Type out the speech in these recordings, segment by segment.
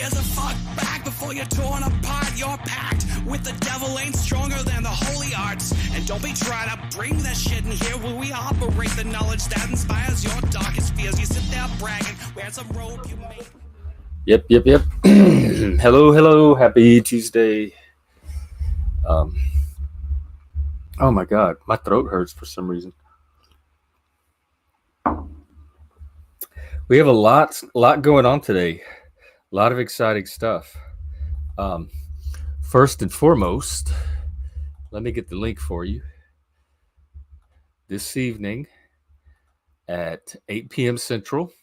gives a fuck back before you're torn apart. Your pact with the devil ain't stronger than the holy arts. And don't be trying to bring that shit in here where we operate the knowledge that inspires your darkest fears. You sit there bragging, wear some robe you made. Yep. Hello. Happy Tuesday. Oh my God, my throat hurts for some reason. We have a lot going on today. A lot of exciting stuff. First and foremost, let me get the link for you. This evening at 8 p.m. Central.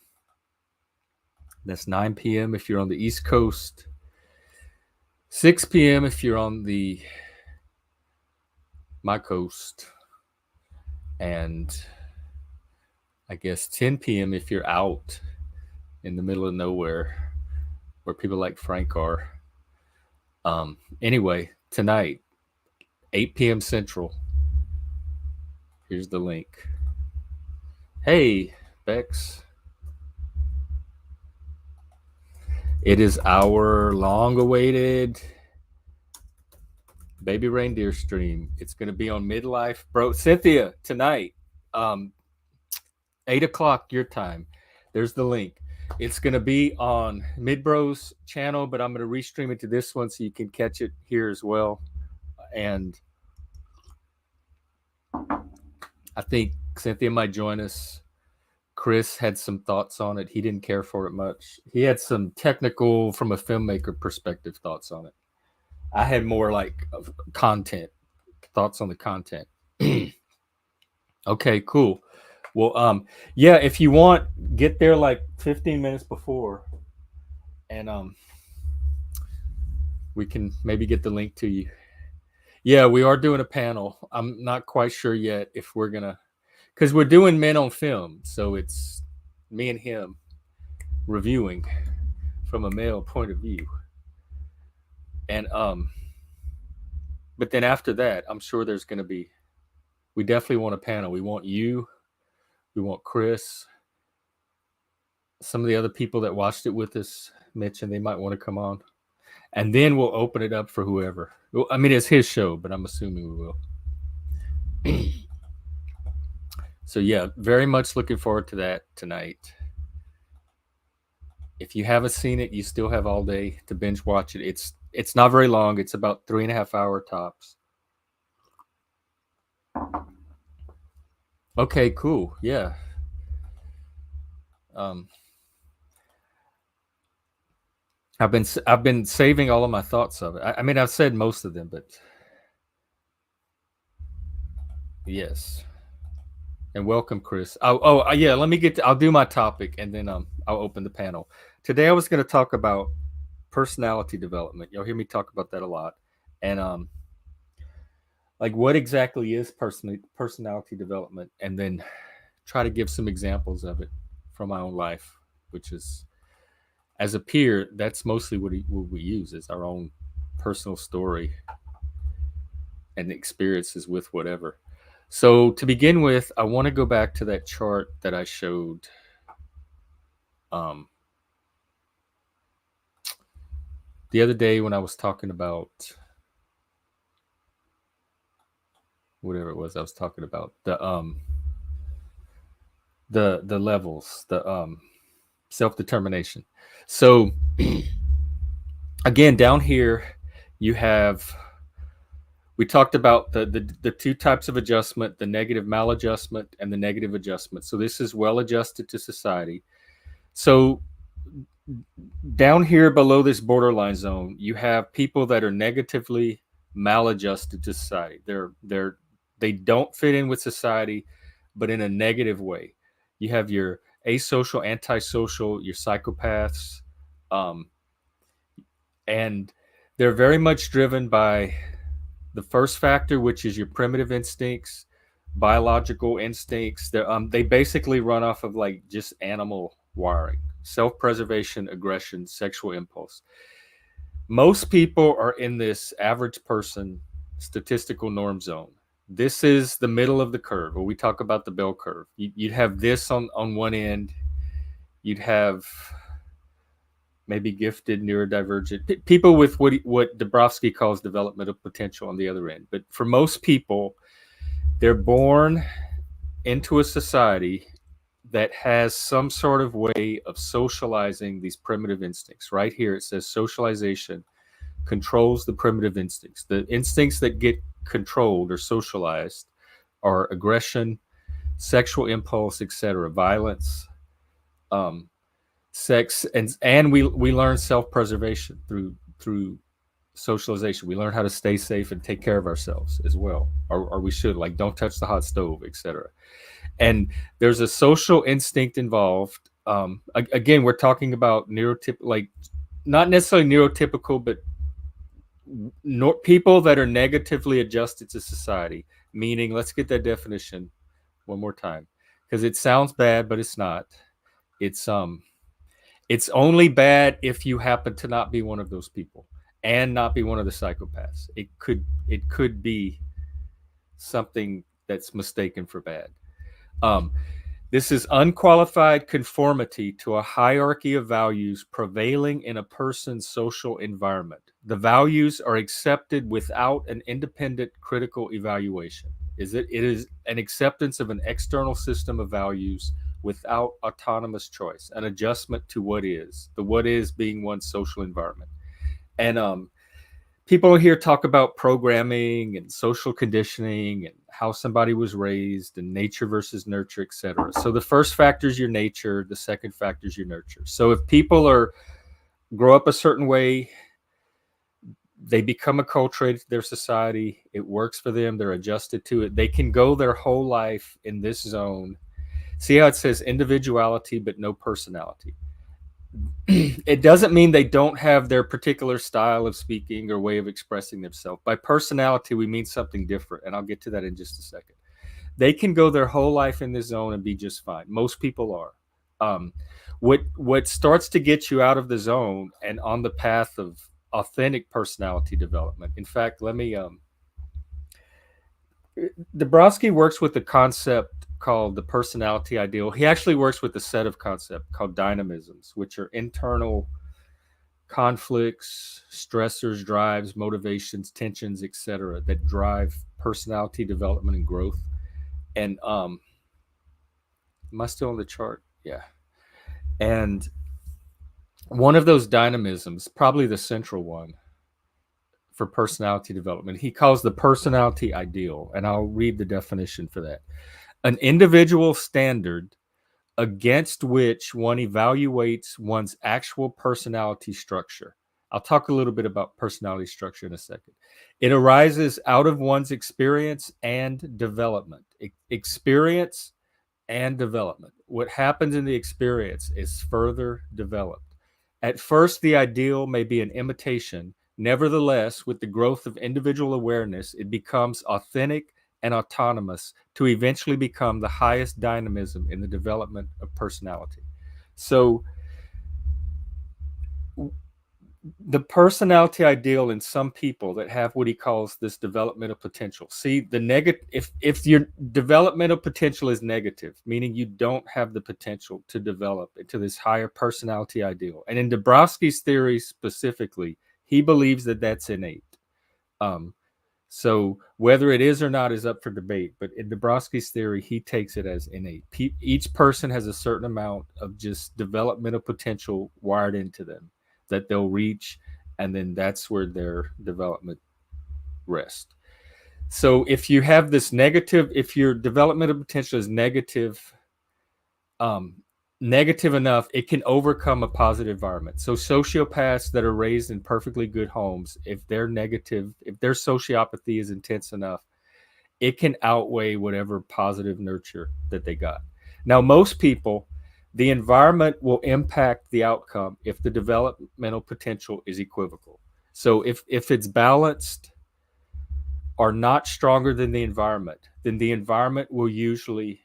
That's 9 p.m. if you're on the East Coast. 6 p.m. if you're on my coast. And I guess 10 p.m. if you're out in the middle of nowhere where people like Frank are. Anyway, tonight, 8 p.m. Central. Here's the link. Hey, Bex. It is our long-awaited Baby Reindeer stream. It's going to be on Midlife. Bro, Cynthia, tonight, 8 o'clock your time. There's the link. It's going to be on Midbro's channel, but I'm going to restream it to this one so you can catch it here as well. And I think Cynthia might join us. Chris had some thoughts on it. He didn't care for it much. He had some technical, from a filmmaker perspective, thoughts on it. I had more like content, thoughts on the content. Okay, cool. Well, yeah, if you want, get there like 15 minutes before, and we can maybe get the link to you. Yeah, we are doing a panel. I'm not quite sure yet if we're gonna, because we're doing Men on Film, so it's me and him reviewing from a male point of view. And but then after that, I'm sure there's gonna be. We definitely want a panel. We want you. We want Chris. Some of the other people that watched it with us mentioned they might want to come on. And then we'll open it up for whoever. I mean, it's his show, but I'm assuming we will. So, yeah, very much looking forward to that tonight. If you haven't seen it, you still have all day to binge watch it. It's not very long. It's about 3.5 hour tops. Okay, cool. Yeah. I've been saving all of my thoughts of it. I mean, I've said most of them, but yes. And welcome, Chris. Yeah. Let me I'll do my topic, and then I'll open the panel. Today, I was going to talk about personality development. You'll hear me talk about that a lot, and like what exactly is personality development, and then try to give some examples of it from my own life, which is, as a peer, that's mostly what we use is our own personal story and experiences with whatever. So to begin with, I want to go back to that chart that I showed the other day when I was talking about whatever it was I was talking about, the levels, the self-determination. So again, down here you have, we talked about the two types of adjustment, the negative maladjustment and the negative adjustment. So this is well adjusted to society. So down here below this borderline zone, you have people that are negatively maladjusted to society. They don't fit in with society, but in a negative way. You have your asocial, antisocial, your psychopaths, and they're very much driven by the first factor, which is your primitive instincts, biological instincts. They basically run off of like just animal wiring, self-preservation, aggression, sexual impulse. Most people are in this average person statistical norm zone. This is the middle of the curve, where we talk about the bell curve. You'd have this on one end. You'd have maybe gifted, neurodivergent, people with what Dabrowski calls developmental potential on the other end. But for most people, they're born into a society that has some sort of way of socializing these primitive instincts. Right here, it says socialization controls the primitive instincts. The instincts that get controlled or socialized are aggression, sexual impulse, etc., violence, um, sex, and we learn self-preservation through socialization. We learn how to stay safe and take care of ourselves as well, or we should, like, don't touch the hot stove, etc. And there's a social instinct involved. Again, we're talking about like not necessarily neurotypical, but people that are negatively adjusted to society. Meaning, let's get that definition one more time, because it sounds bad, but it's not. It's only bad if you happen to not be one of those people and not be one of the psychopaths. It could be something that's mistaken for bad. Um, this is unqualified conformity to a hierarchy of values prevailing in a person's social environment. The values are accepted without an independent critical evaluation. It is an acceptance of an external system of values without autonomous choice, an adjustment to what is, the what is being one's social environment. And people here talk about programming and social conditioning and how somebody was raised and nature versus nurture, etc. So the first factor is your nature, the second factor is your nurture. So if people grow up a certain way, they become acculturated to their society, it works for them, they're adjusted to it, they can go their whole life in this zone. See how it says individuality but no personality? It doesn't mean they don't have their particular style of speaking or way of expressing themselves. By personality, we mean something different, and I'll get to that in just a second. They can go their whole life in this zone and be just fine. Most people are. What starts to get you out of the zone and on the path of authentic personality development. In fact, let me. Dabrowski works with the concept called the personality ideal. He actually works with a set of concepts called dynamisms, which are internal conflicts, stressors, drives, motivations, tensions, etc., that drive personality development and growth. And am I still on the chart? Yeah. And one of those dynamisms, probably the central one for personality development, he calls the personality ideal. And I'll read the definition for that. An individual standard against which one evaluates one's actual personality structure. I'll talk a little bit about personality structure in a second. It arises out of one's experience and development. Experience and development. What happens in the experience is further developed. At first, the ideal may be an imitation. Nevertheless, with the growth of individual awareness, it becomes authentic and autonomous to eventually become the highest dynamism in the development of personality. So the personality ideal in some people that have what he calls this developmental potential. See, the negative, if your developmental potential is negative, meaning you don't have the potential to develop into this higher personality ideal. And in Dabrowski's theory specifically, he believes that that's innate. So whether it is or not is up for debate. But in Dabrowski's theory, he takes it as innate. Each person has a certain amount of just developmental potential wired into them that they'll reach, and then that's where their development rests. So if you have this negative, if your developmental potential is negative enough, it can overcome a positive environment. So sociopaths that are raised in perfectly good homes, if they're negative, if their sociopathy is intense enough, it can outweigh whatever positive nurture that they got. Now, most people, the environment will impact the outcome if the developmental potential is equivocal. So if it's balanced or not stronger than the environment, then the environment will usually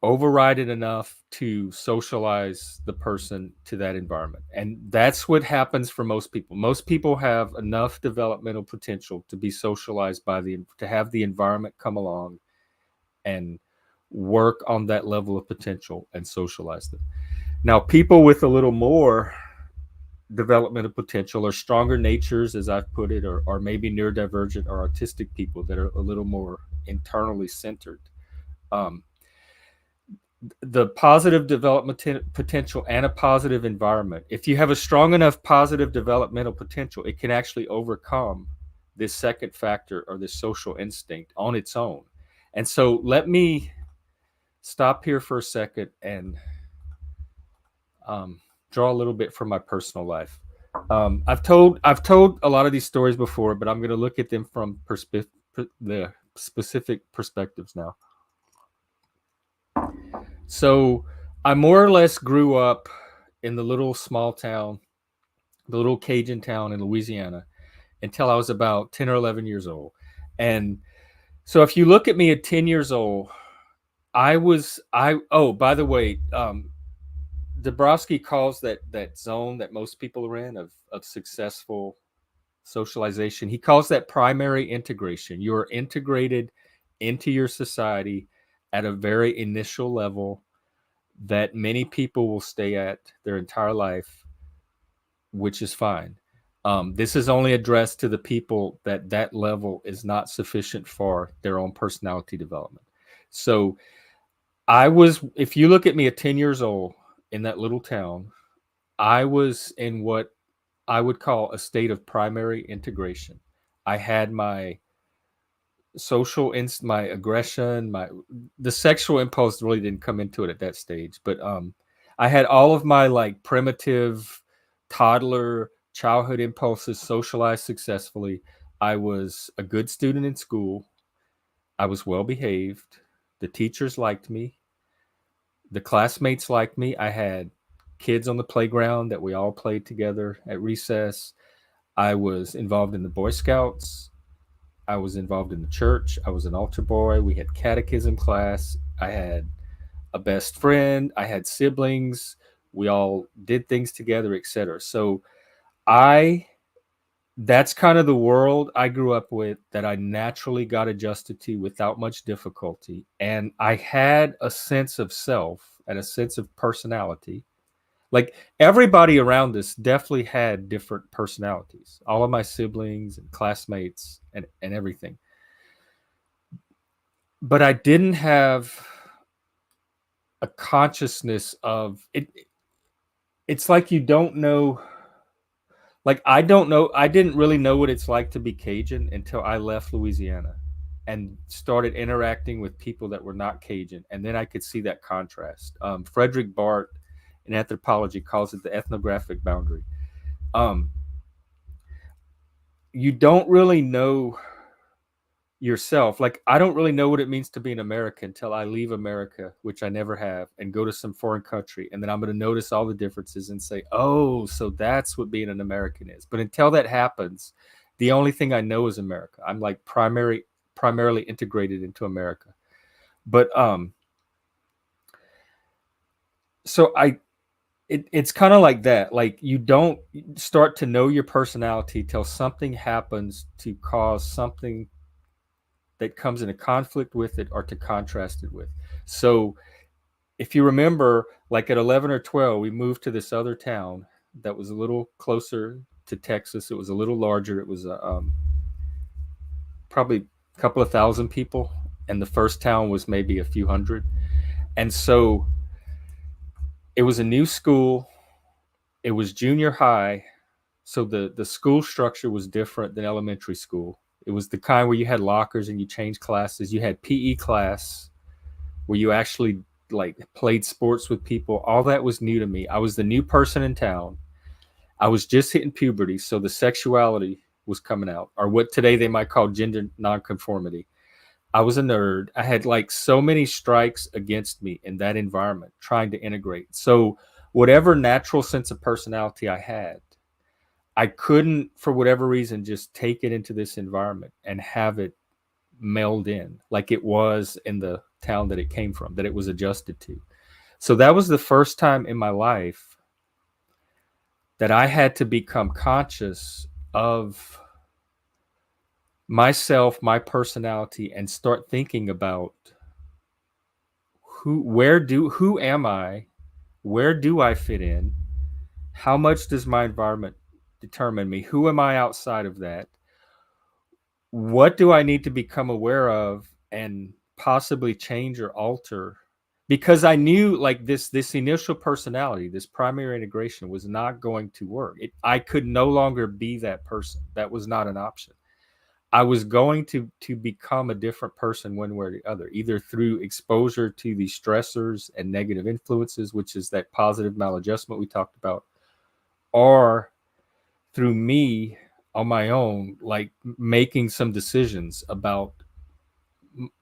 override it enough to socialize the person to that environment. And that's what happens for most people. Most people have enough developmental potential to be socialized to have the environment come along and work on that level of potential and socialize them. Now, people with a little more developmental potential or stronger natures, as I've put it, or maybe neurodivergent or autistic people that are a little more internally centered. Um, the positive development potential and a positive environment. If you have a strong enough positive developmental potential, it can actually overcome this second factor or this social instinct on its own. And so let me stop here for a second and draw a little bit from my personal life. I've told a lot of these stories before, but I'm going to look at them from the specific perspectives now. So I more or less grew up in the little small town, the little Cajun town in Louisiana, until I was about 10 or 11 years old. And so if you look at me at 10 years old, oh, by the way, Dabrowski calls that zone that most people are in of successful socialization. He calls that primary integration. You're integrated into your society at a very initial level that many people will stay at their entire life, which is fine. This is only addressed to the people that level is not sufficient for their own personality development. So if you look at me at 10 years old in that little town, I was in what I would call a state of primary integration. I had my my aggression, the sexual impulse really didn't come into it at that stage, but I had all of my like primitive toddler childhood impulses socialized successfully. I was a good student in school. I was well behaved. The teachers liked me. The classmates liked me. I had kids on the playground that we all played together at recess. I was involved in the Boy Scouts. I was involved in the church. I was an altar boy. We had catechism class. I had a best friend. I had siblings. We all did things together, etc. So that's kind of the world I grew up with that I naturally got adjusted to without much difficulty. And I had a sense of self and a sense of personality. Like everybody around us definitely had different personalities, all of my siblings and classmates and everything. But I didn't have a consciousness of it. It's like you don't know. Like I don't know. I didn't really know what it's like to be Cajun until I left Louisiana and started interacting with people that were not Cajun. And then I could see that contrast. Frederick Bart in anthropology calls it the ethnographic boundary. You don't really know yourself. Like I don't really know what it means to be an American until I leave America, which I never have, and go to some foreign country, and then I'm going to notice all the differences and say, oh, so that's what being an American is. But until that happens, the only thing I know is America. I'm like primarily integrated into America. But so it's kind of like that. Like you don't start to know your personality till something happens to cause something that comes in a conflict with it or to contrast it with. So if you remember, like at 11 or 12, we moved to this other town that was a little closer to Texas. It was a little larger. It was probably a couple of thousand people. And the first town was maybe a few hundred. And so it was a new school. It was junior high. So the school structure was different than elementary school. It was the kind where you had lockers and you changed classes. You had PE class where you actually like played sports with people. All that was new to me. I was the new person in town. I was just hitting puberty, so the sexuality was coming out, or what today they might call gender nonconformity. I was a nerd. I had like so many strikes against me in that environment trying to integrate. So whatever natural sense of personality I had, I couldn't, for whatever reason, just take it into this environment and have it meld in like it was in the town that it came from, that it was adjusted to. So that was the first time in my life that I had to become conscious of myself, my personality, and start thinking about who am I Where do I fit in? How much does my environment determine me? Who am I outside of that? What do I need to become aware of and possibly change or alter? Because I knew like this initial personality, this primary integration was not going to work. I could no longer be that person. That was not an option. I was going to become a different person one way or the other, either through exposure to these stressors and negative influences, which is that positive maladjustment we talked about, or through me on my own, like making some decisions about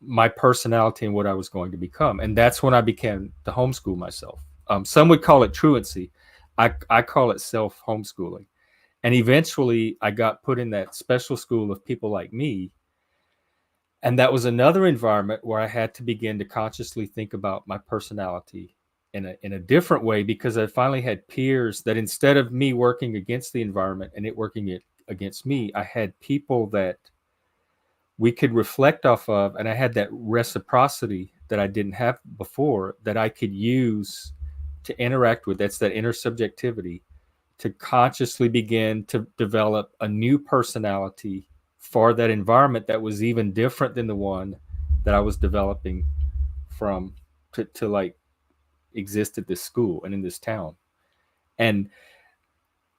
my personality and what I was going to become. And that's when I began to homeschool myself. Some would call it truancy. I call it self homeschooling. And eventually I got put in that special school of people like me. And that was another environment where I had to begin to consciously think about my personality in a different way, because I finally had peers that instead of me working against the environment and it working it against me, I had people that we could reflect off of, and I had that reciprocity that I didn't have before that I could use to interact with. That's that intersubjectivity, to consciously begin to develop a new personality for that environment that was even different than the one that I was developing from to like exist at this school and in this town. And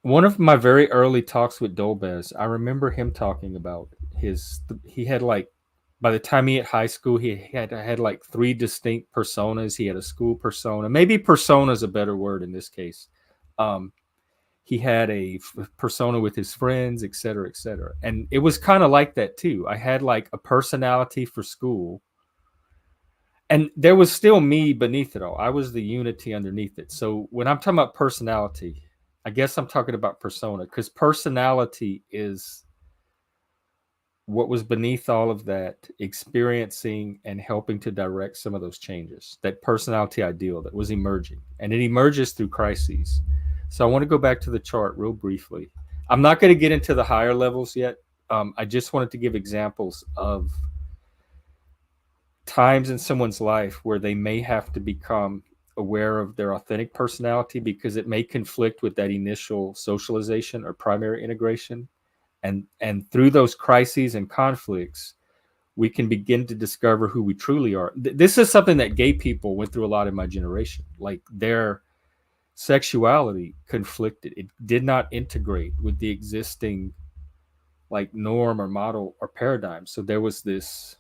one of my very early talks with Dolbez, I remember him talking about he had like, by the time he hit high school, he had like 3 distinct personas. He had a school persona. Maybe persona is a better word in this case. He had a persona with his friends, et cetera, et cetera. And it was kind of like that too. I had like a personality for school, and there was still me beneath it all. I was the unity underneath it. So when I'm talking about personality, I guess I'm talking about persona, because personality is what was beneath all of that, experiencing and helping to direct some of those changes, that personality ideal that was emerging. And it emerges through crises. So I want to go back to the chart real briefly. I'm not going to get into the higher levels yet. I just wanted to give examples of times in someone's life where they may have to become aware of their authentic personality, because it may conflict with that initial socialization or primary integration. And through those crises and conflicts, we can begin to discover who we truly are. This is something that gay people went through a lot in my generation. Like, their sexuality conflicted. It did not integrate with the existing like norm or model or paradigm. So there was this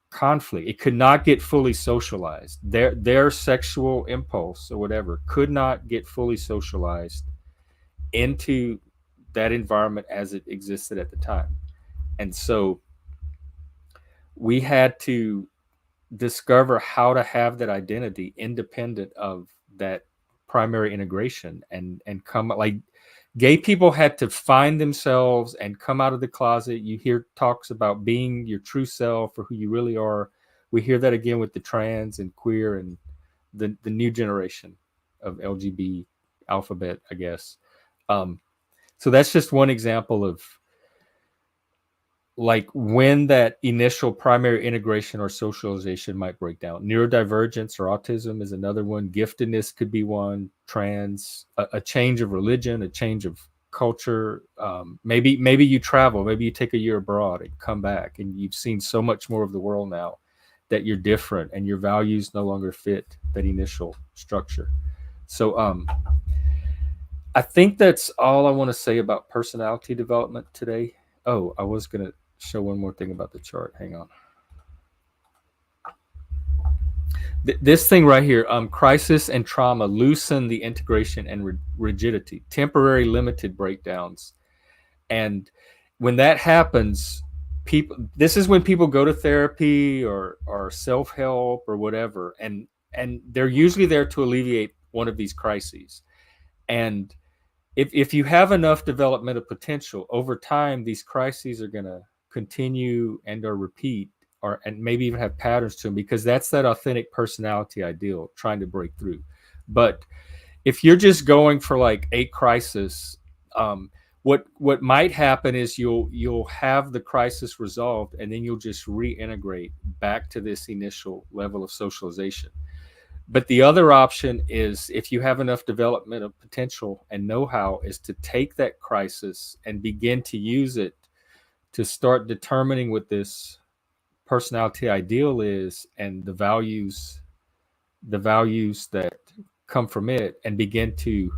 conflict. It could not get fully socialized. Their sexual impulse or whatever could not get fully socialized into that environment as it existed at the time. And so we had to discover how to have that identity independent of that primary integration, and come, like, gay people had to find themselves and come out of the closet. You hear talks about being your true self or who you really are. We hear that again with the trans and queer and the new generation of LGBT alphabet, I guess. So that's just one example of like when that initial primary integration or socialization might break down. Neurodivergence or autism is another one. Giftedness could be one. Trans, a change of religion, a change of culture. Maybe you travel, maybe you take a year abroad and come back, and you've seen so much more of the world now that you're different and your values no longer fit that initial structure. So I think that's all I want to say about personality development today. Oh, I was going to show one more thing about the chart. Hang on. This thing right here, crisis and trauma loosen the integration and rigidity, temporary limited breakdowns. And when that happens, this is when people go to therapy or self-help or whatever, and they're usually there to alleviate one of these crises. And if you have enough developmental potential, over time, these crises are going to continue and or repeat, and maybe even have patterns to them, because that's that authentic personality ideal trying to break through. But if you're just going for like a crisis, what might happen is you'll have the crisis resolved, and then you'll just reintegrate back to this initial level of socialization. But the other option is, if you have enough developmental potential and know-how, is to take that crisis and begin to use it to start determining what this personality ideal is and the values that come from it, and begin to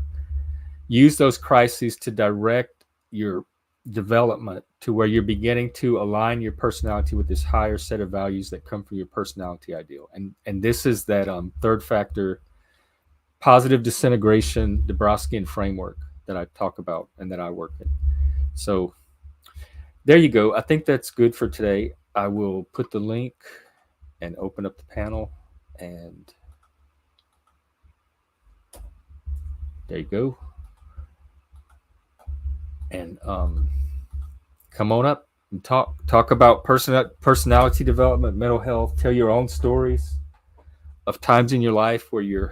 use those crises to direct your development to where you're beginning to align your personality with this higher set of values that come from your personality ideal. And this is that third factor positive disintegration Dabrowskian framework that I talk about and that I work in. So there you go. I think that's good for today. I will put the link and open up the panel, and there you go. And come on up and talk about personality development, mental health. Tell your own stories of times in your life where you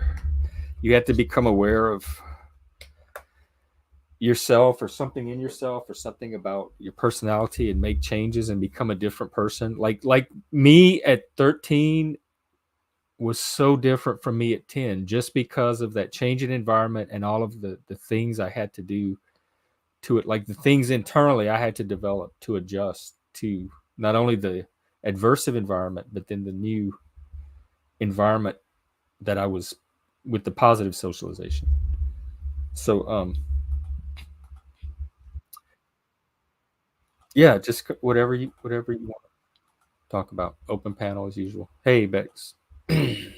had to become aware of yourself or something in yourself or something about your personality and make changes and become a different person. Like me at 13 was so different from me at 10, just because of that change in environment and all of the things I had to do to it, like the things internally I had to develop to adjust to not only the adversive environment, but then the new environment that I was with the positive socialization. So yeah, just whatever you want to talk about. Open panel as usual. Hey Bex. And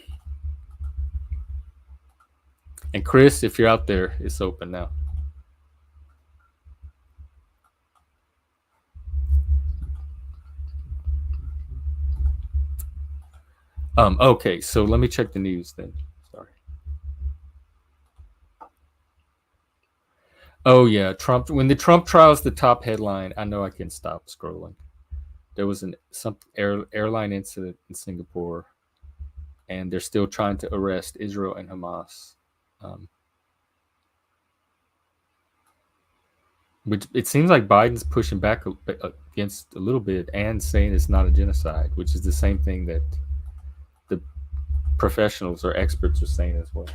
Chris, if you're out there, it's open now. Okay, so let me check the news then. Sorry. Oh yeah, Trump. When the Trump trial is the top headline, I know I can stop scrolling. There was some airline incident in Singapore, and they're still trying to arrest Israel and Hamas. Which it seems like Biden's pushing back against a little bit and saying it's not a genocide, which is the same thing that the professionals or experts are saying as well.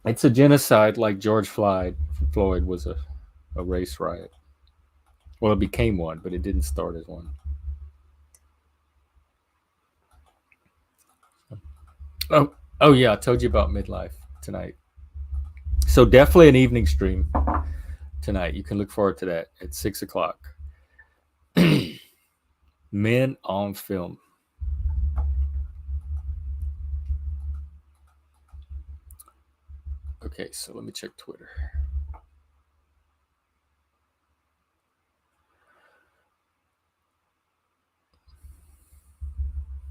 It's a genocide, like George Floyd was a race riot. Well, it became one, but it didn't start as one. Oh yeah, I told you about midlife tonight. So definitely an evening stream tonight. You can look forward to that at 6:00. Men on film. Okay, so let me check Twitter.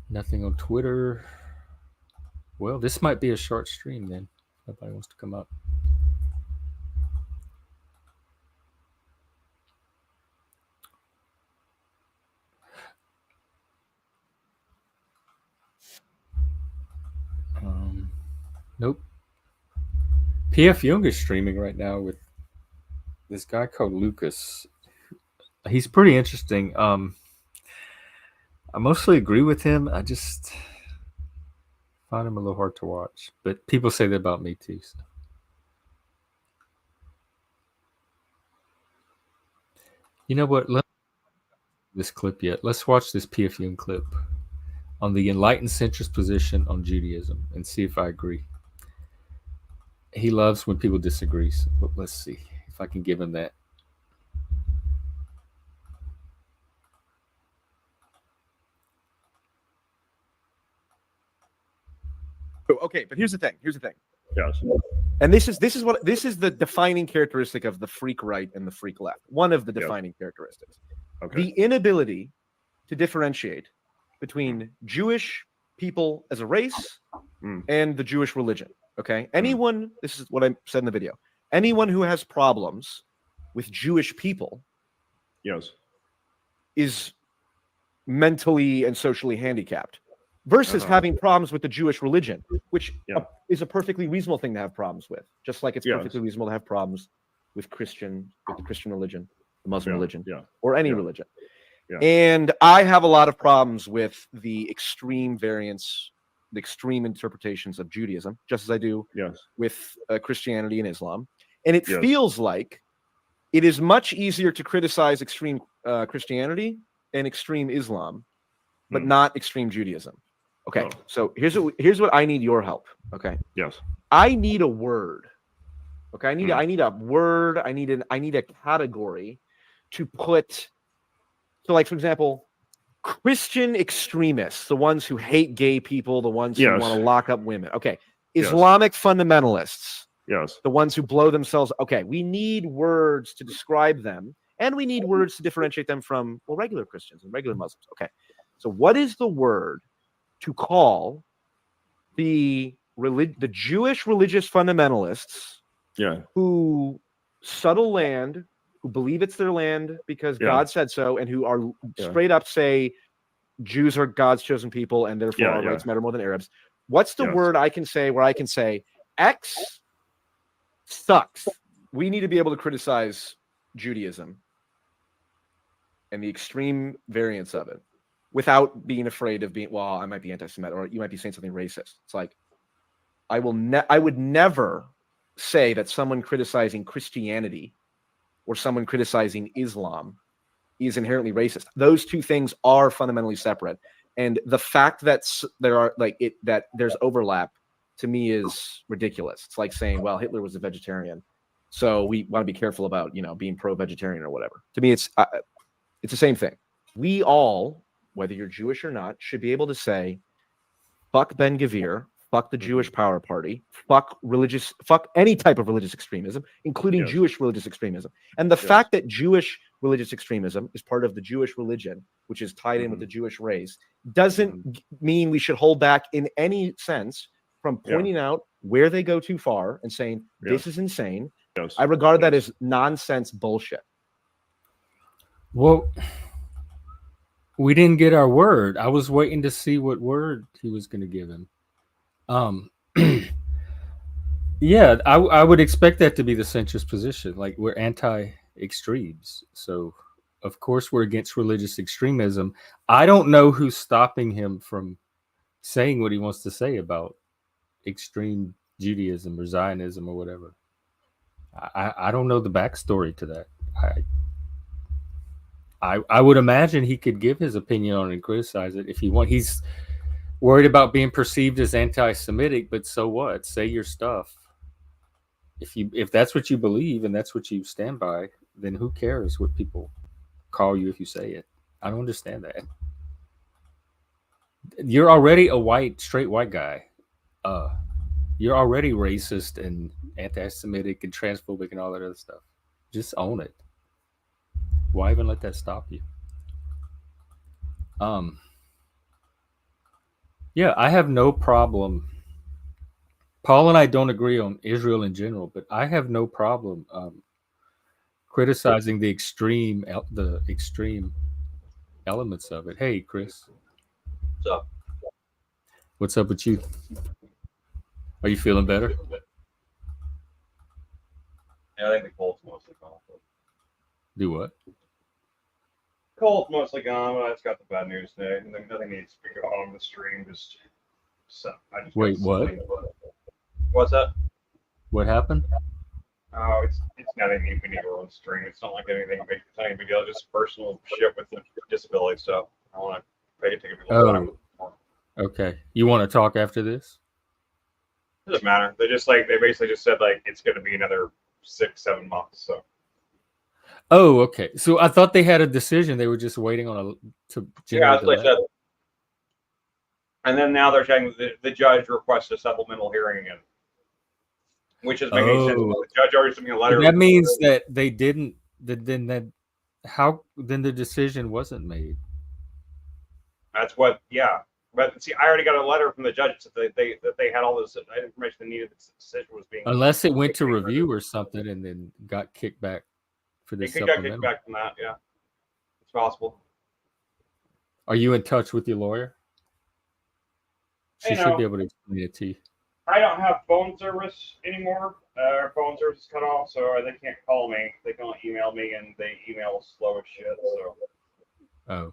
Nothing on Twitter. Well, this might be a short stream then. Nobody wants to come up. Nope. PF Young is streaming right now with this guy called Lucas. He's pretty interesting. I mostly agree with him. I just find him a little hard to watch, but people say that about me too. So. You know what? This clip yet. Let's watch this PF Young clip on the enlightened centrist position on Judaism and see if I agree. He loves when people disagree. So let's see if I can give him that. Okay, but here's the thing. Yes. And this is the defining characteristic of the freak right and the freak left. One of the defining characteristics. Okay. The inability to differentiate between Jewish people as a race and the Jewish religion. Okay. Anyone, this is what I said in the video. Anyone who has problems with Jewish people, Yes, is mentally and socially handicapped. Versus having problems with the Jewish religion, which is a perfectly reasonable thing to have problems with, just like it's perfectly reasonable to have problems with the Christian religion, the Muslim religion, or any religion. Yeah. And I have a lot of problems with the extreme variants, the extreme interpretations of Judaism, just as I do Yes. with Christianity and Islam. And it Yes. feels like it is much easier to criticize extreme Christianity and extreme Islam, but not extreme Judaism. Okay, Oh. so here's what I need your help. Okay, Yes. I need a word. Okay, I need Hmm. I need a word. I need a category to put. So, like for example, Christian extremists, the ones who hate gay people, the ones who Yes. want to lock up women. Okay, Yes. Islamic fundamentalists, Yes. the ones who blow themselves. Okay, we need words to describe them, and we need words to differentiate them from regular Christians and regular Muslims. Okay, so what is the word to call the Jewish religious fundamentalists Yeah. who settle land, who believe it's their land because Yeah. God said so, and who are Yeah. straight up say Jews are God's chosen people and therefore our rights matter more than Arabs? What's the word I can say where I can say X sucks? We need to be able to criticize Judaism and the extreme variants of it without being afraid of being, well, I might be anti-Semitic, or you might be saying something racist. It's like, I would never say that someone criticizing Christianity or someone criticizing Islam is inherently racist. Those two things are fundamentally separate. And the fact that that there's overlap, to me, is ridiculous. It's like saying, well, Hitler was a vegetarian, so we want to be careful about being pro-vegetarian or whatever. To me, it's the same thing. We all, whether you're Jewish or not, should be able to say, fuck Ben Gvir, fuck the Jewish Power Party, fuck any type of religious extremism, including Jewish religious extremism. And the fact that Jewish religious extremism is part of the Jewish religion, which is tied in with the Jewish race, doesn't mean we should hold back in any sense from pointing out where they go too far and saying, this is insane. I regard that as nonsense bullshit. Well, we didn't get our word. I was waiting to see what word he was going to give him. Yeah, I would expect that to be the centrist position. Like, we're anti-extremes, so of course we're against religious extremism. I don't know who's stopping him from saying what he wants to say about extreme Judaism or Zionism or whatever. I don't know the backstory to that. I would imagine he could give his opinion on it and criticize it if he wants. He's worried about being perceived as anti-Semitic, but so what? Say your stuff. If that's what you believe and that's what you stand by, then who cares what people call you if you say it? I don't understand that. You're already a straight white guy. You're already racist and anti-Semitic and transphobic and all that other stuff. Just own it. Why even let that stop you? Yeah, I have no problem. Paul and I don't agree on Israel in general, but I have no problem criticizing the extreme elements of it. Hey, Chris. What's up? What's up with you? Are you feeling better? Yeah, I think the cold's mostly gone. Do what? Cold's mostly gone, but I just got the bad news today. Nothing needs to be going on the stream. Wait, what? What's that? What happened? Oh, it's nothing we need to go on the stream. It's not like anything big. It's not a big deal. Just personal shit with the disability stuff. I want to take a little time. Okay. You want to talk after this? It doesn't matter. They basically just said like it's going to be another 6-7 months. So. Oh, okay. So I thought they had a decision. They were just waiting on Yeah, that's what I said. And then now they're saying the judge requests a supplemental hearing again, which is making sense. The judge already sent me a letter. That means that they didn't. Then the decision wasn't made. That's what. Yeah. But see, I already got a letter from the judge that they had all this information they needed. The decision was being. Unless it went to review or something and then got kicked back for the supplemental. Got kicked back from that. Yeah, it's possible. Are you in touch with your lawyer? She should be able to explain it to you. I don't have phone service anymore. Our phone service is cut off, so they can't call me. They can only email me, and they email slow as shit. So Oh.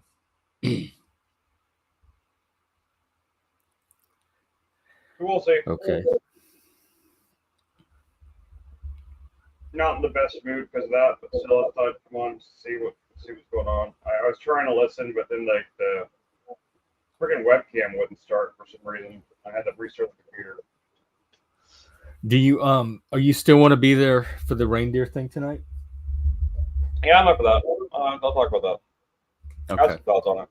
We'll see. Okay. Not in the best mood because of that, but still, I thought, come on, see what's going on. I was trying to listen, but then like the freaking webcam wouldn't start for some reason. I had to restart the computer. Do you are you still want to be there for the reindeer thing tonight? Yeah, I'm up for that. I'll talk about that. I have Okay. some thoughts on it.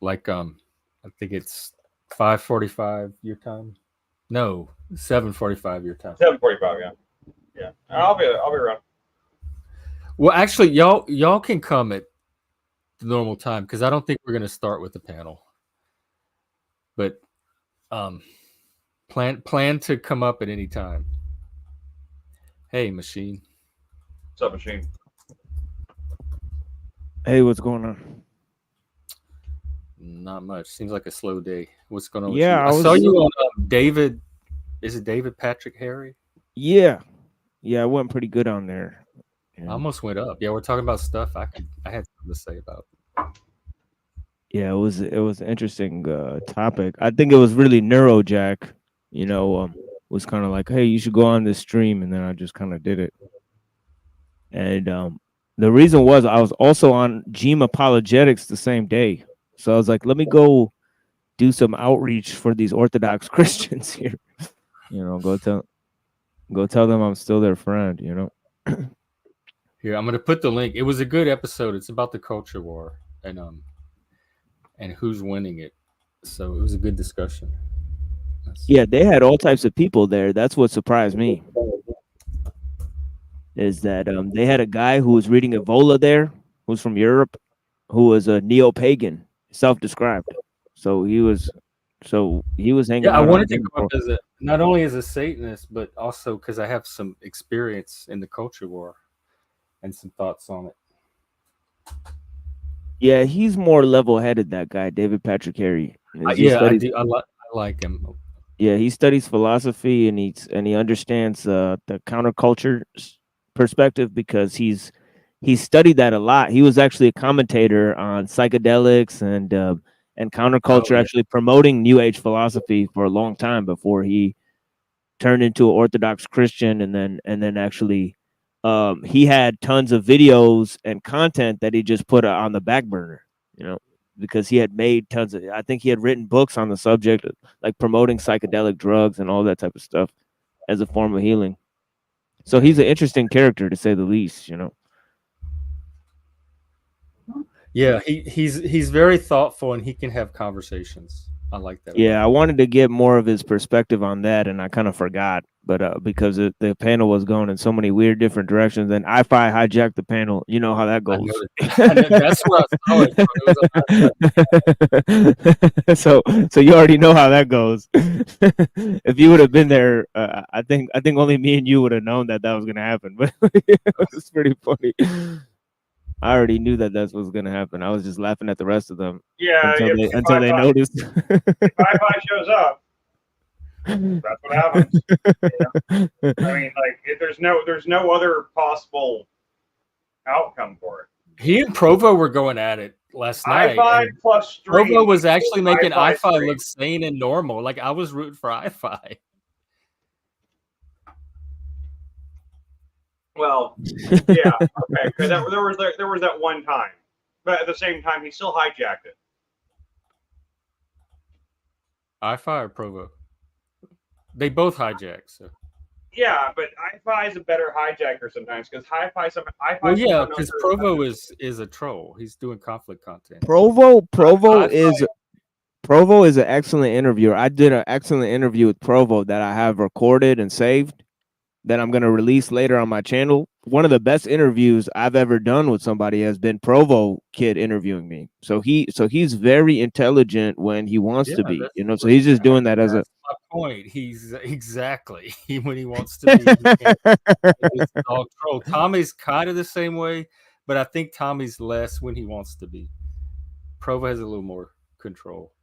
Like I think it's 5:45 your time. No, 7:45 your time. 7:45. Yeah. I'll be around. Well, actually, y'all can come at the normal time because I don't think we're gonna start with the panel. But plan to come up at any time. Hey, machine. What's up, machine? Hey, what's going on? Not much. Seems like a slow day. What's going on? Yeah, with you? I saw you on David. Is it David Patrick Harry? Yeah, I went pretty good on there. I almost went up. Yeah, we're talking about stuff I had something to say about. Yeah, it was an interesting topic. I think it was really Neurojack. Was kind of like, hey, you should go on this stream, and then I just kind of did it. And the reason was I was also on Gym Apologetics the same day, so I was like, let me go do some outreach for these Orthodox Christians here. Go tell them I'm still their friend. Here, I'm going to put the link. It was a good episode. It's about the culture war and who's winning it. So it was a good discussion. Yeah, they had all types of people there. That's what surprised me. Is that they had a guy who was reading Evola there, who's from Europe, who was a neo-pagan, self-described. So he was hanging out. I wanted to go up as not only as a Satanist, but also because I have some experience in the culture war and some thoughts on it. Yeah, he's more level-headed, that guy, David Patrick Harry. I do. I like him. Yeah, he studies philosophy and he understands the counterculture perspective because he's studied that a lot. He was actually a commentator on psychedelics and counterculture, actually promoting New Age philosophy for a long time before he turned into an Orthodox Christian, and then actually he had tons of videos and content that he just put on the back burner, because he had made tons of, I think he had written books on the subject, like promoting psychedelic drugs and all that type of stuff as a form of healing. So he's an interesting character, to say the least, Yeah, he's very thoughtful and he can have conversations. I like that. Yeah, I wanted to get more of his perspective on that, and I kind of forgot. But because the panel was going in so many weird different directions, and I-Fi hijacked the panel. You know how that goes. That's where I saw it. So you already know how that goes. If you would have been there, I think only me and you would have known that was going to happen. But it's pretty funny. I already knew that that's what's going to happen. I was just laughing at the rest of them. Yeah, until they noticed. If Wi-Fi shows up, that's what happens. I mean, like, there's no other possible outcome for it. He and Provo were going at it last night. I-Fi plus stream. Provo was actually making I-Fi stream look sane and normal. Like, I was rooting for I-Fi. Well, yeah, okay. Because there was that one time, but at the same time, he still hijacked it. I-Fi or Provo? They both hijack. So. Yeah, but I-Fi is a better hijacker sometimes because I-Fi. Well, yeah, because Provo is a troll. He's doing conflict content. Provo is an excellent interviewer. I did an excellent interview with Provo that I have recorded and saved that I'm going to release later on my channel. One of the best interviews I've ever done with somebody has been Provo Kid interviewing me. So he's very intelligent when he wants to be, so he's just doing that as a point. He's exactly when he wants to be. He's all troll. Tommy's kind of the same way, but I think Tommy's less when he wants to be. Provo has a little more control.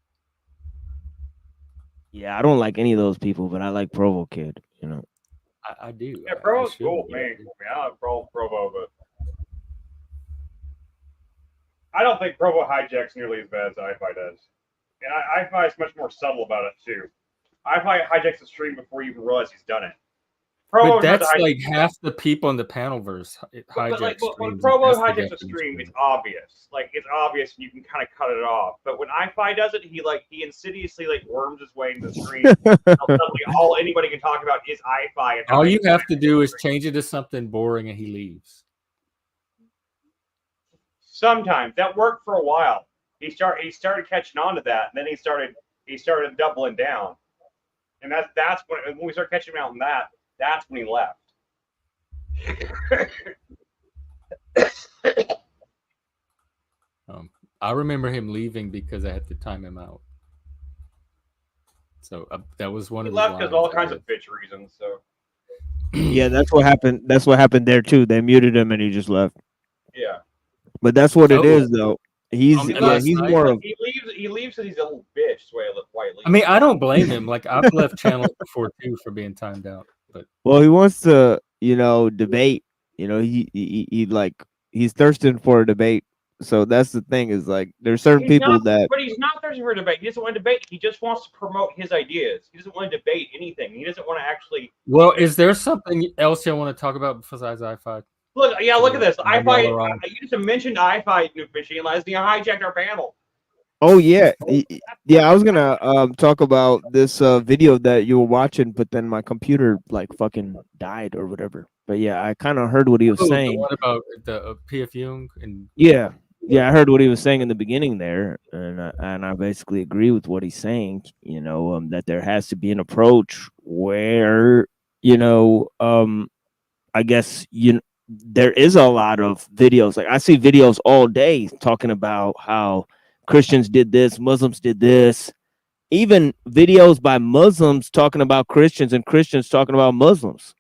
Yeah, I don't like any of those people, but I like Provo Kid, I do. Yeah, Provo's cool, man. I mean, I like Provo, but I don't think Provo hijacks nearly as bad as iFi does. And iFi is much more subtle about it, too. iFi hijacks the stream before you even realize he's done it. Provo But that's like half the people in the Panelverse hijack when streams. Provo That's the hijacks a stream, definition. it's obvious. Like, it's obvious and you can kind of cut it off. But when iFi does it, he insidiously worms his way into the stream. Suddenly all anybody can talk about is iFi. And All you have to do is change it to something boring and he leaves. Sometimes that worked for a while. He started catching on to that, and then he started doubling down. And that's when we started catching him out on that. That's when he left. I remember him leaving because I had to time him out. So that was one He of left the because all kinds of bitch reasons. So Yeah, that's what happened. That's what happened there too. They muted him and he just left. yeah, But that's what it Oh. is, though. He's last he's night, more of. he leaves because he's a little bitch. The way why he leaves. I mean, I don't blame him. Like I've left channels before too for being timed out. But Well, he wants to, debate. He's thirsting for a debate. So that's the thing is there's certain people that. But he's not thirsty for a debate. He doesn't want to debate. He just wants to promote his ideas. He doesn't want to debate anything. He doesn't want to actually. well, is there something else you want to talk about besides iFi? Look at this. iFi. You just mentioned iFi machine last thing. I hijacked our panel. Oh yeah, yeah. I was gonna talk about this video that you were watching, but then my computer fucking died or whatever. But yeah, I kind of heard what he was saying. What about the P.F. Jung and Yeah, I heard what he was saying in the beginning there, and I basically agree with what he's saying. That there has to be an approach where I guess there is a lot of videos. Like I see videos all day talking about how Christians did this, Muslims did this, even videos by Muslims talking about Christians and Christians talking about Muslims.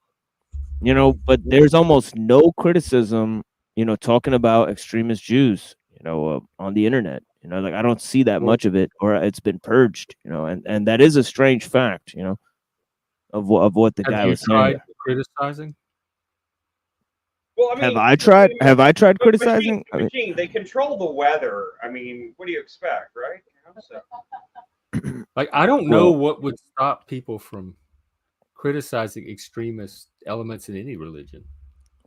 But there's almost no criticism, talking about extremist Jews, on the internet. I don't see that much of it, or it's been purged, and that is a strange fact, of what the guy was saying. Criticizing? Well, I mean, Have I tried criticizing? Machine, they control the weather. I mean, what do you expect, right? I don't know what would stop people from criticizing extremist elements in any religion.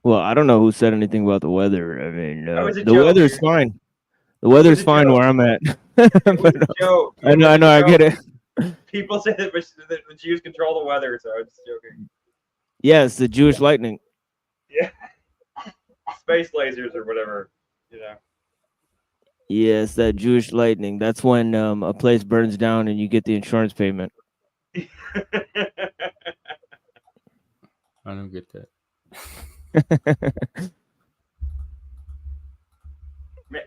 Well, I don't know who said anything about the weather. I mean, the weather's dude. fine. The weather's fine where I'm at. Joke. I know, I get it. People say that the Jews control the weather, so I'm just joking. Yes, the Jewish lightning. Yeah. Space lasers or whatever, Yes, that Jewish lightning. That's when a place burns down and you get the insurance payment. I don't get that.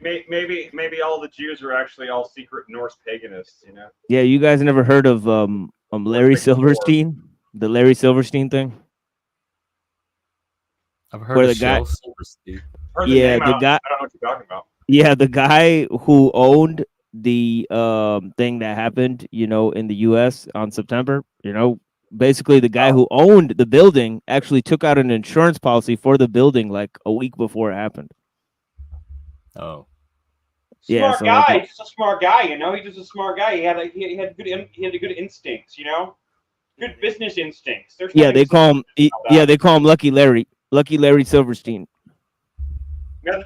Maybe all the Jews are actually all secret Norse paganists, Yeah, you guys never heard of Larry Silverstein? The Larry Silverstein thing? I've heard Where of the guy- Silverstein. Yeah, the guy. I don't know what you're talking about. Yeah, the guy who owned the thing that happened, in the U.S. on September, basically the guy who owned the building actually took out an insurance policy for the building like a week before it happened. Oh, Smart guy, just a smart guy, He's just a smart guy. He had good instincts, good business instincts. They call him. They call him Lucky Larry Silverstein.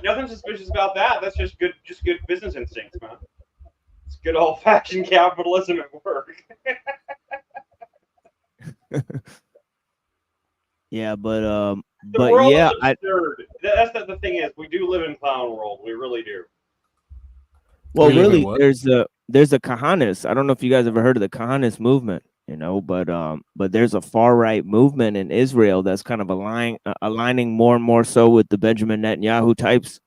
Nothing suspicious about that. That's just good business instincts, man. It's good old-fashioned capitalism at work. Yeah, The but world yeah, is absurd. That's the thing is, we do live in clown world. We really do. well, We live in really, what? there's a Kahanis. I don't know if you guys ever heard of the Kahanis movement, but there's a far right movement in Israel that's kind of aligning more and more so with the Benjamin Netanyahu types,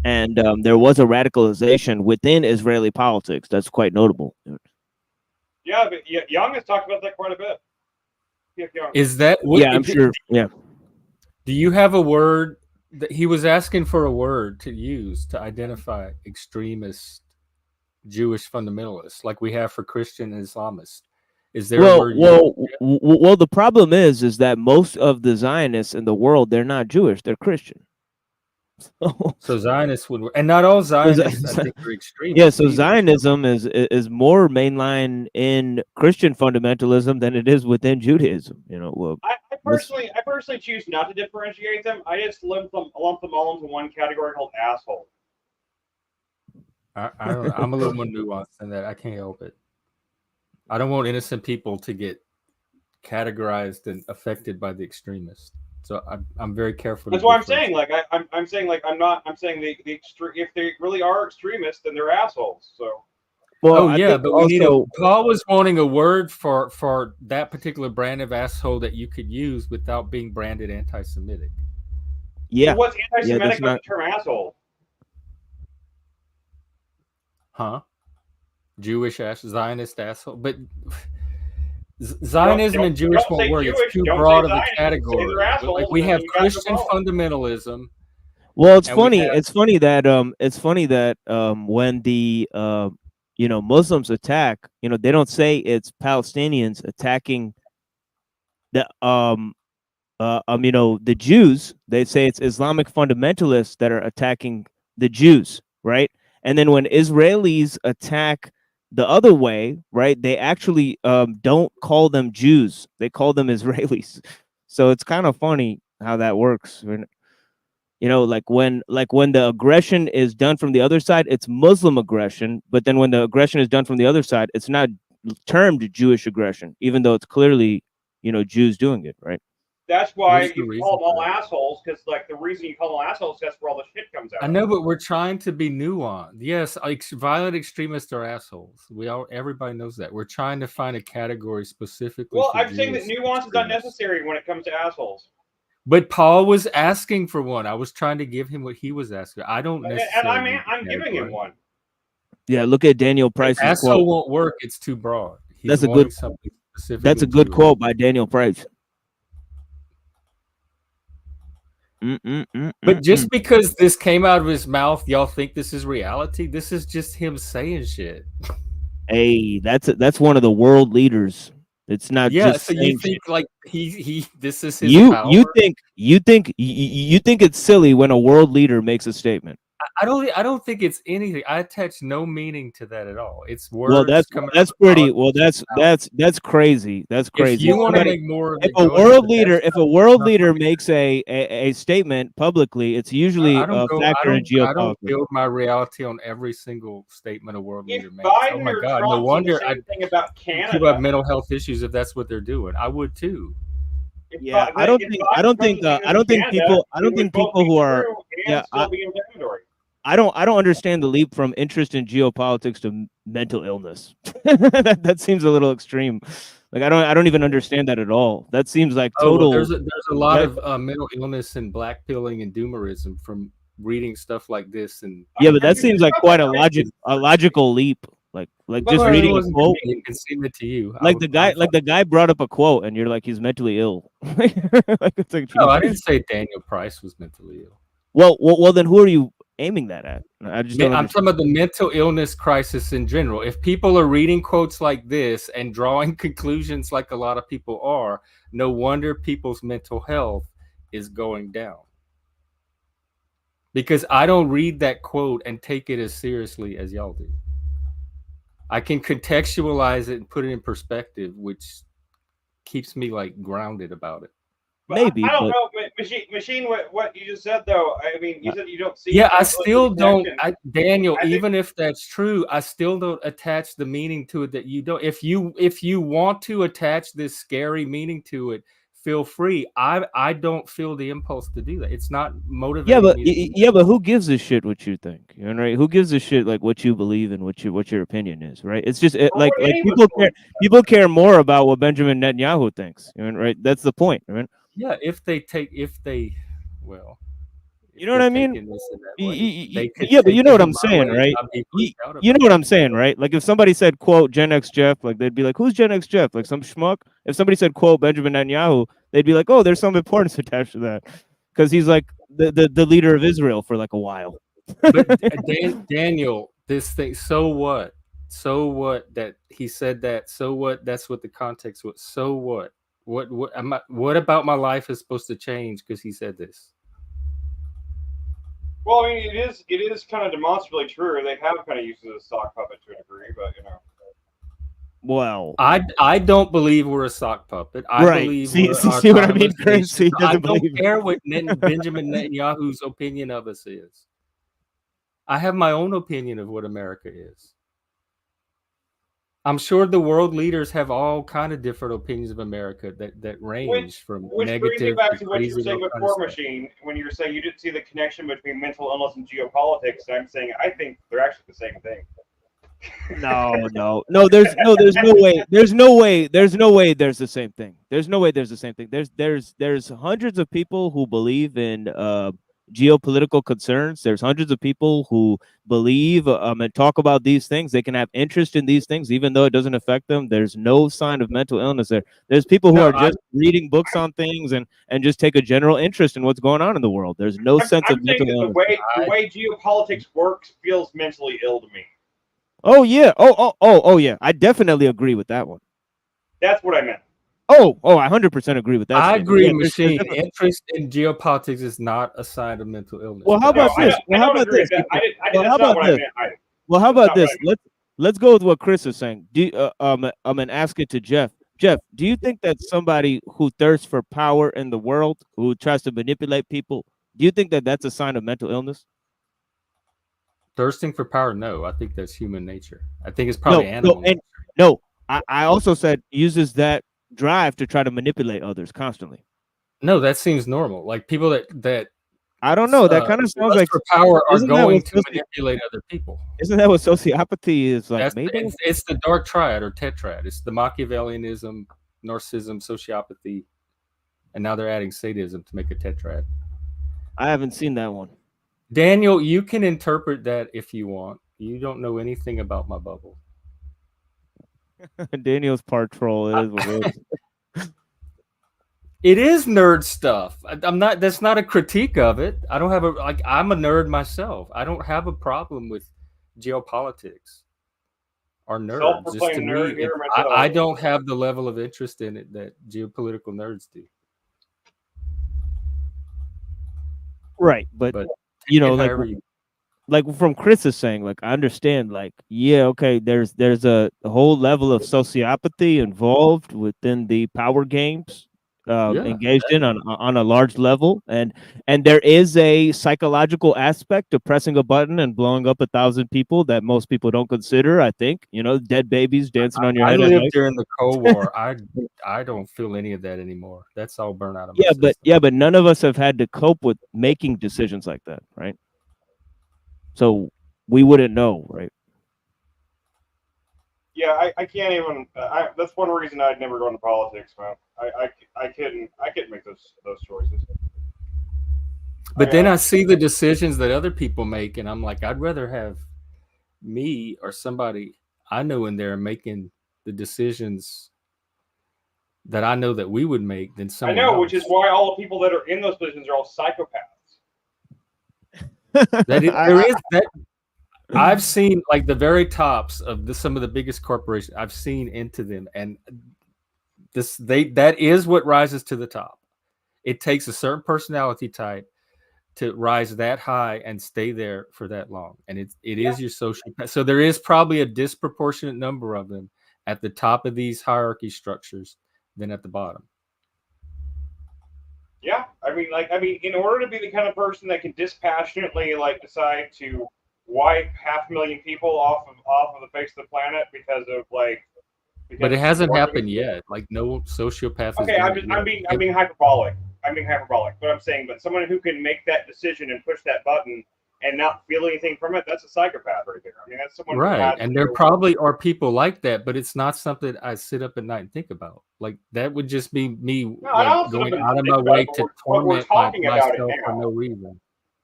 and there was a radicalization within Israeli politics that's quite notable. Yeah, but Young has talked about that quite a bit. Young. is that? I'm sure. Yeah. Do you have a word that he was asking for a word to use to identify extremist Jewish fundamentalists, like we have for Christian and Islamists? Is there a word? Well, the problem is that most of the Zionists in the world, they're not Jewish, they're Christian. So Zionists would, and not all Zionists, I think, are extremists. Yeah, so either. Zionism is more mainline in Christian fundamentalism than it is within Judaism. You know, well, I personally choose not to differentiate them. I just lump them all into one category called asshole. I don't know. I'm a little more nuanced than that. I can't help it. I don't want innocent people to get categorized and affected by the extremists. So I'm very careful. That's why I'm saying, like, I'm saying, like, I'm saying the if they really are extremists, then they're assholes. So. well, Oh yeah, but we need Paul was wanting a word for that particular brand of asshole that you could use without being branded anti-Semitic. Yeah. So what's anti-Semitic about not... the term asshole? Huh? Jewish Zionist asshole, but Zionism and Jewish won't work. It's too broad of a category. Like we have Christian fundamentalism. Well, it's funny. It's funny that when the Muslims attack, they don't say it's Palestinians attacking the the Jews. They say it's Islamic fundamentalists that are attacking the Jews, right? And then when Israelis attack the other way, right, they actually don't call them Jews. They call them Israelis. So it's kind of funny how that works. Like when the aggression is done from the other side, it's Muslim aggression. But then when the aggression is done from the other side, it's not termed Jewish aggression, even though it's clearly, Jews doing it, right? That's why you call them all assholes, because like the reason you call them assholes, that's where all the shit comes out. I know, but we're trying to be nuanced. Yes, violent extremists are assholes. Everybody knows that. We're trying to find a category specifically. Well, I'm saying that nuance is unnecessary when it comes to assholes. But Paul was asking for one. I was trying to give him what he was asking. I don't necessarily. And I'm giving him one. Yeah, look at Daniel Price's asshole quote. Won't work. It's too broad. That's a good. That's a good quote by Daniel Price. But just because this came out of his mouth, y'all think this is reality? This is just him saying shit. Hey, that's one of the world leaders. It's not just. So you think like he this is his power? You think it's silly when a world leader makes a statement? I don't think it's anything. I attach no meaning to that at all. It's words. Well, that's pretty. Well, that's crazy. That's crazy. If you want to make more, if a world leader makes a statement publicly, it's usually a factor in geopolitics. I don't build my reality on every single statement a world leader makes. Oh my God! No wonder people have mental health issues if that's what they're doing. I would too. Yeah, I don't think people who are I don't understand the leap from interest in geopolitics to mental illness. that seems a little extreme. Like I don't even understand that at all. That seems like total. There's a lot of mental illness and black pilling and doomerism from reading stuff like this. And yeah, but that seems like quite a logical leap. Like just reading a quote. You can send it to you. Like the guy brought up a quote, and you're like, he's mentally ill. No, I didn't say Daniel Price was mentally ill. Well, then who are you aiming that at? I'm talking about the mental illness crisis in general. If people are reading quotes like this and drawing conclusions like a lot of people are, no wonder people's mental health is going down. Because I don't read that quote and take it as seriously as y'all do. I can contextualize it and put it in perspective, which keeps me like grounded about it. Maybe I don't know, machine. What you just said though. I mean, you said you don't see. Yeah, I still don't. Daniel, even if that's true, I still don't attach the meaning to it that you don't. If you want to attach this scary meaning to it, feel free. I don't feel the impulse to do that. It's not motivating. But who gives a shit what you think? You know, right? Who gives a shit like what you believe and what your opinion is, right? It's just like people care more about what Benjamin Netanyahu thinks. You know, right? That's the point, right? Yeah, you know what I mean? But you know what I'm saying, right? You know what I'm saying, right? Like if somebody said, quote, Gen X Jeff, like they'd be like, who's Gen X Jeff? Like some schmuck? If somebody said, quote, Benjamin Netanyahu, they'd be like, oh, there's some importance attached to that. Because he's like the leader of Israel for like a while. But Daniel, this thing, so what? So what that he said that? So what? That's what the context was. So what? What about my life is supposed to change because he said this? Well, I mean, it is kind of demonstrably true. They have kind of used it as a sock puppet to a degree, but you know. Well, I don't believe we're a sock puppet. I right. believe See we're an see what I mean, autonomous Chris? nation. He I doesn't don't believe it. care what Benjamin Netanyahu's opinion of us is. I have my own opinion of what America is. I'm sure the world leaders have all kind of different opinions of America that range from Which brings me negative back to to what you were crazy saying and all kind of before, stuff. Machine, when you were saying you didn't see the connection between mental illness and geopolitics. And I'm saying I think they're actually the same thing. No. There's no way. There's no way. There's the same thing. There's no way. There's the same thing. There's hundreds of people who believe in geopolitical concerns. There's hundreds of people who believe and talk about these things. They can have interest in these things, even though it doesn't affect them. There's no sign of mental illness there. There's people who No, are just reading books on things and just take a general interest in what's going on in the world. There's no sense I'm of saying mental that illness. the way geopolitics works feels mentally ill to me. Oh yeah. Oh yeah. I definitely agree with that one. That's what I meant. Oh, I 100% agree with that. I statement. agree, Yeah, Machine. Interest in geopolitics is not a sign of mental illness. Well, how But about this? I don't agree with that. Well, That's how not about what this? I meant either. Well, how That's about not what this? Let's go with what Chris is saying. And ask it to Jeff. Jeff, do you think that somebody who thirsts for power in the world, who tries to manipulate people, do you think that that's a sign of mental illness? thirsting for power, no. I think that's human nature. I think it's probably animal nature. No. I also said uses that drive to try to manipulate others constantly. No, that seems normal. Like people that I don't know. That kind of sounds lust like for power are isn't that going what to manipulate other people. Isn't that what sociopathy is like? That's Maybe it's the dark triad or tetrad. It's the Machiavellianism, narcissism, sociopathy, and now they're adding sadism to make a tetrad. I haven't seen that one. Daniel, you can interpret that if you want. You don't know anything about my bubble. Daniel's part troll. It is what it is. It is nerd stuff. I'm not. That's not a critique of it. I don't have a like. I'm a nerd myself. I don't have a problem with geopolitics or nerds. Just to Self-proclaimed nerd me, here myself. I don't have the level of interest in it that geopolitical nerds do. Right, but you know, like from Chris is saying, like I understand, like yeah, okay, there's a whole level of sociopathy involved within the power games. Engaged in on a large level, and there is a psychological aspect to pressing a button and blowing up 1,000 people that most people don't consider. I think dead babies dancing on your head. I lived during the Cold War. I don't feel any of that anymore. That's all burnt out of my system. But none of us have had to cope with making decisions like that, right? So we wouldn't know, right? Yeah, I can't even. That's one reason I'd never go into politics, man. I couldn't make those choices. But then I see the decisions that other people make, and I'm like, I'd rather have me or somebody I know in there making the decisions that I know that we would make than someone I know, else. which is why all the people that are in those positions are all psychopaths. There is that. I've seen like the very tops of some of the biggest corporations. I've seen into them, and that is what rises to the top. It takes a certain personality type to rise that high and stay there for that long, and it is your social. So there is probably a disproportionate number of them at the top of these hierarchy structures than at the bottom. Yeah, I mean, in order to be the kind of person that can dispassionately decide to wipe 500,000 people off of the face of the planet because but it hasn't happened yet. Like no sociopath. Okay, I'm being hyperbolic. But I'm saying, but someone who can make that decision and push that button and not feel anything from it, that's a psychopath right there. I mean, that's someone right. And there probably are people like that, but it's not something I sit up at night and think about. Like that would just be me going out of my way to torment myself for no reason.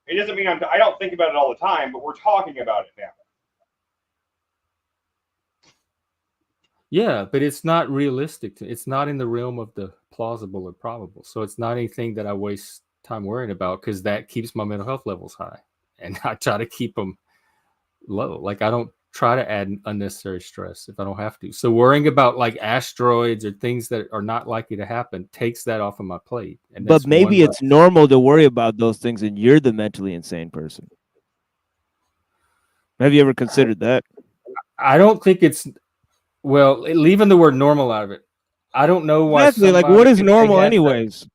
It doesn't mean I don't think about it all the time, but we're talking about it now. Yeah, but it's not realistic. It's not in the realm of the plausible or probable. So it's not anything that I waste time worrying about because that keeps my mental health levels high. And I try to keep them low. Like I don't try to add unnecessary stress if I don't have to. So worrying about like asteroids or things that are not likely to happen takes that off of my plate. And But that's maybe one it's normal to worry about those things, and you're the mentally insane person. Have you ever considered that? I don't think it's well, leaving the word normal out of it. I don't know why Exactly. Like, somebody, what is if they normal, had the- anyways?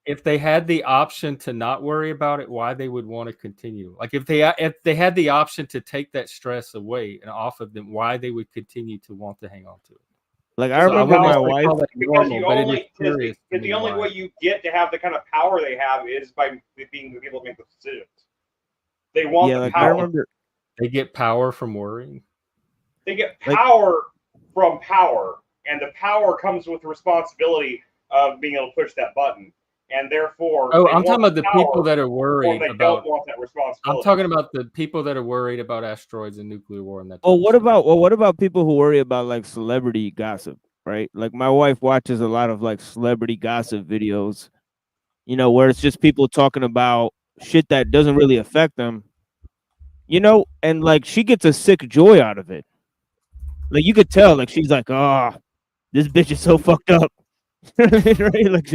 if they had the option to not worry about it, why they would want to continue. Like if they had the option to take that stress away and off of them, why they would continue to want to hang on to it. Like, I So remember wouldn't my necessarily wife. call that Because normal, you but it only is curious to because me the only why. way you get to have the kind of power they have is by being the people to make the decisions. They want Yeah, the like power. I remember. They get power from worrying. They get Like- power from power, and the power comes with the responsibility of being able to push that button, and therefore. Oh, they I'm want talking about the power, people that are or worried they about. don't want that responsibility. I'm talking about the people that are worried about asteroids and nuclear war and that. Well, what about people who worry about like celebrity gossip, right? Like my wife watches a lot of like celebrity gossip videos, you know, where it's just people talking about shit that doesn't really affect them, you know, and like she gets a sick joy out of it. Like you could tell, like she's like, "Oh, this bitch is so fucked up," right? Like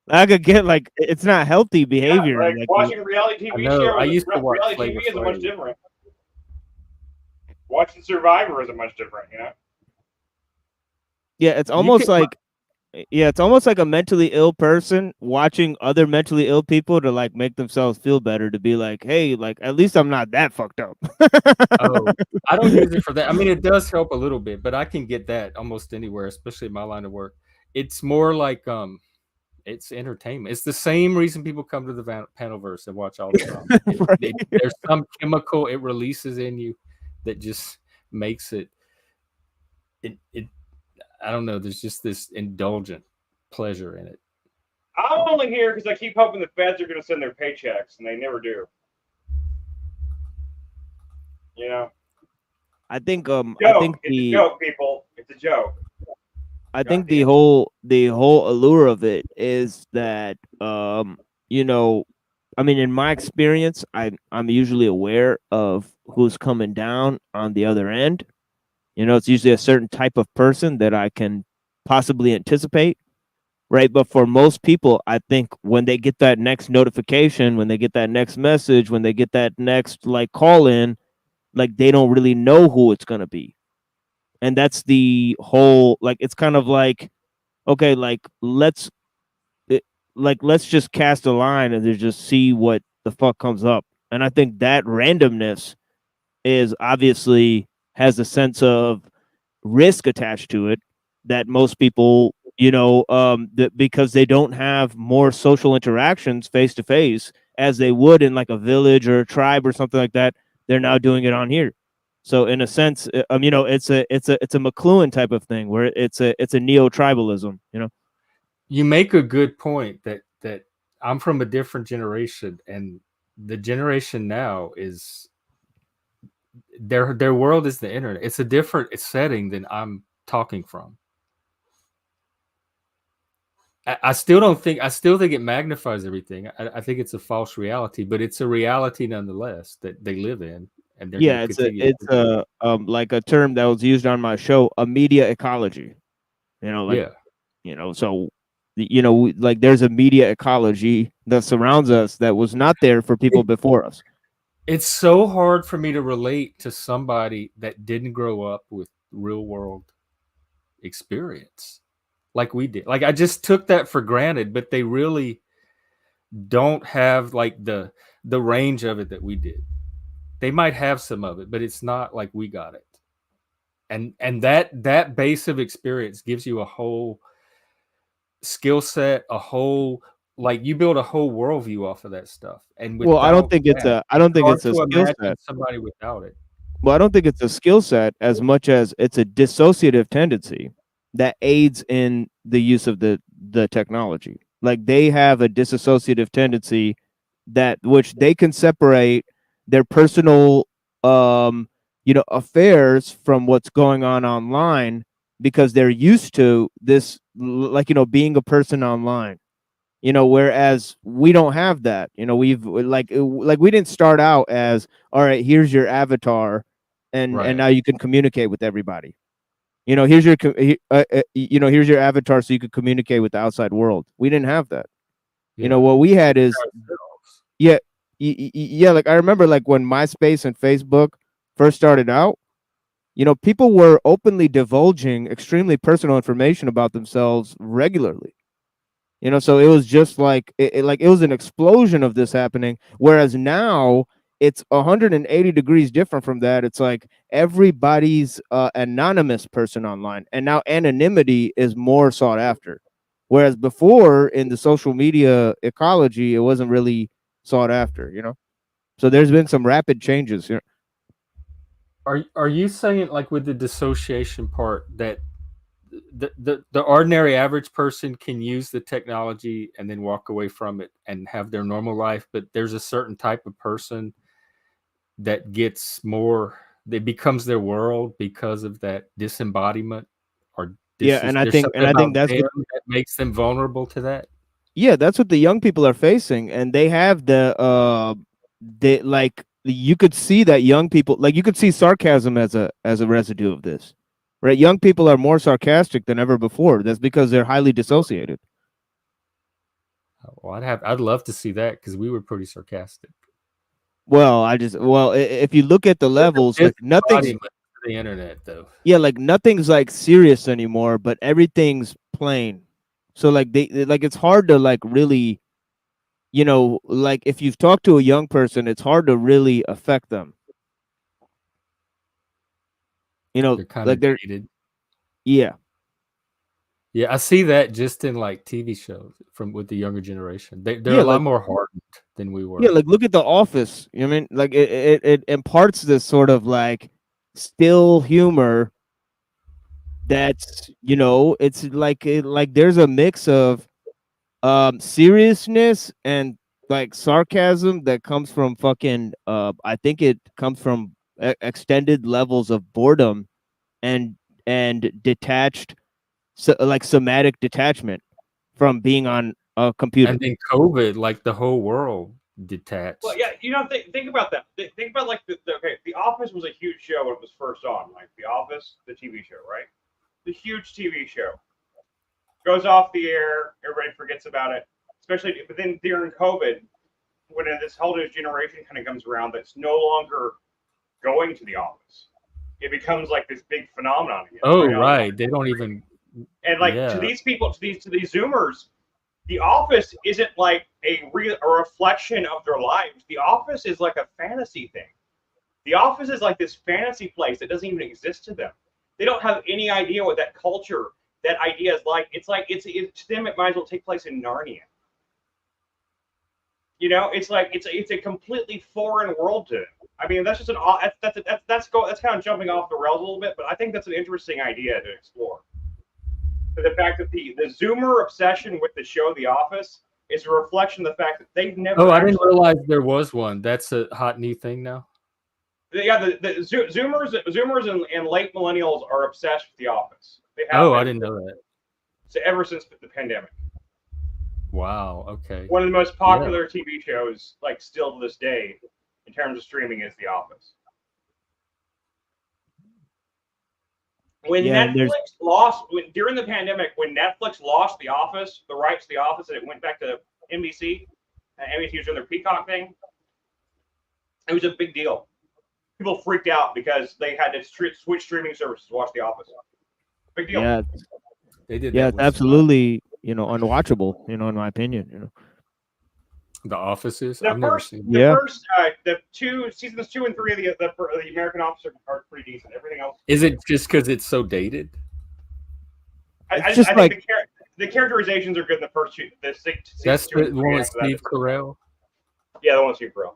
I could get like it's not healthy behavior. Yeah, like like watching a reality I TV know. show. I used to watch reality Flavor TV is much Flav. different. Watching Survivor is much different, you know. Yeah, it's almost like it's almost like a mentally ill person watching other mentally ill people to like make themselves feel better, to be like, hey, like at least I'm not that fucked up. Oh, I don't use it for that. I mean, it does help a little bit, but I can get that almost anywhere, especially in my line of work. It's more like it's entertainment. It's the same reason people come to the Panelverse and watch all the time. Right. There's some chemical it releases in you that just makes it. I don't know. There's just this indulgent pleasure in it. I'm only here because I keep hoping the feds are going to send their paychecks, and they never do. You know. I think Joke. I think It's a joke, people. It's a joke. I think the whole allure of it is that you know, I mean, in my experience, I'm usually aware of who's coming down on the other end. You know, it's usually a certain type of person that I can possibly anticipate, right? But for most people, I think when they get that next notification, when they get that next message, when they get that next like call in, like they don't really know who it's gonna be. And that's the whole like it's kind of like, okay, like let's just cast a line and then just see what the fuck comes up. And I think that randomness is obviously has a sense of risk attached to it that most people, you know, because they don't have more social interactions face to face as they would in like a village or a tribe or something like that. They're now doing it on here. So in a sense, you know, it's a McLuhan type of thing where it's a neo tribalism, you know. You make a good point that I'm from a different generation, and the generation now is their world is the internet. It's a different setting than I'm talking from. I still think it magnifies everything. I think it's a false reality, but it's a reality nonetheless that they live in, and they're going to continue. It's a like a term that was used on my show, a media ecology. You know, like you know, so you know, like there's a media ecology that surrounds us that was not there for people before us. It's so hard for me to relate to somebody that didn't grow up with real world experience like we did. Like I just took that for granted, but they really don't have like the range of it that we did. They might have some of it, but it's not like we got it. And that base of experience gives you a whole skill set, a whole like you build a whole worldview off of that stuff. And well, I don't think it's a skill set. Somebody without it. Well, I don't think it's a skill set as much as it's a dissociative tendency that aids in the use of the technology. Like they have a disassociative tendency that which they can separate their personal you know affairs from what's going on online because they're used to this like you know being a person online, you know, whereas we don't have that. You know, we've like we didn't start out as all right, here's your avatar and Right. now you can communicate with everybody. You know, here's your here's your avatar so you could communicate with the outside world. We didn't have that. You know, what we had is yeah, yeah, like I remember like when MySpace and Facebook first started out, you know, people were openly divulging extremely personal information about themselves regularly. You know, so it was just like it was an explosion of this happening. Whereas now it's 180 degrees different from that. It's like everybody's anonymous person online, and now anonymity is more sought after. Whereas before in the social media ecology, it wasn't really sought after. You know, so there's been some rapid changes here. Are you saying, like, with the dissociation part, that the ordinary average person can use the technology and then walk away from it and have their normal life, but there's a certain type of person that gets more, that becomes their world because of that disembodiment, or Yeah, and I there's think something about that's them that makes them vulnerable to that? yeah, that's what the young people are facing, and they have they like you could see that young people, like you could see sarcasm as a residue of this, right? Young people are more sarcastic than ever before. That's because they're highly dissociated. Well, I'd love to see that, because we were pretty sarcastic. Well, if you look at the levels, like nothing's Disembodiment to the internet, though. yeah, like nothing's like serious anymore, but everything's plain. So like like it's hard to like really, you know, like if you've talked to a young person, it's hard to really affect them. You know, They're kind like of they're dated. yeah. Yeah, I see that just in like TV shows with the younger generation. They're Yeah, a lot like more hardened than we yeah, were. like look at The Office. You know what I mean? Like it imparts this sort of like still humor that's, you know, it's like like there's a mix of seriousness and like sarcasm that comes from fucking I think it comes from extended levels of boredom and detached, so, like somatic detachment from being on a computer. And then COVID, like the whole world detached. Well, yeah, you know, think about that. Think about like okay, The Office was a huge show when it was first on. Like The Office, the TV show, right? The huge TV show goes off the air. Everybody forgets about it. Especially, but then during COVID, when this whole new generation kind of comes around, that's no longer going to the office. It becomes like this big phenomenon again. Oh, right? right. They don't even. And like Yeah. to these people, to these Zoomers, the office isn't like a reflection of their lives. The office is like a fantasy thing. The office is like this fantasy place that doesn't even exist to them. They don't have any idea what that culture, that idea is like. It's like it's to them it might as well take place in Narnia. You know, it's like it's a completely foreign world to them. I mean, that's just that's kind of jumping off the rails a little bit, but I think that's an interesting idea to explore. The fact that the Zoomer obsession with the show The Office is a reflection of the fact that they've never. Oh, I didn't realize there was one. That's a hot new thing now. Yeah, the Zoomers and late millennials are obsessed with The Office. They have Oh, I didn't know that. So ever since the pandemic. Wow. Okay. One of the most popular TV shows, like still to this day, in terms of streaming, is The Office. When Netflix lost during the pandemic, when Netflix lost The Office, the rights to The Office, and it went back to NBC, and NBC was doing their Peacock thing, it was a big deal. People freaked out because they had to switch streaming services to watch The Office. Big deal. Yeah, they did. Yeah, it's absolutely, you know, unwatchable. You know, in my opinion, you know. The Offices. The I've never seen. the two seasons 2 and 3 of the American Office are pretty decent. Everything else. Is it just because it's so dated? I think the characterizations are good in the first two. That's the one with Steve Carell. Yeah, the one with Steve Carell.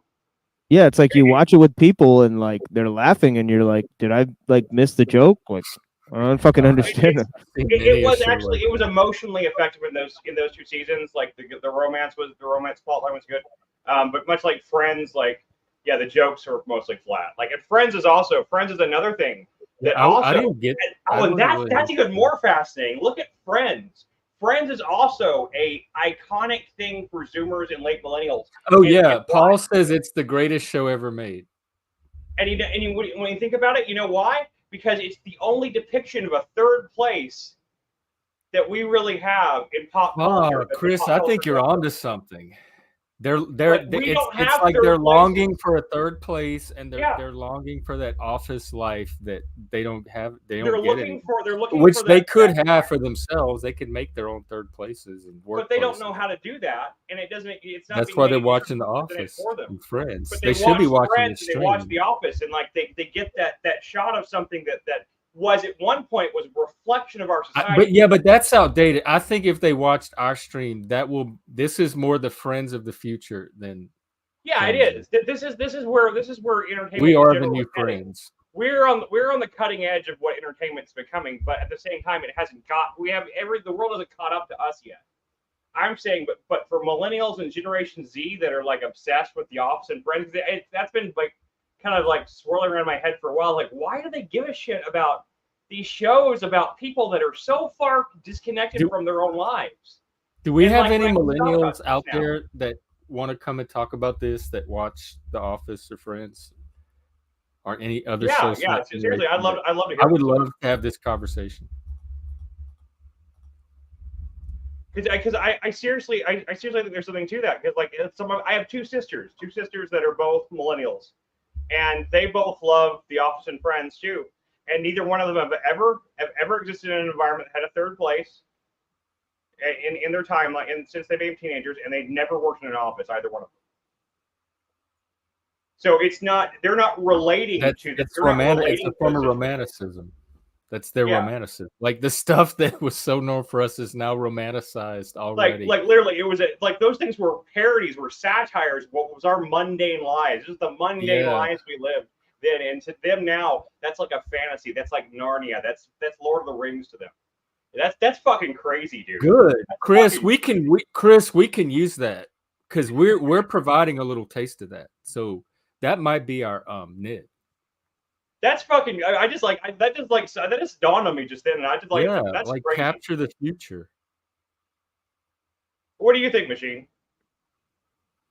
Yeah, it's like you watch it with people and like they're laughing and you're like, did I like miss the joke? Like, I don't fucking understand. It was emotionally effective in those 2 seasons. Like the romance plotline was good, but much like Friends, like the jokes are mostly flat. Like and Friends is another thing that I didn't get. That's even more fascinating. Look at Friends. Friends is also a iconic thing for Zoomers and late millennials. Oh yeah, Paul says it's the greatest show ever made. And when you think about it, you know why? Because it's the only depiction of a third place that we really have in pop culture. Chris, I think you're onto something. It's have like third they're longing places. for a third place, and Yeah. they're longing for that office life that they don't have. They They're don't get looking it, for. They're looking which for they that, could that, have for themselves. They could make their own third places and work. but they don't know how to do that, and it doesn't. It's not. That's being why they're made watching The presented Office for them. and Friends. But They should be watching Friends, the and they watch stream. The Office, and like they get that shot of something that was at one point was a reflection of our society. But that's outdated. I think if they watched our stream, this is more the Friends of the future than. Yeah, it is. This is where entertainment. We are the new Friends. We're on the cutting edge of what entertainment's becoming, but at the same time, it hasn't got. The world hasn't caught up to us yet. I'm saying, but for millennials and Generation Z that are like obsessed with The Office and Friends, that's been like kind of like swirling around my head for a while. Like, why do they give a shit about these shows about people that are so far disconnected from their own lives? Do we have any millennials out there that want to come and talk about this, that watch The Office or Friends or any other shows? Yeah, seriously, I'd love to hear. I would love to have this conversation. Because I seriously think there's something to that. Because like I have two sisters that are both millennials, and they both love The Office and Friends too. And neither one of them have ever existed in an environment that had a third place in their time, like, and since they became teenagers, and they've never worked in an office, either one of them. So they're not relating to this. It's a form of romanticism. That's their romanticism. Like the stuff that was so known for us is now romanticized already. Like literally, it was like those things were parodies, were satires. What was our mundane lives? Just the mundane lives we lived then, and to them now, that's like a fantasy. That's like Narnia. That's Lord of the Rings to them. That's fucking crazy, dude. Good, Chris. We can use that because we're providing a little taste of that. So that might be our nid. That's fucking. That just dawned on me just then, and I just like. Yeah, that's like crazy. capture the future. What do you think, Machine?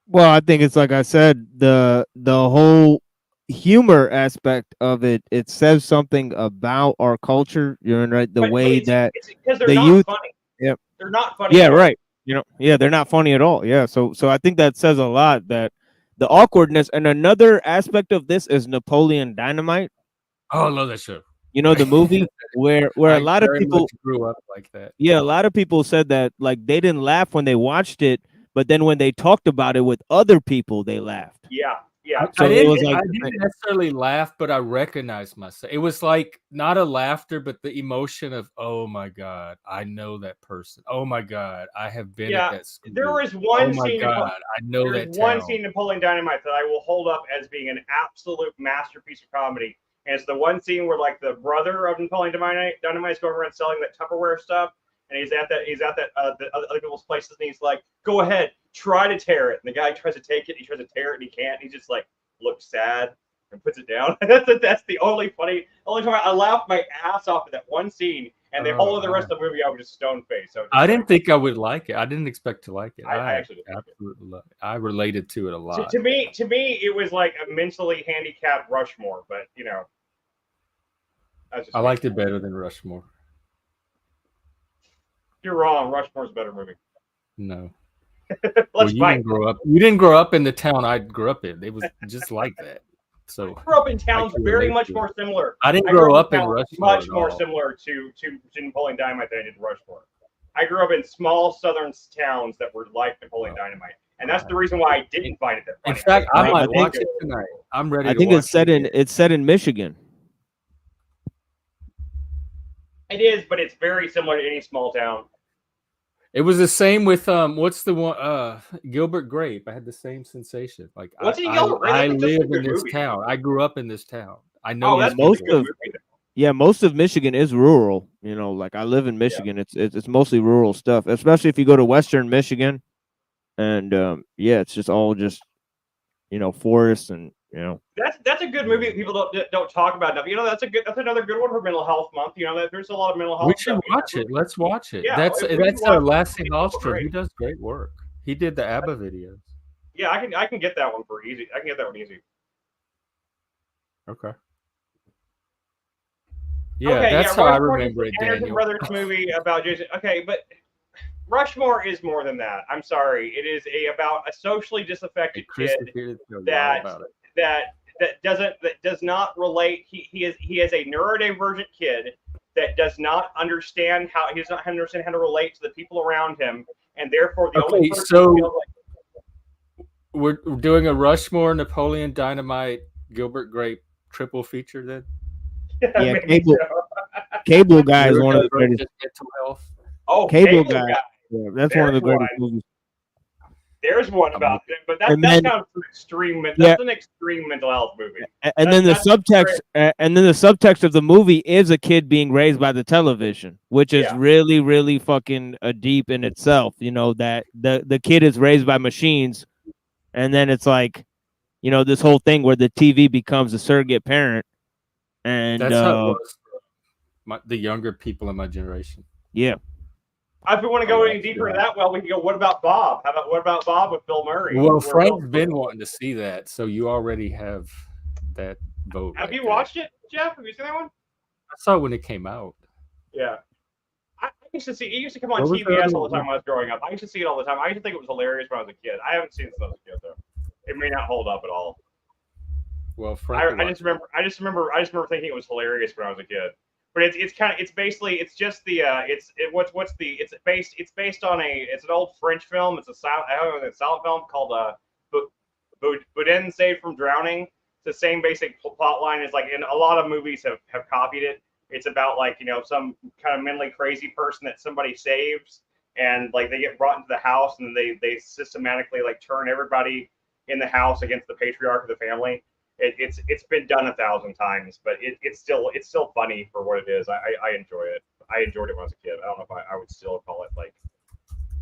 Well, I think it's like I said, the whole humor aspect of it says something about our culture. You're right. The way that because they're the not youth, funny. Yep. They're not funny. Yeah, right. They're not funny at all. Yeah. So I think that says a lot, that the awkwardness. And another aspect of this is Napoleon Dynamite. Oh, I love that show. You know, the movie where a lot of people grew up like that. Yeah, a lot of people said that like they didn't laugh when they watched it, but then when they talked about it with other people, they laughed. Yeah. So I it was didn't necessarily laugh, but I recognized myself. It was like not a laughter, but the emotion of, oh my God, I know that person. Oh my God, I have been at that school. There is one scene. God, I know that one scene in Napoleon Dynamite that I will hold up as being an absolute masterpiece of comedy. And it's the one scene where like the brother of Napoleon Dynamite is going around selling that Tupperware stuff, and he's at the other people's places, and he's like, "Go ahead, try to tear it." And the guy tries to take it, he tries to tear it, and he can't. And he just like looks sad and puts it down. That's the only time I laughed my ass off at that one scene, and the whole of the rest of the movie I was just stone faced. So I didn't think I would like it. I didn't expect to like it. I actually absolutely love it. I related to it a lot. To me, it was like a mentally handicapped Rushmore, but you know. I liked it better than Rushmore. You're wrong. Rushmore's a better movie. No. You didn't grow up in the town I grew up in. It was just like that. So I grew up in towns very much more similar. I didn't grow up in Rushmore. Much more similar to Napoleon Dynamite than I did Rushmore. I grew up in small southern towns that were like Napoleon Dynamite. And that's the reason why I didn't find it that funny. In fact, I might watch it tonight. I'm ready. I think it's set in Michigan. It is, but it's very similar to any small town. It was the same with what's the one Gilbert Grape. I had the same sensation. Like I live in this town. I grew up in this town. I know most of Michigan is rural. You know, like I live in Michigan. Yeah. It's mostly rural stuff, especially if you go to Western Michigan. And it's just all forests and That's a good movie that people don't talk about enough. You know, that's another good one for Mental Health Month. You know, there's a lot of mental health. We should watch it. Let's watch it. Yeah, that's Lasse Hallström. He does great work. He did the ABBA videos. Yeah, I can get that one for easy. I can get that one easy. Okay. Yeah, Okay, that's yeah, how I Rushmore is remember the it, Anderson Daniel. Brothers movie about Jason. Okay, but Rushmore is more than that. I'm sorry. It is about a socially disaffected Hey, Chris kid is here to tell you all that about it. that does not relate. He is a neurodivergent kid that does not understand how he does not understand how to relate to the people around him, and therefore the only Okay, person so who feels like we're doing a Rushmore, Napoleon Dynamite, Gilbert Grape triple feature then? Yeah, maybe Cable so. Cable Guy is one of the greatest. Neurodivergent mental health. Oh, Cable Cable Guy. Guy. Yeah, that's one of the There's greatest one. movies. There's one about it, but And that's then- kind of an extreme. Yeah. That's an extreme mental health movie. And then the That's subtext, and then the subtext of the movie is a kid being raised by the television, which is Yeah. really, really fucking deep in itself. You know that the kid is raised by machines, and then it's like, you know, this whole thing where the TV becomes a surrogate parent, and That's how it was for the younger people in my generation. yeah, If we want to Oh, go well, any deeper yeah. into that, well, we can go. What about Bob? What about Bob with Bill Murray? Well, Where Frank's Bill- been wanting to see that, so you already have that vote. Have right you there. watched it, Jeff? Have you seen that one? I saw it when it came out. Yeah. I used to see it. Used to come on What was the TBS other all the one? time when I was growing up. I used to see it all the time. I used to think it was hilarious when I was a kid. I haven't seen it since I was a kid though. It may not hold up at all. Well, Frank, I just remember thinking it was hilarious when I was a kid. But it's based on it's an old French film. It's a silent film called Boudin Saved from Drowning. It's the same basic plot line as and a lot of movies have copied it. It's about some kind of mentally crazy person that somebody saves, and they get brought into the house, and they systematically turn everybody in the house against the patriarch of the family. It's been done 1,000 times, but it's still funny for what it is. I enjoy it. I enjoyed it when I was a kid. I don't know if I would still call it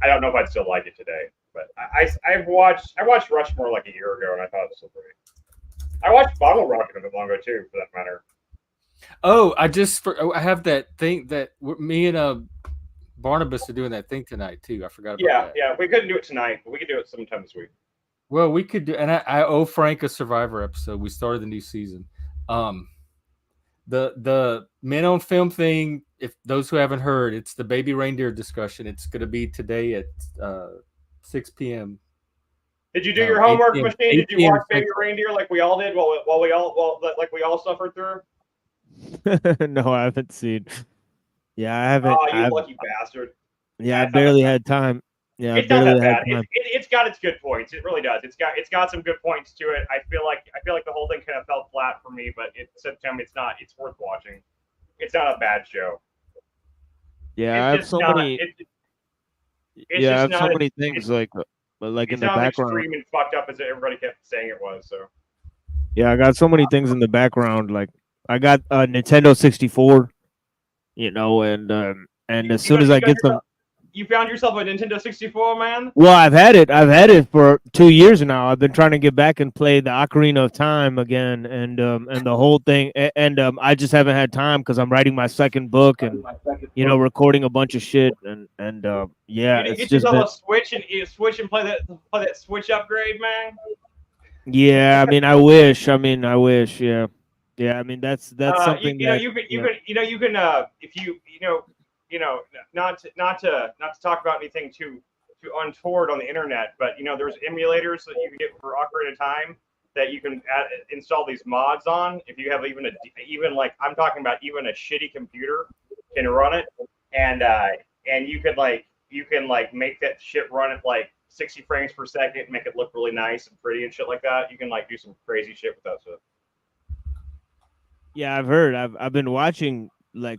I don't know if I'd still like it today, but I watched Rushmore a year ago, and I thought it was so great. I watched Bottle Rocket a bit long ago too, for that matter. Oh, I have that thing that me and Barnabas are doing that thing tonight too. I forgot about that. Yeah. We couldn't do it tonight, but we could do it sometime this week. Well, we could do, and I owe Frank a Survivor episode. We started the new season. The Men on Film thing, if those who haven't heard, it's the baby reindeer discussion. It's going to be today at 6 p.m. Did you do your homework, 8 Machine? Did you p.m. watch Baby Reindeer like we all did, while we all suffered through? no, I haven't seen. Yeah, I haven't. Oh, you lucky bastard! Yeah, I barely had time. Yeah, It's not that bad. It's got its good points. It really does. It's got some good points to it. I feel like the whole thing kind of fell flat for me, but it's not. It's worth watching. It's not a bad show. Yeah, I have so many. I have so many things in the background. It's not extreme and fucked up as everybody kept saying it was. So. Yeah, I got so many things in the background. Like I got a Nintendo 64, and as soon as I get some. You found yourself a Nintendo 64, man? Well, I've had it for 2 years now. I've been trying to get back and play the Ocarina of Time again, and the whole thing. And I just haven't had time because I'm writing my second book and recording a bunch of shit. And yeah, you it's get just yourself a Switch and play that Switch upgrade, man. Yeah, I mean, I wish. Yeah, yeah. I mean, that's something you can not to talk about anything too untoward on the internet, but there's emulators that you can get for Ocarina of Time that you can install these mods on. If you have even I'm talking about even a shitty computer can run it, and you can make that shit run at 60 frames per second, make it look really nice and pretty and shit like that. You can do some crazy shit with that stuff. Yeah, I've heard. I've been watching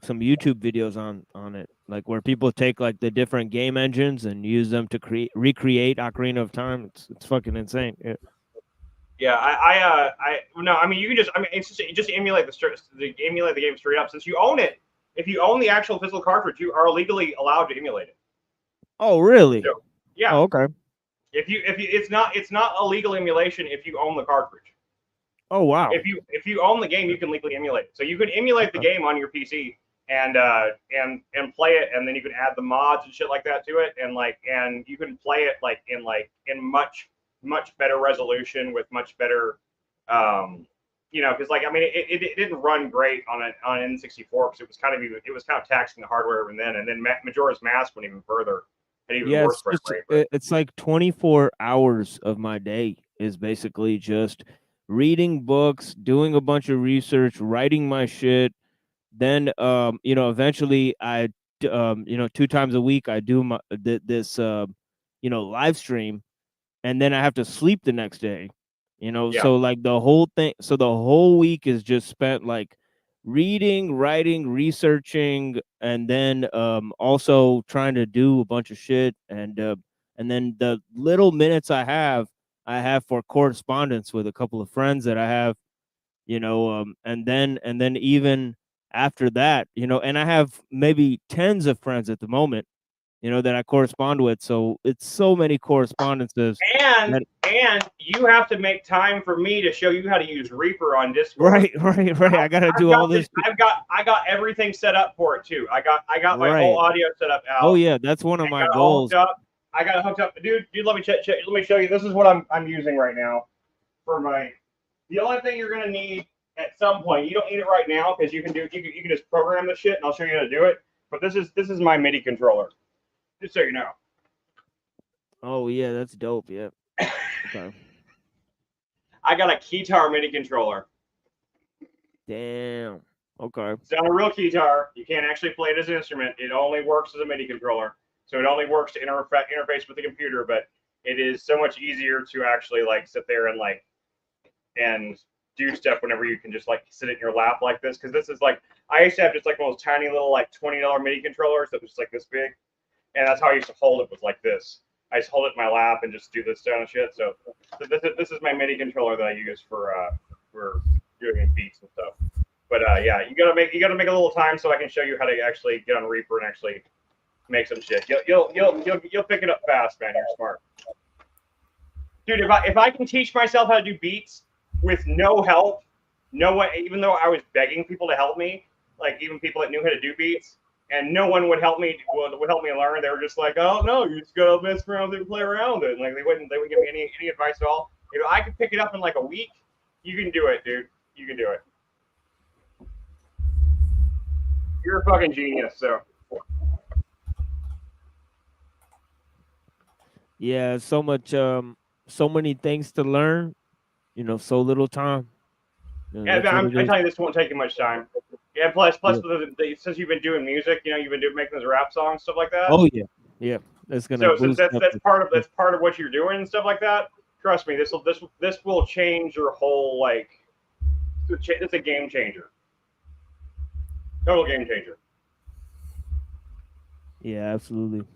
some YouTube videos on it, where people take the different game engines and use them to recreate Ocarina of Time. It's fucking insane. Yeah. Yeah, you can just emulate the game straight up. Since you own it, if you own the actual physical cartridge, you are legally allowed to emulate it. Oh, really? So, yeah. Oh, okay. If you it's not a legal emulation if you own the cartridge. Oh, wow. If you own the game, you can legally emulate it. So you can emulate the game on your PC and play it, and then you can add the mods and shit like that to it, and you can play it in much better resolution with much better you know, because like I mean, it didn't run great on N64 because it was kind of taxing the hardware even then, and then Majora's Mask went even further, and even worse frame rate. It's like 24 hours of my day is basically just reading books, doing a bunch of research, writing my shit. Then you know, eventually I you know, 2 times a week I do my this you know, live stream, and then I have to sleep the next day. You know, Yeah. so like the whole week is just spent like reading, writing, researching, and then also trying to do a bunch of shit, and then the little minutes I have for correspondence with a couple of friends that I have, you know, and then even after that, you know, and I have maybe tens of friends at the moment, you know, that I correspond with. So it's so many correspondences. And you have to make time for me to show you how to use Reaper on Discord. Right. I gotta do all this. I got everything set up for it too. I got my whole audio set up out. Oh yeah, that's one of my goals. I got it hooked up. Dude, let me check. Let me show you. This is what I'm using right now for my. The only thing you're gonna need at some point, you don't need it right now because you can just program the shit and I'll show you how to do it. But this is my MIDI controller. Just so you know. Oh yeah, that's dope. Yeah. Okay. I got a keytar MIDI controller. Damn. Okay. It's not a real keytar. You can't actually play it as an instrument. It only works as a MIDI controller. So it only works to interface with the computer, but it is so much easier to actually like sit there and do stuff whenever you can just like sit in your lap like this. Because this is like, I used to have just like one of those tiny little like $20 MIDI controllers that was just like this big. And that's how I used to hold it, was like this. I just hold it in my lap and just do this kind of shit. So this is my MIDI controller that I use for doing beats and stuff. But yeah, you gotta make a little time so I can show you how to actually get on Reaper and actually make some shit. You'll pick it up fast, man. You're smart, dude. If I can teach myself how to do beats with no help, no one, even though I was begging people to help me, like even people that knew how to do beats. And no one would help me learn. They were just like, "Oh no, you just gotta mess around and play around with it." And like they wouldn't give me any advice at all. If I could pick it up in like a week, you can do it, dude. You can do it. You're a fucking genius. So. Yeah, so much, so many things to learn. You know, so little time. You know, Yeah, I'm telling you, this won't take you much time. Yeah, plus, since you've been doing music, you know, you've been making those rap songs, stuff like that. Oh yeah, that's gonna. So since that's part of what you're doing and stuff like that. Trust me, this will change your whole like. It's a game changer. Total game changer. Yeah, absolutely.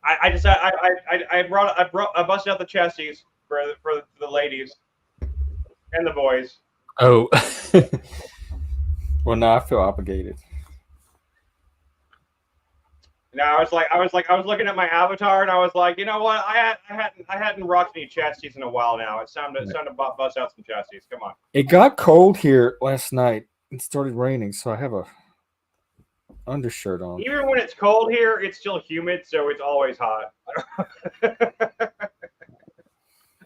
I busted out the chesties for the ladies and the boys. Oh. Well, now I feel obligated. Now I was looking at my avatar and I was like, you know what? I hadn't rocked any chesties in a while now. It's time to bust out some chesties. Come on. It got cold here last night. It started raining, so I have a undershirt on. Even when it's cold here, it's still humid, so it's always hot.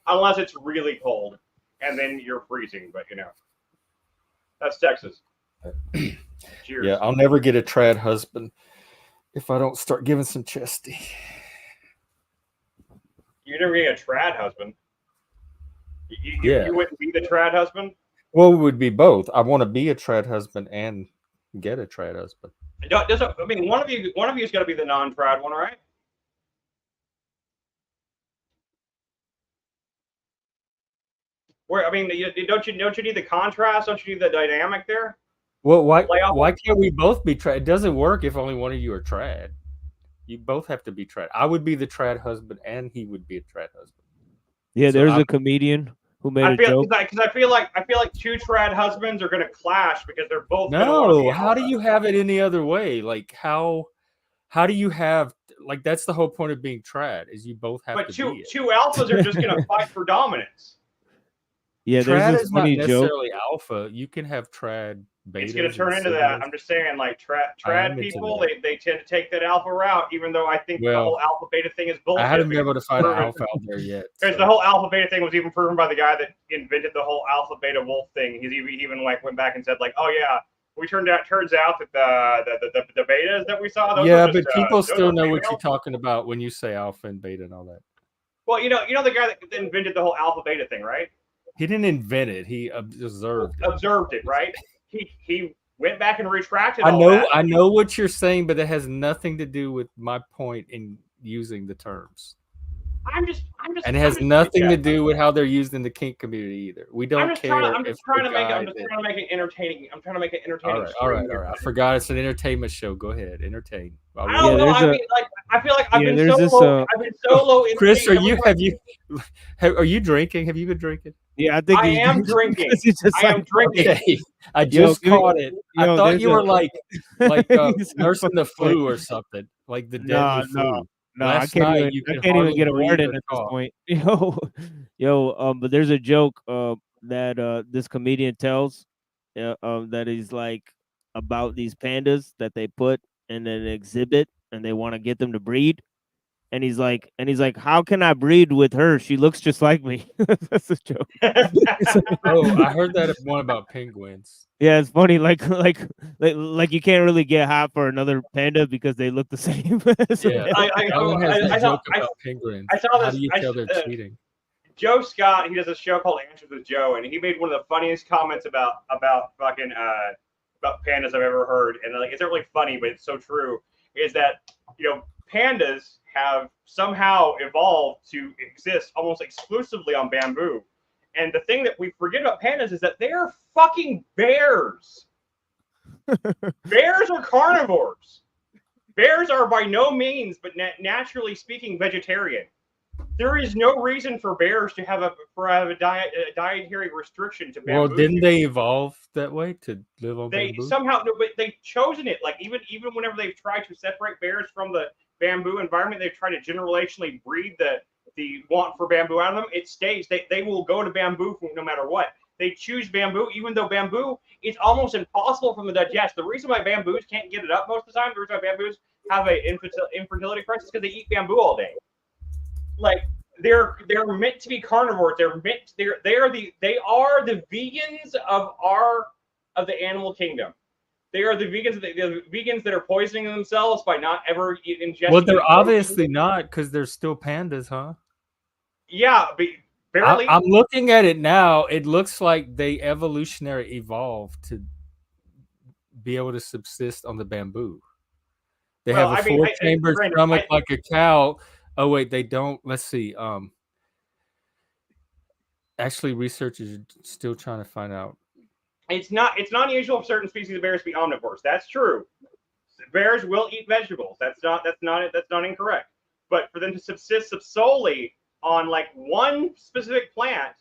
Unless it's really cold, and then you're freezing. But you know, that's Texas. Cheers. Yeah, I'll never get a trad husband if I don't start giving some chesty. You're never getting a trad husband. You wouldn't be the trad husband? Well, it would be both. I want to be a trad husband and get a trad husband. I mean, one of you's got to be the non-trad one, right? Where I mean, don't you need the contrast? Don't you need the dynamic there? Well, why can't we both be trad? It doesn't work if only one of you are trad. You both have to be trad. I would be the trad husband, and he would be a trad husband. Yeah, so there's a comedian who made a joke. Because I feel like two trad husbands are going to clash because they're both. No, how do you have it any other way? Like how do you have like that's the whole point of being trad is you both have to be it. Two alphas are just going to fight for dominance. Yeah, trad there's this is funny not joke. necessarily alpha. You can have trad It's going to turn into that. I'm just saying, like trad people, they tend to take that alpha route, even though I think the whole alpha beta thing is bullshit. I haven't been able to find an alpha out there yet. Because the whole alpha beta thing was even proven by the guy that invented the whole alpha beta wolf thing. He's even like went back and said like, oh yeah, turns out that the betas that we saw. Those but people still know what you're talking about when you say alpha and beta and all that. Well, you know the guy that invented the whole alpha beta thing, right? He didn't invent it. He observed it, right? He went back and retracted. I know what you're saying, but it has nothing to do with my point in using the terms. And it has nothing to do with how they're used in the kink community either. We don't care. I'm just trying to make it entertaining. I'm trying to make it entertaining. All right. I forgot it's an entertainment show. Go ahead, entertain. I don't know. I feel like I've been so low. Chris, are you drinking? Have you been drinking? Yeah, I think I am drinking. I am drinking. Okay. I just caught it. I thought you were like nursing the flu or something, like the deadly flu. No, I can't even get a word in at this point. But there's a joke that this comedian tells that is like about these pandas that they put in an exhibit and they want to get them to breed. And he's like, how can I breed with her? She looks just like me. That's a joke. I heard that one about penguins. Yeah, it's funny. Like you can't really get hot for another panda because they look the same. I saw penguins. How do you tell they're cheating? Joe Scott, he does a show called Answers with Joe, and he made one of the funniest comments about fucking about pandas I've ever heard. And like, it's not really funny, but it's so true. Is that pandas have somehow evolved to exist almost exclusively on bamboo. And the thing that we forget about pandas is that they're fucking bears. Bears are carnivores. Bears are by no means, but naturally speaking, vegetarian. There is no reason for bears to have a dietary restriction to bamboo. Well, didn't they evolve that way to live on bamboo? They somehow, no, but they've chosen it. Like even whenever they've tried to separate bears from the bamboo environment, they've tried to generationally breed the want for bamboo out of them. It stays. They will go to bamboo no matter what. They choose bamboo, even though bamboo is almost impossible for them to digest. The reason why bamboos can't get it up most of the time, the reason why bamboos have an infertility crisis, is because they eat bamboo all day. Like they're meant to be carnivores. They are the vegans of the animal kingdom. They are the vegans that are poisoning themselves by not ever ingesting. Well, they're obviously not, because they're still pandas, huh? Yeah, but barely. I'm looking at it now. It looks like they evolutionary evolved to be able to subsist on the bamboo. They have a four-chambered stomach like a cow. Oh wait, they don't. Let's see. Actually, researchers are still trying to find out. It's not unusual for certain species of bears to be omnivores. That's true. Bears will eat vegetables. That's not incorrect. But for them to subsist solely on like one specific plant,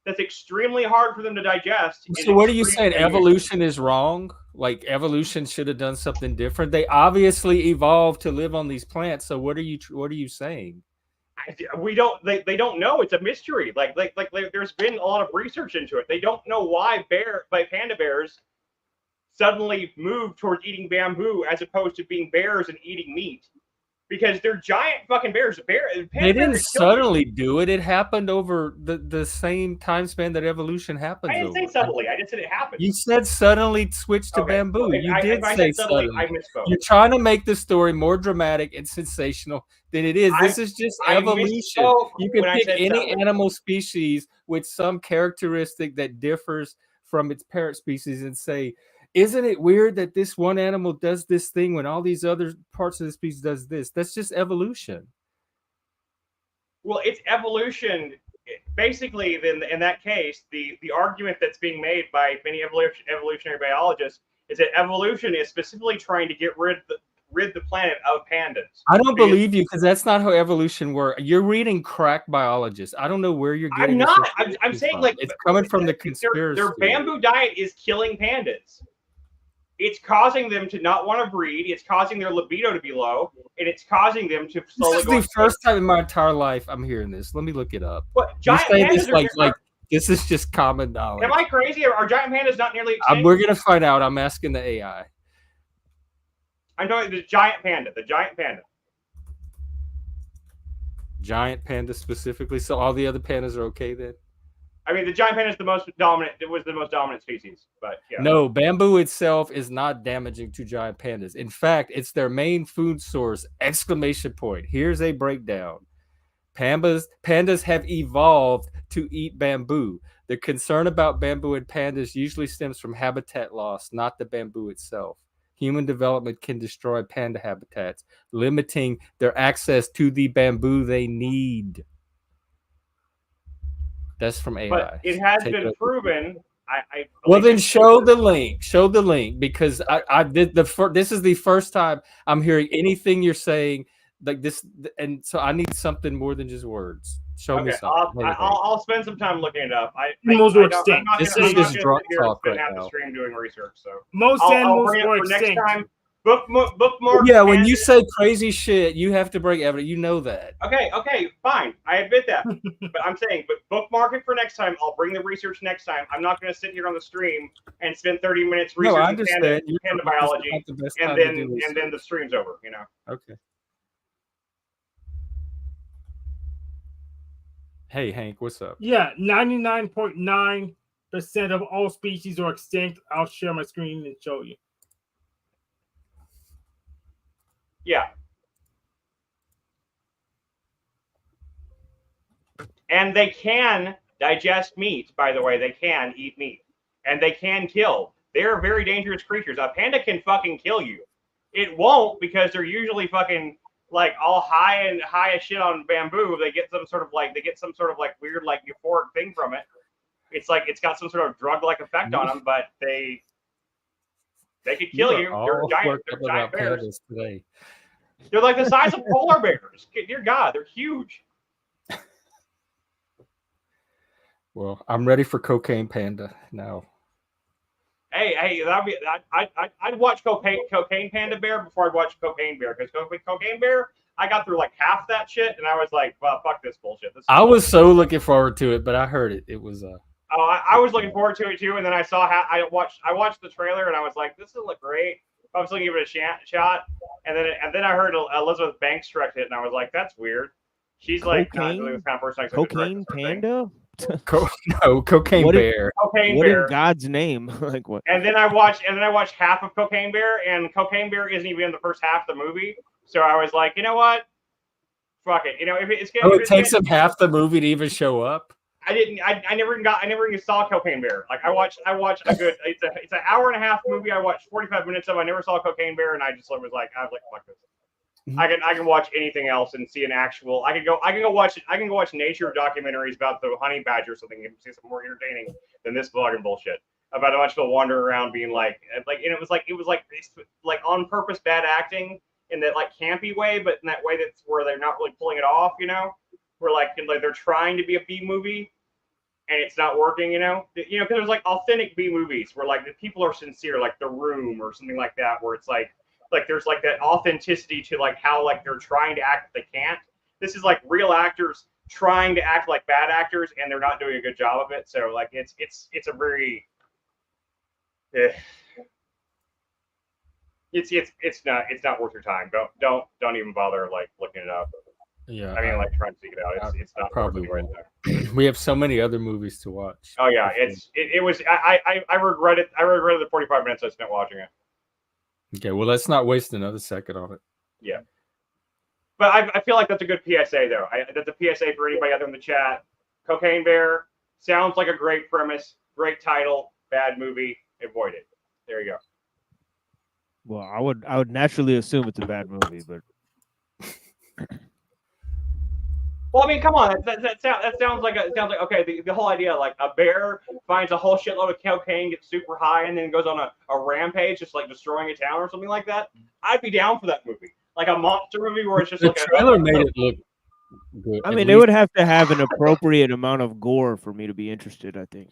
that's extremely hard for them to digest. So what are you saying? Evolution is wrong? Like evolution should have done something different? They obviously evolved to live on these plants. So what are you saying? We don't. They don't know. It's a mystery. Like there's been a lot of research into it. They don't know why panda bears suddenly moved towards eating bamboo as opposed to being bears and eating meat. Because they're giant fucking bears. They didn't suddenly do it. It happened over the same time span that evolution happens. I didn't say suddenly. I just said it happened. You said suddenly switched to bamboo. Okay. You did say suddenly. I misspoke. You're trying to make the story more dramatic and sensational than it is. This is just evolution. You can pick any animal species with some characteristic that differs from its parent species and say, isn't it weird that this one animal does this thing when all these other parts of the species does this? That's just evolution. Well, it's evolution. Basically, then in that case, the argument that's being made by many evolutionary biologists is that evolution is specifically trying to get rid the planet of pandas. I don't believe you, because that's not how evolution works. You're reading crack biologists. I don't know where you're getting. I'm not. I'm saying like it's coming from the conspiracy. Their bamboo diet is killing pandas. It's causing them to not want to breed. It's causing their libido to be low, and it's causing them to slowly. This is the first time in my entire life I'm hearing this. Let me look it up. What giant pandas like This is just common knowledge. Am I crazy? Are giant pandas not nearly extinct? We're gonna find out. I'm asking the AI. I'm talking the giant panda. The giant panda. Giant panda specifically. So all the other pandas are okay then? I mean, the giant panda is the most dominant. It was the most dominant species, but yeah. No, bamboo itself is not damaging to giant pandas. In fact, it's their main food source! Exclamation point. Here's a breakdown. Pandas have evolved to eat bamboo. The concern about bamboo in pandas usually stems from habitat loss, not the bamboo itself. Human development can destroy panda habitats, limiting their access to the bamboo they need. That's from AI. But it has been proven. Well, then show the link. Show the link, because I did this is the first time I'm hearing anything you're saying like this, and so I need something more than just words. Show me something. I'll spend some time looking it up. Animals were extinct. This is just drunk talk right now. The stream doing research, so most animals were extinct. Next time. Bookmark. Yeah, when you say crazy shit, you have to bring evidence. You know that. Okay, fine. I admit that. But I'm saying, but bookmark it for next time. I'll bring the research next time. I'm not going to sit here on the stream and spend 30 minutes researching panda biology, and then the stream's over. You know. Okay. Hey, Hank, what's up? Yeah, 99.9% of all species are extinct. I'll share my screen and show you. Yeah. And they can digest meat, by the way. They can eat meat. And they can kill. They're very dangerous creatures. A panda can fucking kill you. It won't, because they're usually fucking like all high as shit on bamboo. They get some sort of like weird like euphoric thing from it. It's like it's got some sort of drug-like effect on them, but they could kill you. They're giant bears. Today. They're like the size of polar bears. Dear God, they're huge. Well, I'm ready for Cocaine Panda now. Hey, I'd watch Cocaine Panda Bear before I'd watch Cocaine Bear, because Cocaine Bear, I got through like half that shit, and I was like, well, fuck this bullshit. I was so looking forward to it, but I heard it. It was I was looking forward to it too, and then I saw I watched the trailer, and I was like, this will look great. I was looking to give it a shot, and then I heard Elizabeth Banks direct it, and I was like, that's weird. She's like not really the kind of person I Cocaine Panda. Cocaine Bear. Cocaine what Bear. In God's name? Like what? And then I watched half of Cocaine Bear, and Cocaine Bear isn't even in the first half of the movie. So I was like, you know what? Fuck it. You know, if it's gonna, it takes him half the movie to even show up. I never even saw Cocaine Bear. Like I watched a good. It's an hour and a half movie. I watched 45 minutes of. I never saw Cocaine Bear, and I was like, fuck this. I can watch anything else and see an actual. I can go watch nature documentaries about the honey badger or something and see something more entertaining than this fucking bullshit about a bunch of people wandering around being like, and it was like on purpose bad acting in that like campy way, but in that way that's where they're not really pulling it off, you know, where like they're trying to be a B movie and it's not working, you know, because there's like authentic B movies where like the people are sincere, like The Room or something like that, where it's like there's like that authenticity to like how like they're trying to act but they can't. This is like real actors trying to act like bad actors and they're not doing a good job of it. So like it's a very it's not worth your time. Don't even bother like looking it up. Yeah, I mean like trying to seek it out. It's not probably right there. We have so many other movies to watch. Oh yeah, it was I regret it. I regretted the 45 minutes I spent watching it. Okay, well, let's not waste another second on it. Yeah. But I feel like that's a good PSA, though. That's a PSA for anybody out there in the chat. Cocaine Bear sounds like a great premise, great title, bad movie. Avoid it. There you go. Well, I would naturally assume it's a bad movie, but well, I mean, come on. That sounds like okay. The whole idea, like a bear finds a whole shitload of cocaine, gets super high, and then goes on a rampage, just like destroying a town or something like that. I'd be down for that movie, like a monster movie where it's just the like trailer made it look good. I mean, it would have to have an appropriate amount of gore for me to be interested. I think.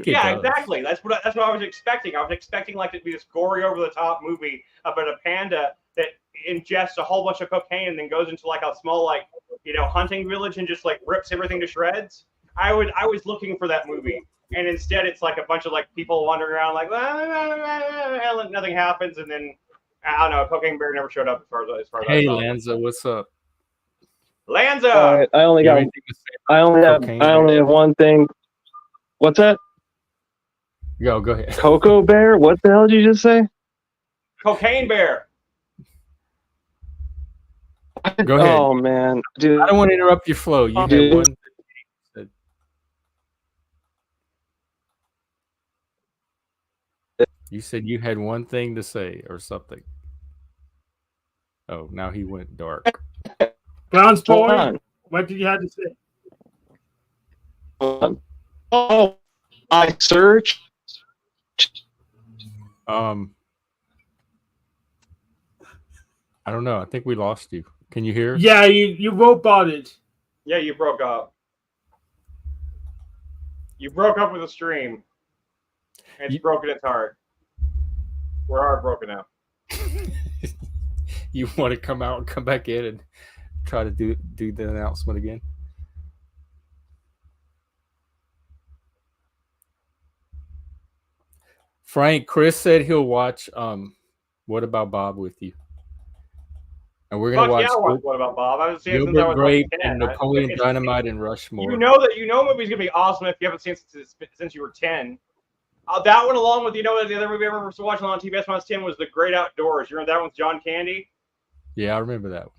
Yeah, exactly. That's what I was expecting. I was expecting like it to be this gory, over the top movie about a panda that ingests a whole bunch of cocaine and then goes into like a small like hunting village and just like rips everything to shreds. I was looking for that movie, and instead it's like a bunch of like people wandering around like and nothing happens, and then I don't know. Cocaine Bear never showed up as far as I Hey, saw. Lanza, what's up? Lanza. All right, I only You have got. anything to say I about only have. Cocaine I Bear? only have one thing. What's that? Go ahead. Cocoa Bear? What the hell did you just say? Cocaine Bear. Go ahead. Oh man, dude. I don't want to interrupt your flow. You Dude. had one. You said you had one thing to say or something. Oh, now he went dark. Brown's Hold boy, on. what did you have to say? Hold on. Oh, I searched. I don't know. I think we lost you. Can you hear us? Yeah, you roboted. Yeah, you broke up. You broke up with the stream. It's broken its heart. We're heartbroken now. You want to come out and come back in and try to do the announcement again? Frank, Chris said he'll watch What About Bob with you. And we're gonna Fuck yeah, watch what about Bob? I haven't seen it since I Gilbert was Grape like 10. and Napoleon Dynamite and Rushmore. You know the movie's gonna be awesome if you haven't seen it since you were 10. That one, along with the other movie I remember watching on TBS when I was 10 was The Great Outdoors. You remember that one with John Candy? Yeah, I remember that one.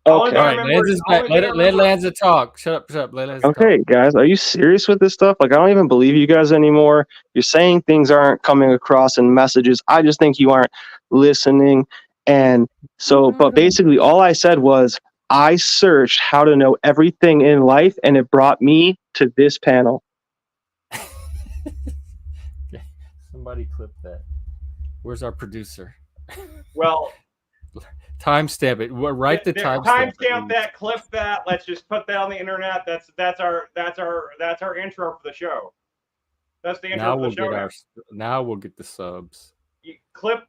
Okay. All right, Lanza's back. Let Lanza talk. Shut up. Let Lanza talk. Okay, guys, are you serious with this stuff? Like, I don't even believe you guys anymore. You're saying things aren't coming across in messages. I just think you aren't listening. And so, but basically, all I said was I searched how to know everything in life, and it brought me to this panel. Somebody clip that. Where's our producer? Well, timestamp it. Write the timestamp that. Clip that. Let's just put that on the internet. That's our intro for the show. That's the intro for the show. Now we'll get the subs. You clip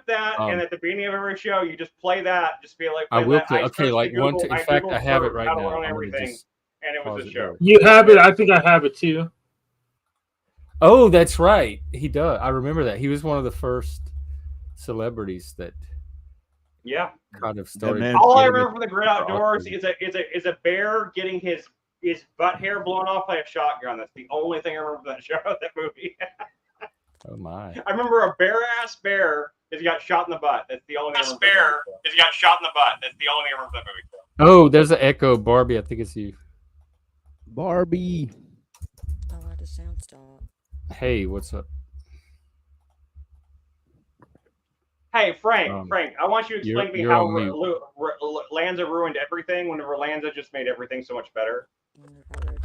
that, and at the beginning of every show, you just play that. Just be like, I will that. play. Okay, like Google, one. In fact, I have it right now. I'm everything, and it was a show. You have it. I think I have it too. Oh, that's right. He does. I remember that. He was one of the first celebrities that. Yeah. Kind of started. All I remember from The Great Outdoors is a bear getting his butt hair blown off by a shotgun. That's the only thing I remember from that show, that movie. Oh my! I remember a bare-ass bear has got shot in the butt. That's the only thing I remember. Bear has got shot in the butt. That's the only thing I remember from that movie. Oh, there's an echo, Barbie. I think it's you. Barbie. I let the sound stop. Hey, what's up? Hey, Frank, I want you to explain to me how Lanza ruined everything whenever Lanza just made everything so much better.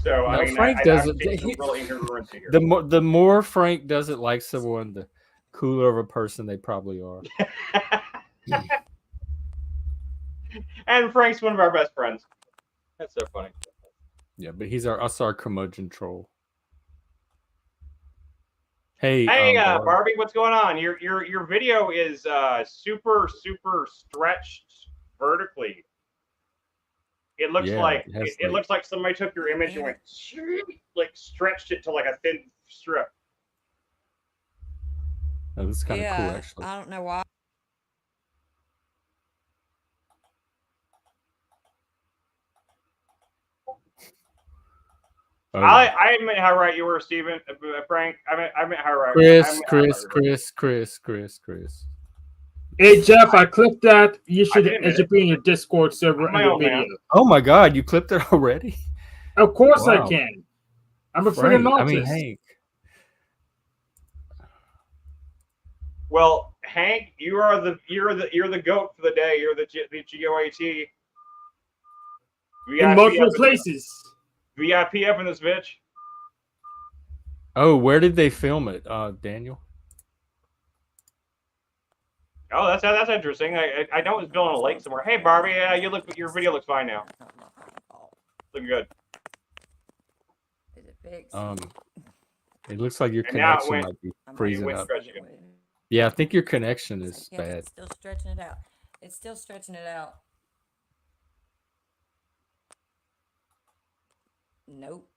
So, no, I mean, Frank doesn't. The more Frank doesn't like someone, the cooler of a person they probably are. And Frank's one of our best friends. That's so funny. Yeah, but he's our curmudgeon troll. Hey, Barbie, what's going on? Your video is super stretched vertically. It looks it looks like somebody took your image and went like stretched it to like a thin strip. Oh, this is kind of cool, actually. I don't know why. Oh. I admit how right you were, Steven. Frank. I admit how right. Chris. Hey Jeff, I clipped that. It should be in your Discord server. Oh my God, you clipped it already? Of course I can. I'm a freaking autist. I mean, Hank. Well, Hank, you're the goat for the day. You're the GOAT. In multiple places. VIP up in this bitch. Oh, where did they film it, Daniel? Oh, that's interesting. I know it's built on a lake somewhere. Hey, Barbie, your video looks fine now. Looking good. Is it fixed? It looks like your connection might be freezing up. Yeah, I think your connection is bad. It's still stretching it out. It's still stretching it out. Nope.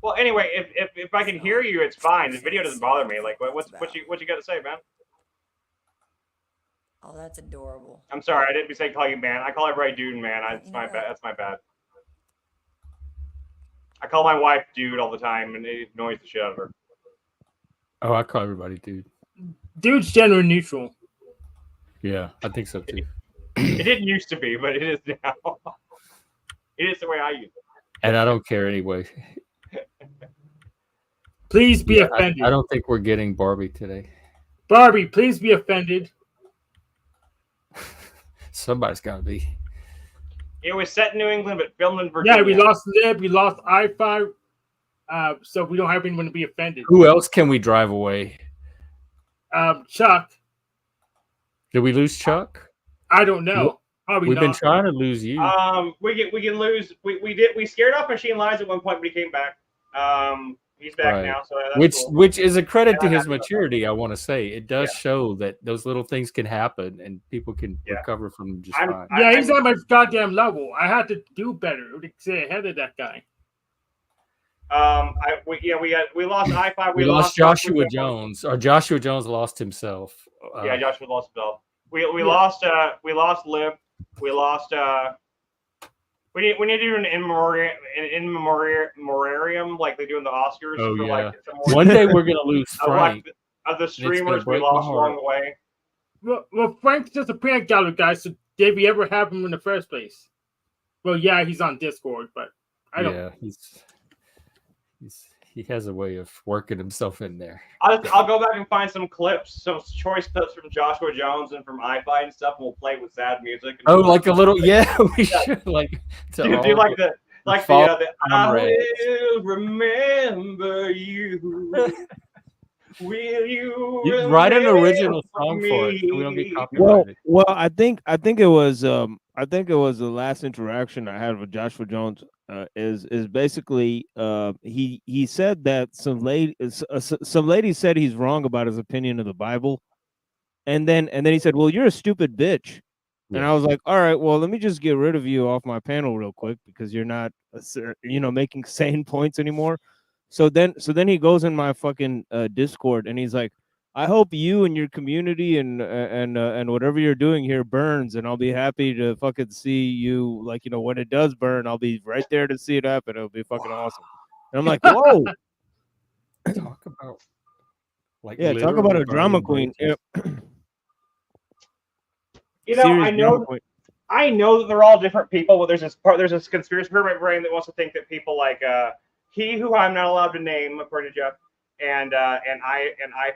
Well, anyway, if I can hear you, it's fine. The video doesn't bother me. Like, what you got to say, man? Oh, that's adorable. I'm sorry, I didn't say call you man. I call everybody dude and man. That's my bad. That's my bad. I call my wife dude all the time, and it annoys the shit out of her. Oh, I call everybody dude. Dude's gender neutral. Yeah, I think so too. It didn't used to be, but it is now. It is the way I use it. And I don't care anyway. Please be offended. I don't think we're getting Barbie today. Barbie, please be offended. Somebody's got to be. It was set in New England, but filmed in Virginia. Yeah, we lost Lib, we lost I5, so we don't have anyone to be offended. Who else can we drive away? Chuck. Did we lose Chuck? I don't know. Probably We've been trying to lose you. We can lose. We scared off Machine Lies at one point, but he came back. He's back now, so that's cool. Which is a credit to his maturity. I want to say it does show that those little things can happen and people can recover from them just fine. Yeah, he's at my goddamn level. I had to do better to stay ahead of that guy. We lost I5. We lost Joshua Jones, or Joshua Jones lost himself. Joshua lost himself. We lost Lib. We lost. We need to do an in memoriam like they do in the Oscars. Oh, for yeah. Like one day we're gonna lose Frank. Of the streamers we lost along the way. Well, Frank's just a prank gallery guy. So did we ever have him in the first place? Well, yeah, he's on Discord, but I don't. Yeah, he has a way of working himself in there. I'll go back and find some clips, some choice clips from Joshua Jones and from iFi and stuff, and we'll play it with sad music. And like a little, we should like do like the I will remember you. Will you write an original song for it so we don't get copyrighted? Well, I think it was the last interaction I had with Joshua Jones. Is basically he said that some lady said he's wrong about his opinion of the Bible, and then he said, "Well, you're a stupid bitch," and I was like, "All right, well, let me just get rid of you off my panel real quick because you're not making sane points anymore." So then he goes in my fucking Discord and he's like, I hope you and your community and whatever you're doing here burns, and I'll be happy to fucking see you. Like, when it does burn, I'll be right there to see it happen. It'll be fucking awesome. And I'm like, whoa. Talk about talk about a drama queen. I know that they're all different people, but there's this conspiracy in my brain that wants to think that people like he who I'm not allowed to name, according to Jeff. And I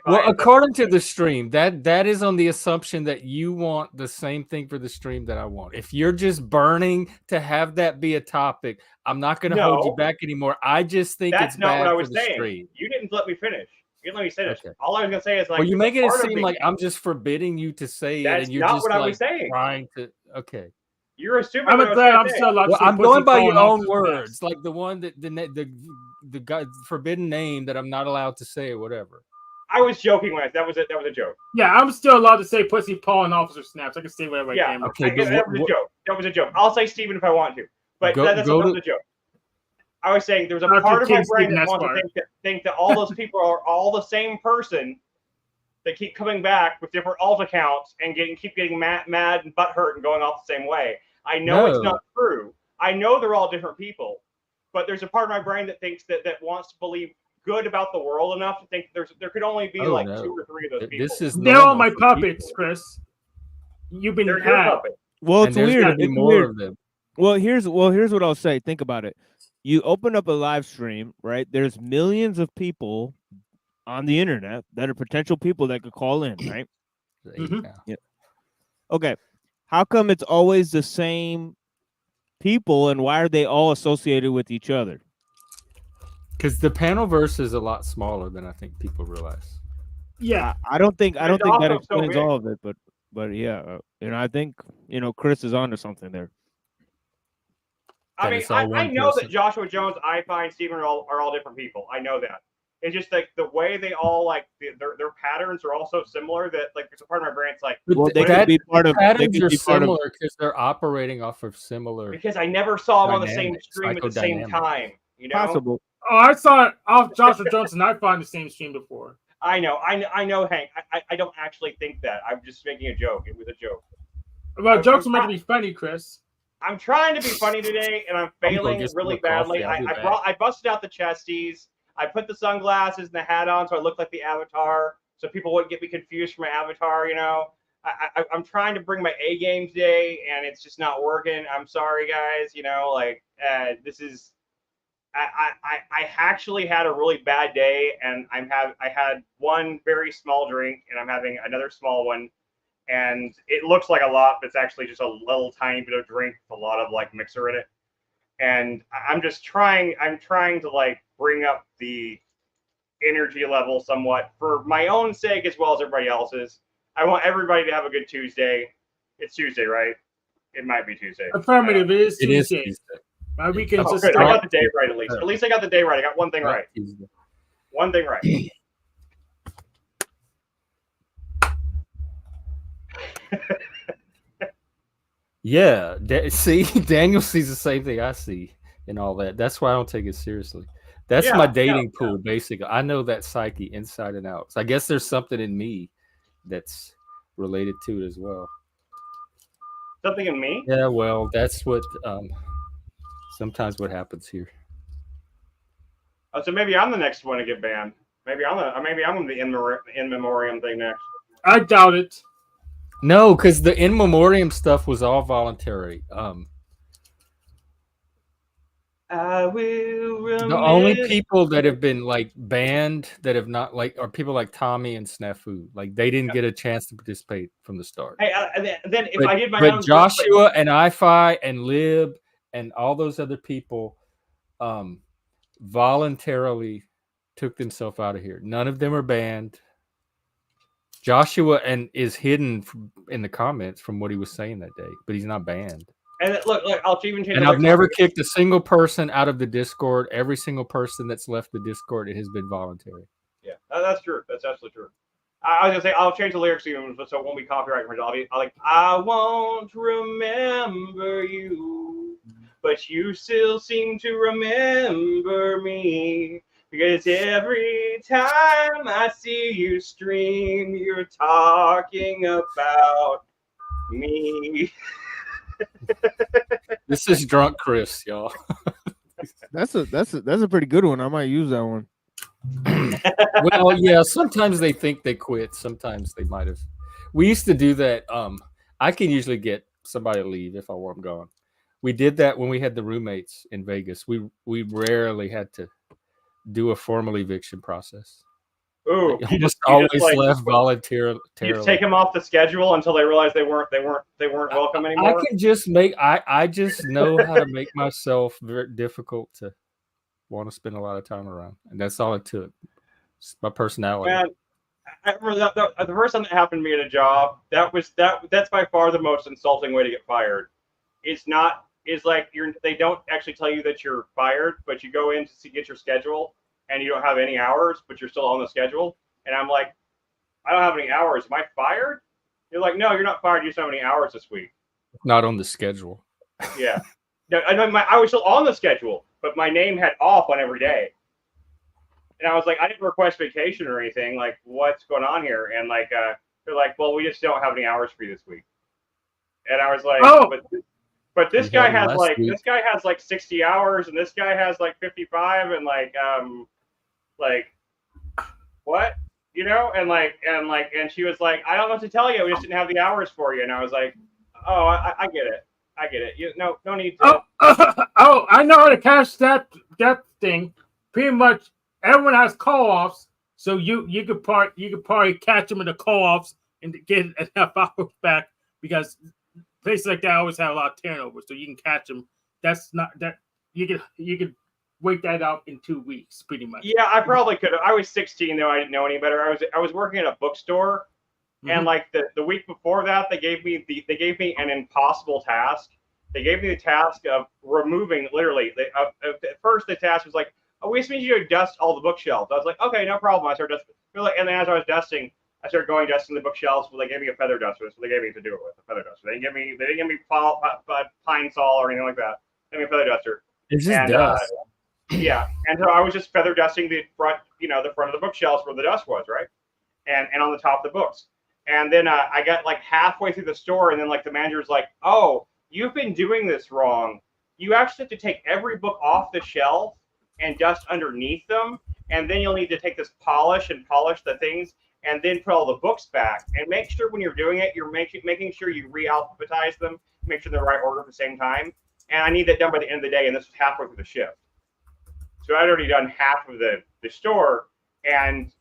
well, according to the stream, that is on the assumption that you want the same thing for the stream that I want. If you're just burning to have that be a topic, I'm not going to hold you back anymore. I just think that's it's not bad what I was for the saying. stream. You didn't let me finish. You didn't let me finish. Okay. All I was going to say is like, well, you make it seem like I'm just forbidding you to say it, and you're not just what I was saying. trying to. Okay. You're assuming I'm glad I'm still allowed to say I'm going by your own officers words, like the one that the guy forbidden name that I'm not allowed to say or whatever. I was joking when that was it. That was a joke. Yeah, I'm still allowed to say pussy paw and officer snaps. I can say whatever I can. Okay, that was a joke. That was a joke. I'll say Steven if I want to, but that's a joke. I was saying there's a part of my brain that wants to think that all those people are all the same person. They keep coming back with different alt accounts and keep getting mad and butthurt and going off the same way. I know it's not true. I know they're all different people, but there's a part of my brain that thinks that wants to believe good about the world enough to think there could only be 2 or 3 of those people. They're all my puppets, Chris. You've been had. Well, it's weird. It's more of them. Well, here's what I'll say. Think about it. You open up a live stream, right? There's millions of people on the internet that are potential people that could call in, right? Mm-hmm. Yeah. Okay. How come it's always the same people, and why are they all associated with each other? Because the panel verse is a lot smaller than I think people realize. Yeah, I don't think that explains all of it, but yeah, I think Chris is onto something there. I mean, I know that Joshua Jones, iFi, and Steven are all different people. I know that. It's just like the way they all their patterns are all so similar that like there's a part of my brain it's like they could be part of patterns are similar because they're operating off of similar. Because I never saw them on the same stream at the same time. Possible. Oh, I saw it off Joshua Johnson. I found the same stream before. I know, Hank. I don't actually think that. I'm just making a joke. It was a joke. Well, jokes are meant to be funny, Chris. I'm trying to be funny today, and I'm failing really badly. I busted out the chesties. I put the sunglasses and the hat on so I look like the Avatar, so people wouldn't get me confused for my avatar. You know, I'm trying to bring my A game today, and it's just not working. I'm sorry, guys. You know, like this is. I actually had a really bad day, and I had one very small drink, and I'm having another small one, and it looks like a lot, but it's actually just a little tiny bit of drink with a lot of like mixer in it. And I'm trying to like bring up the energy level somewhat for my own sake as well as everybody else's. I want everybody to have a good Tuesday. It's Tuesday, right? It might be Tuesday. Affirmative. It is It is Tuesday. Tuesday. My weekend's Oh, just good. I started. got the day right at least. At least I got the day right. I got one thing right. One thing right. Yeah, see, Daniel sees the same thing I see and all that. That's why I don't take it seriously. That's my dating pool, basically. I know that psyche inside and out. So I guess there's something in me that's related to it as well. Something in me? Yeah, well, that's what sometimes what happens here. Oh, so maybe I'm the next one to get banned. Maybe I'm the in memoriam thing next. I doubt it. No, because the in memoriam stuff was all voluntary. I will remember. The only people that have been like banned that have not like are people like Tommy and Snafu. Like they didn't get a chance to participate from the start. Hey, then if I did my own, but Joshua and iFi and Lib and all those other people voluntarily took themselves out of here. None of them are banned. Joshua is hidden in the comments from what he was saying that day, but he's not banned. And look, I'll even change. And I've never kicked a single person out of the Discord. Every single person that's left the Discord, it has been voluntary. Yeah, that's true. That's absolutely true. I was gonna say I'll change the lyrics even so it won't be copyright infringement. I'll like I won't remember you, but you still seem to remember me. Because every time I see you stream, you're talking about me. This is drunk Chris, y'all. That's a pretty good one. I might use that one. Well, yeah, sometimes they think they quit. Sometimes they might have. We used to do that. I can usually get somebody to leave if I want them gone. We did that when we had the roommates in Vegas. We rarely had to do a formal eviction process. Ooh, you just always left voluntarily. You just take them off the schedule until they realize they weren't welcome anymore. I can just I just know how to make myself very difficult to want to spend a lot of time around, and that's all it took. It's my personality. Man, I remember the first time that happened to me at a job. That's by far the most insulting way to get fired. It's like they don't actually tell you that you're fired, but you go in to get your schedule and you don't have any hours, but you're still on the schedule. And I'm like, I don't have any hours. Am I fired? You're like, no, you're not fired. You just don't have any hours this week. Not on the schedule. Yeah. No, I was still on the schedule, but my name had off on every day. And I was like, I didn't request vacation or anything. Like, what's going on here? And like, they're like, well, we just don't have any hours for you this week. And I was like, oh. But this guy has like 60 hours, and this guy has like 55, and like what, you know, and she was like, I don't know what to tell you. We just didn't have the hours for you. And I was like, oh, I get it. You no need to. Oh, I know how to catch that thing. Pretty much everyone has call-offs, so you could probably catch them in the call-offs and get enough hours back because places like that always have a lot of turnover, so you can catch them. That's not that you could wait that out in 2 weeks, pretty much. Yeah, I probably could have. I was 16 though. I didn't know any better. I was working at a bookstore, and like the week before that, they gave me an impossible task. They gave me the task of removing literally. At first, the task was like, "Oh, we just need you to dust all the bookshelves." I was like, "Okay, no problem." I started dusting, and then as I was dusting, I started going dusting the bookshelves. Well, they gave me a feather duster, so they gave me to do it with a feather duster. They didn't give me pine saw or anything like that. They gave me a feather duster. It's just dust. Yeah, and so I was just feather dusting the front, the front of the bookshelves where the dust was, right, and on the top of the books. And then I got like halfway through the store, and then like the manager's like, "Oh, you've been doing this wrong. You actually have to take every book off the shelf and dust underneath them, and then you'll need to take this polish and polish the things, and then put all the books back. And make sure when you're doing it, you're making sure you re-alphabetize them, make sure they're in the right order at the same time. And I need that done by the end of the day, and this was halfway through the shift. So I'd already done half of the store, and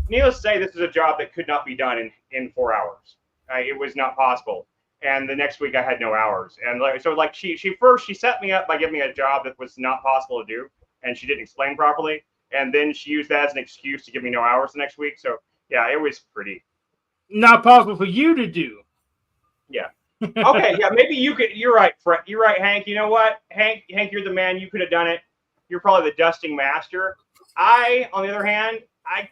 needless to say, this is a job that could not be done in 4 hours. It was not possible. And the next week I had no hours. And she set me up by giving me a job that was not possible to do, and she didn't explain properly. And then she used that as an excuse to give me no hours the next week. So yeah, it was pretty not possible for you to do. Yeah. Okay. Yeah. Maybe you could. You're right, Fred. You're right, Hank. You know what, Hank? You're the man. You could have done it. You're probably the dusting master. I, on the other hand, I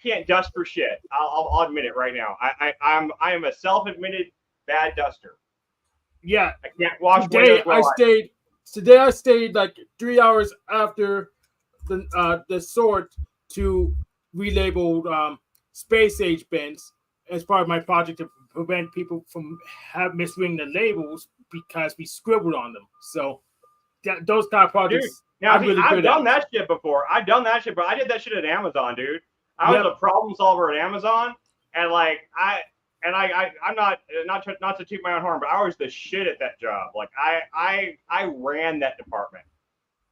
can't dust for shit. I'll admit it right now. I am a self-admitted bad duster. Yeah. I can't wash today windows. Today I stayed like 3 hours after the sort to relabel space age bins as part of my project to prevent people from misreading the labels because we scribbled on them. So those kind of projects. Dude, now, I've done that shit before. I've done that shit, but I did that shit at Amazon, dude. I was a problem solver at Amazon, and I'm not to toot my own horn, but I was the shit at that job. Like I ran that department,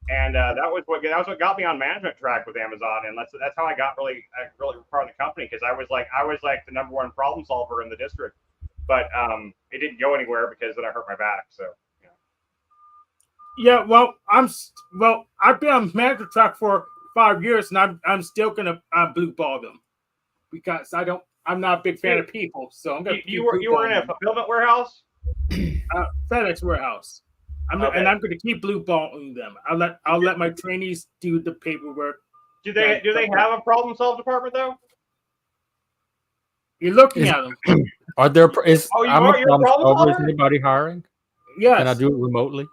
and that was what got me on management track with Amazon, and that's how I got really part of the company, because I was like the number one problem solver in the district, but it didn't go anywhere because then I hurt my back. So. Yeah, well, I've been on management track for 5 years, and I'm still gonna blue ball them because I'm not a big fan of people. So I'm gonna. You were in a fulfillment warehouse. FedEx warehouse. And I'm gonna keep blue balling them. I'll let my trainees do the paperwork. Do they have a problem solve department though? You're looking at them. Are there? Is you're a problem solver? Is anybody hiring? Yes. Can I do it remotely?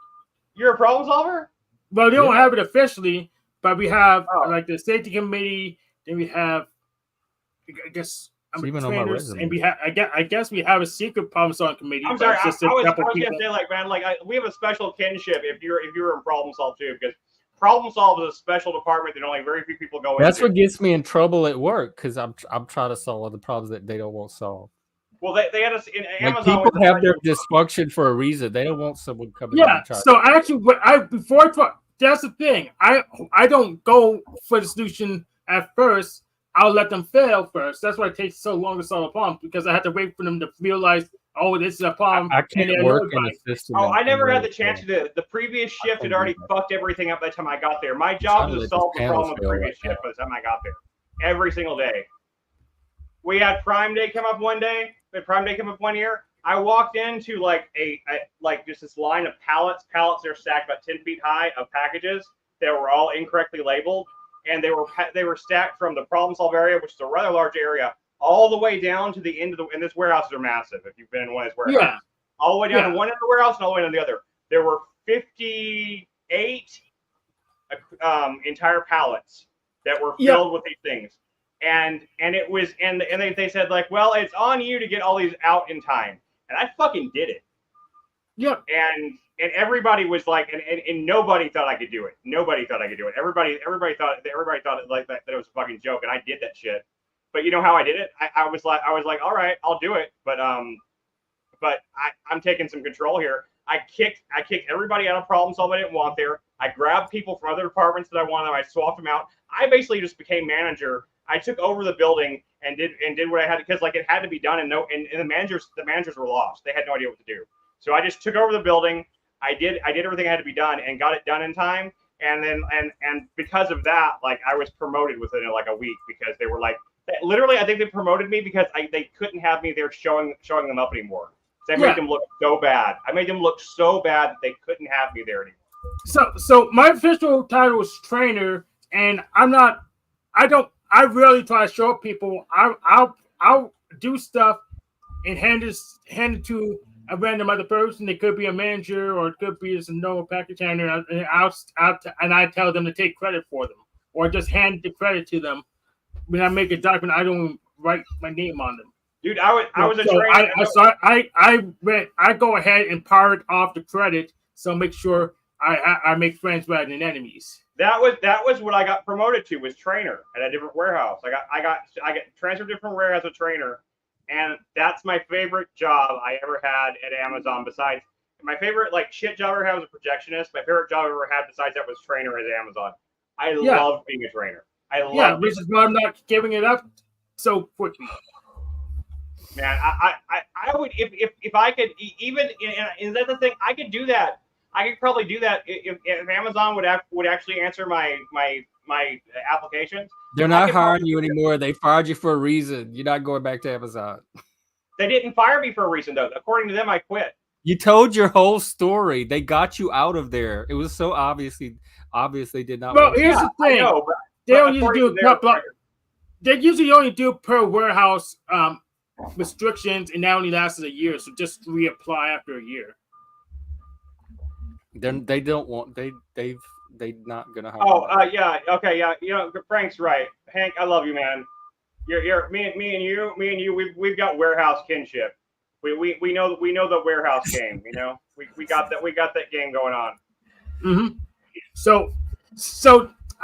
You're a problem solver? Well, they don't have it officially, but we have like the safety committee. Then we have, I guess, even on my resume. And we have, I guess, we have a secret problem solving committee. I'm sorry, I was gonna say, like, man, like we have a special kinship if you're in problem solve too, because problem solve is a special department that only very few people go into. That's what gets me in trouble at work, because I'm trying to solve all the problems that they don't want solved. Well, they had us in Amazon. People have their dysfunction for a reason. They don't want someone coming. Yeah. So actually, that's the thing. I don't go for the solution at first. I'll let them fail first. That's why it takes so long to solve a problem, because I have to wait for them to realize, oh, this is a problem. I can't work in a system. Oh, I never had the chance to do it. The previous shift had already fucked everything up by the time I got there. My job was to solve the problem with the previous shift by the time I got there. Every single day. We had Prime Day come up one day. Prime Day came up one year. I walked into like just this line of pallets. Pallets that are stacked about 10 feet high of packages that were all incorrectly labeled, and they were stacked from the problem solve area, which is a rather large area, all the way down to the end of the. And this warehouses are massive. If you've been in one of these warehouses, all the way down to one end of the warehouse and all the way to the other. There were 58 entire pallets that were filled with these things. And it was and they said, like, well, it's on you to get all these out in time, and I fucking did it. Yep. And everybody was like, and nobody thought I could do it. Nobody thought I could do it. Everybody thought it like that it was a fucking joke, and I did that shit. But you know how I did it? I was like, all right, I'll do it. But I'm taking some control here. I kicked everybody out of problem solve I didn't want there. I grabbed people from other departments that I wanted. I swapped them out. I basically just became manager. I took over the building and did what I had, because like it had to be done, and the managers were lost. They had no idea what to do. So I just took over the building. I did everything that had to be done and got it done in time. And then and because of that, like I was promoted within like a week, because they were like, literally, I think they promoted me because they couldn't have me there showing them up anymore. So I made them look so bad. I made them look so bad that they couldn't have me there anymore. So my official title is trainer, and I rarely try to show up people. I'll do stuff and hand it to a random other person. It could be a manager, or it could be just a normal package handler, and I tell them to take credit for them, or just hand the credit to them. When I make a document, I don't write my name on them. Dude, I was a so trainer. I go ahead and pirate off the credit, so make sure I make friends rather than enemies. That was what I got promoted to, was trainer at a different warehouse. I got transferred to a different warehouse as a trainer, and that's my favorite job I ever had at Amazon. Besides my favorite like shit job I ever had was a projectionist. My favorite job I ever had besides that was trainer at Amazon. I loved being a trainer. Which is why I'm not giving it up so quickly. Man, I would if I could even is that the thing? I could do that. I could probably do that if Amazon would actually answer my applications. They're not hiring you anymore. They fired you for a reason. You're not going back to Amazon. They didn't fire me for a reason though. According to them, I quit. You told your whole story. They got you out of there. It was so obviously did not. Well, here's the thing. Know, they don't usually do they usually only do per warehouse restrictions, and that only lasts a year. So just reapply after a year. Then they don't want they're not gonna hire. Oh, yeah, okay, yeah. You know, Frank's right. Hank, I love you, man. You're me and you. We've got warehouse kinship. We know the warehouse game. You know, we got that game going on. Mm-hmm. So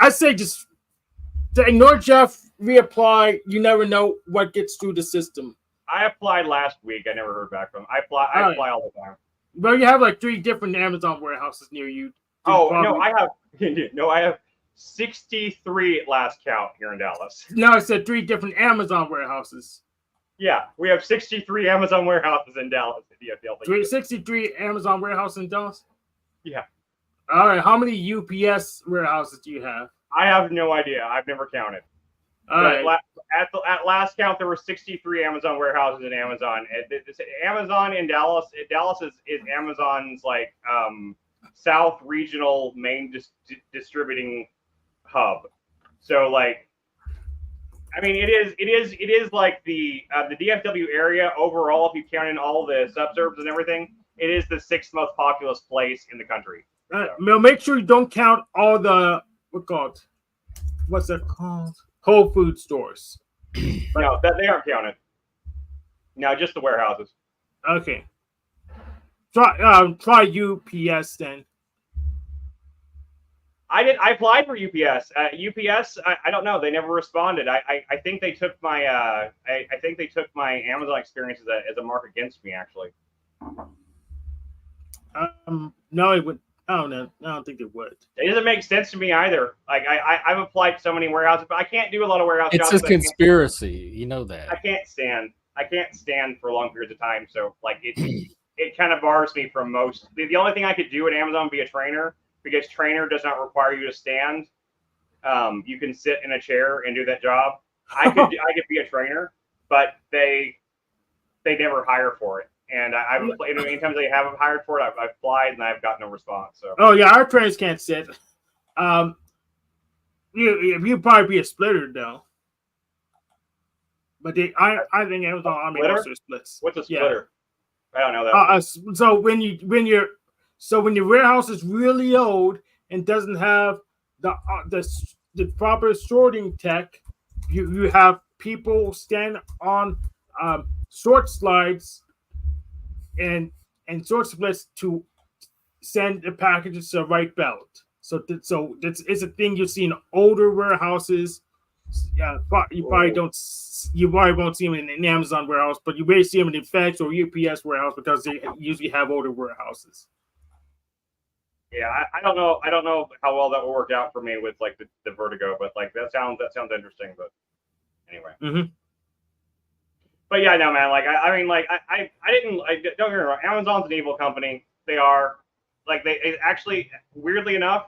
I say just to ignore Jeff, reapply. You never know what gets through the system. I applied last week. I never heard back from them. I apply all the time. Well, you have like 3 different Amazon warehouses near you. Oh, no, I have 63 at last count here in Dallas. No, I said 3 different Amazon warehouses. Yeah, we have 63 Amazon warehouses in Dallas. 63 Amazon warehouses in Dallas? Yeah. All right, how many UPS warehouses do you have? I have no idea. I've never counted. All right. At last count, there were 63 Amazon warehouses in Amazon. Amazon in Dallas. Dallas is Amazon's like South regional main distributing hub. So like, I mean, it is like the DFW area overall. If you count in all the suburbs and everything, it is the 6th most populous place in the country. So. Make sure you don't count all the what's that called? Whole food stores. No, they aren't counted. No, just the warehouses. Okay. Try UPS then. I applied for UPS. UPS, I don't know. They never responded. I think they took my I think they took my Amazon experience as a mark against me, actually. No, it would. I don't know. I don't think it would. It doesn't make sense to me either. Like I've applied to so many warehouses, but I can't do a lot of warehouse jobs. It's a conspiracy, you know that. I can't stand for long periods of time. So like it kind of bars me from most. The only thing I could do at Amazon would be a trainer, because trainer does not require you to stand. You can sit in a chair and do that job. I could be a trainer, but they never hire for it. And I've applied, anytime they haven't hired for it, I've applied and I've got no response. So. Oh yeah, our trainers can't sit. You'd probably be a splitter though. But I think Amazon also splits. What's a splitter? Yeah. I don't know that. So when your warehouse is really old and doesn't have the proper sorting tech, you have people stand on sort slides and sort splits to send the packages to the right belt. So it's a thing you see in older warehouses. Yeah, you probably won't see them in an Amazon warehouse, but you may see them in FedEx or UPS warehouse because they usually have older warehouses. Yeah, I don't know how well that will work out for me with like the vertigo, but like that sounds interesting. But anyway. Mm-hmm. But yeah, no, man. Like I mean, like I didn't. Don't get me wrong. Amazon's an evil company. They are. Like they actually, weirdly enough,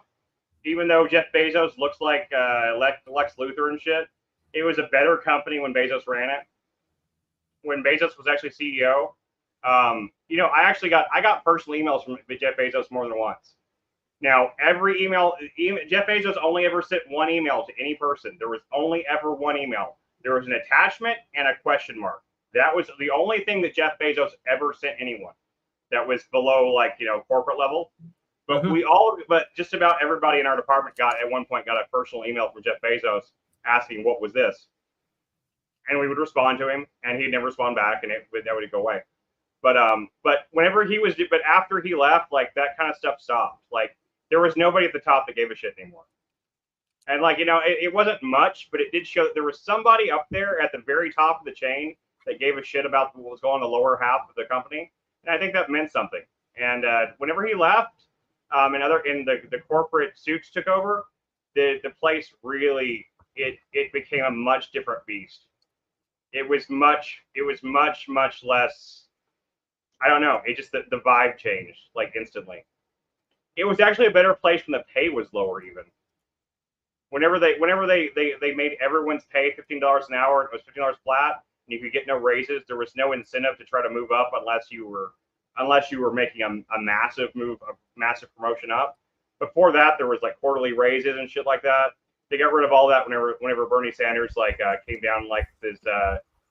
even though Jeff Bezos looks like Lex Luthor and shit, it was a better company when Bezos ran it. When Bezos was actually CEO, I got personal emails from Jeff Bezos more than once. Now, every email, Jeff Bezos only ever sent one email to any person. There was only ever one email. There was an attachment and a question mark. That was the only thing that Jeff Bezos ever sent anyone. that was below like corporate level. But but just about everybody in our department at one point got a personal email from Jeff Bezos asking what was this, and we would respond to him, and he'd never respond back, and that would go away. But whenever but after he left, like that kind of stuff stopped. Like there was nobody at the top that gave a shit anymore. And like it wasn't much, but it did show that there was somebody up there at the very top of the chain that gave a shit about what was going on in the lower half of the company, and I think that meant something. And whenever he left, and the corporate suits took over, the place really it became a much different beast. It was much less. I don't know. It just the vibe changed like instantly. It was actually a better place when the pay was lower even. Whenever they made everyone's pay $15 an hour, and it was $15 flat, and you could get no raises. There was no incentive to try to move up unless you were making a massive move, a massive promotion up. Before that, there was like quarterly raises and shit like that. They got rid of all that whenever Bernie Sanders came down like this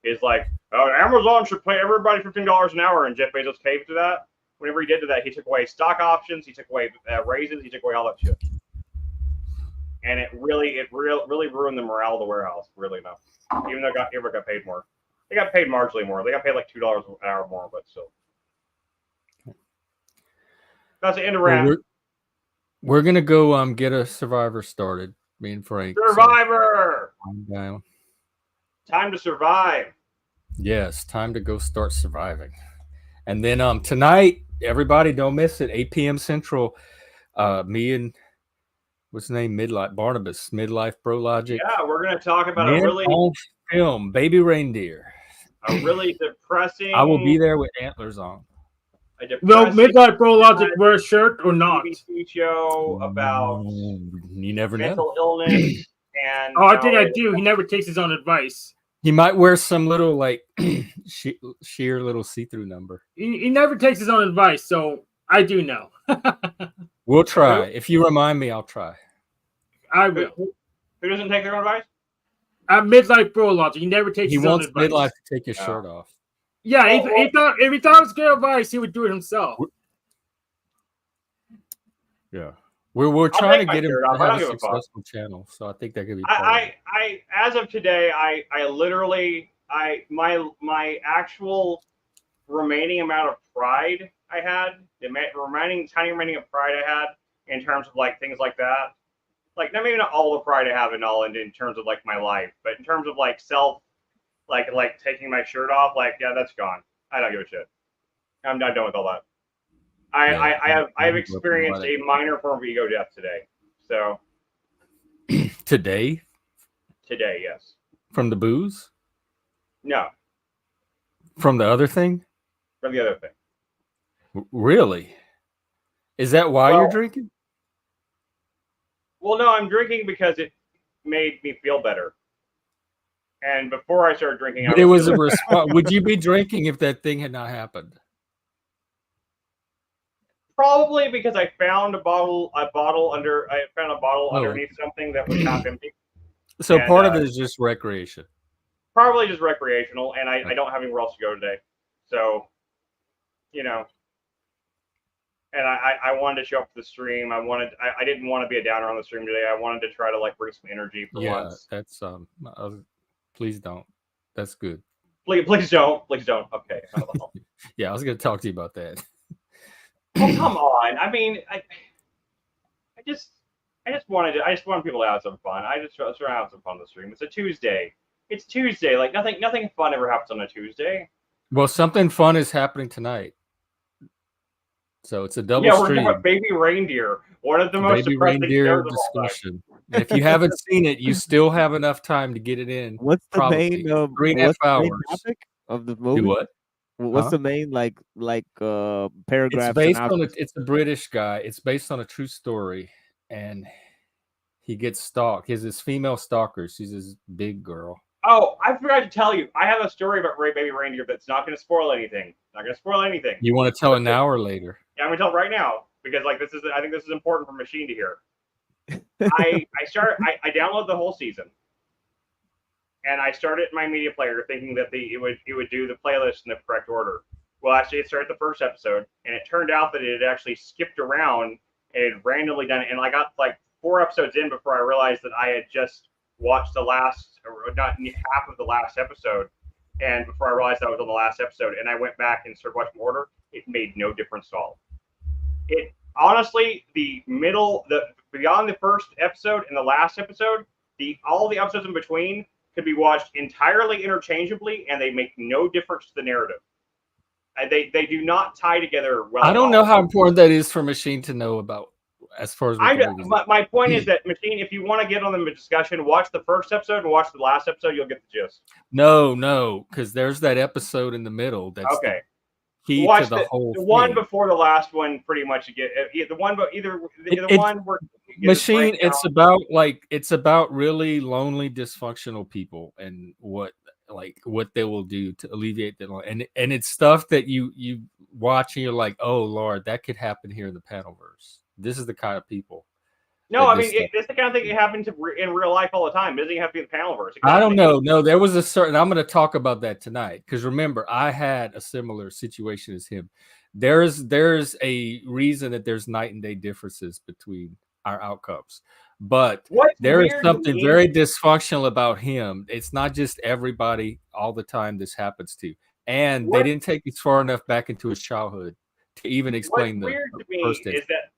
is like, oh, Amazon should pay everybody $15 an hour, and Jeff Bezos caved to that. Whenever he did to that, he took away stock options, he took away raises, he took away all that shit, and it really ruined the morale of the warehouse. Really, no. Even though everyone got paid more, they got paid marginally more. They got paid like $2 an hour more, but still. That's the end of rant. We're gonna go get a Survivor started. Me and Frank. Survivor. So time to survive. Yes, time to go start surviving. And then tonight, everybody don't miss it. 8 p.m. Central. Me and what's his name? Barnabas, Midlife Bro Logic. Yeah, we're gonna talk about Men on film, Baby Reindeer. A really depressing. I will be there with antlers on. Will Midlife Bro Logic wear a shirt or not? TV show about you never mental know. illness and. Oh, I think I do. He never takes his own advice. He might wear some little like sheer little see-through number. He never takes his own advice, so I do know. We'll try. If you remind me, I'll try. I will. Who doesn't take their own advice? Midlife Bro Logic. He never takes his own advice. He wants Midlife to take his shirt off. Yeah, if he thought it was good advice, he would do it himself. Yeah. We're trying to get him to have a successful channel, so I think that could be. I as of today, I literally my actual remaining amount of pride I had, the tiny remaining of pride I had in terms of like things like that, like maybe not all the pride I have in terms of like my life, but in terms of like self, like taking my shirt off, like yeah, that's gone. I don't give a shit. I'm done with all that. I have experienced a minor form of ego death today. So today, yes. From the booze? No. From the other thing? From the other thing. Really? Is that why you're drinking? Well, no, I'm drinking because it made me feel better. And before I started drinking, it was a response. Would you be drinking if that thing had not happened? Probably because I found a bottle underneath something that was half empty. So part of it is just recreation. Probably just recreational, and I don't have anywhere else to go today. So, and I wanted to show up for the stream. I didn't want to be a downer on the stream today. I wanted to try to like bring some energy for once. That's please don't. That's good. Please don't. Okay. Yeah, I was gonna talk to you about that. Oh, come on. I mean, I just want people to have some fun. I just want to have some fun on the stream. It's a Tuesday. It's Tuesday. Like nothing fun ever happens on a Tuesday. Well, something fun is happening tonight. So it's a double stream. Yeah, we're talking about Baby Reindeer. One of the most depressing shows of all time. And if you haven't seen it, you still have enough time to get it in. What's the main 3.5 hours topic of the movie? Do what? What's the main paragraph? It's a British guy. It's based on a true story, and he gets stalked. He has this female stalker. She's this big girl. Oh, I forgot to tell you. I have a story about Baby Reindeer that's not going to spoil anything. You want to tell it now or later? Yeah, I'm going to tell it right now because I think this is important for Machine to hear. I downloaded the whole season. And I started my media player thinking that it would do the playlist in the correct order. Well, actually, it started the first episode, and it turned out that it had actually skipped around and had randomly done it. And I got like 4 episodes in before I realized that I had just watched the last, or not half of the last episode. And before I realized I was on the last episode, and I went back and started watching order, it made no difference at all. It honestly, the beyond the first episode and the last episode, all the episodes in between could be watched entirely interchangeably, and they make no difference to the narrative. They do not tie together well. I don't know how important that is for Machine to know about. As far as my point is that Machine, if you want to get on the discussion, watch the first episode and watch the last episode. You'll get the gist. No, because there's that episode in the middle that's okay. Key watch to the whole the thing. One before the last one. Pretty much you get the one, but either the one where Machine. It's about really lonely, dysfunctional people and what they will do to alleviate that. And it's stuff that you watch and you're like, oh Lord, that could happen here in the Panelverse. This is the kind of people. No, I mean, it's the kind of thing that happens in real life all the time. It doesn't have to be the Panelverse. I don't know. No, there was a certain. I'm going to talk about that tonight because remember, I had a similar situation as him. There's a reason that there's night and day differences between our outcomes, but there is something very dysfunctional about him. It's not just everybody all the time this happens to, and they didn't take it far enough back into his childhood to even explain What's the weird to me first is that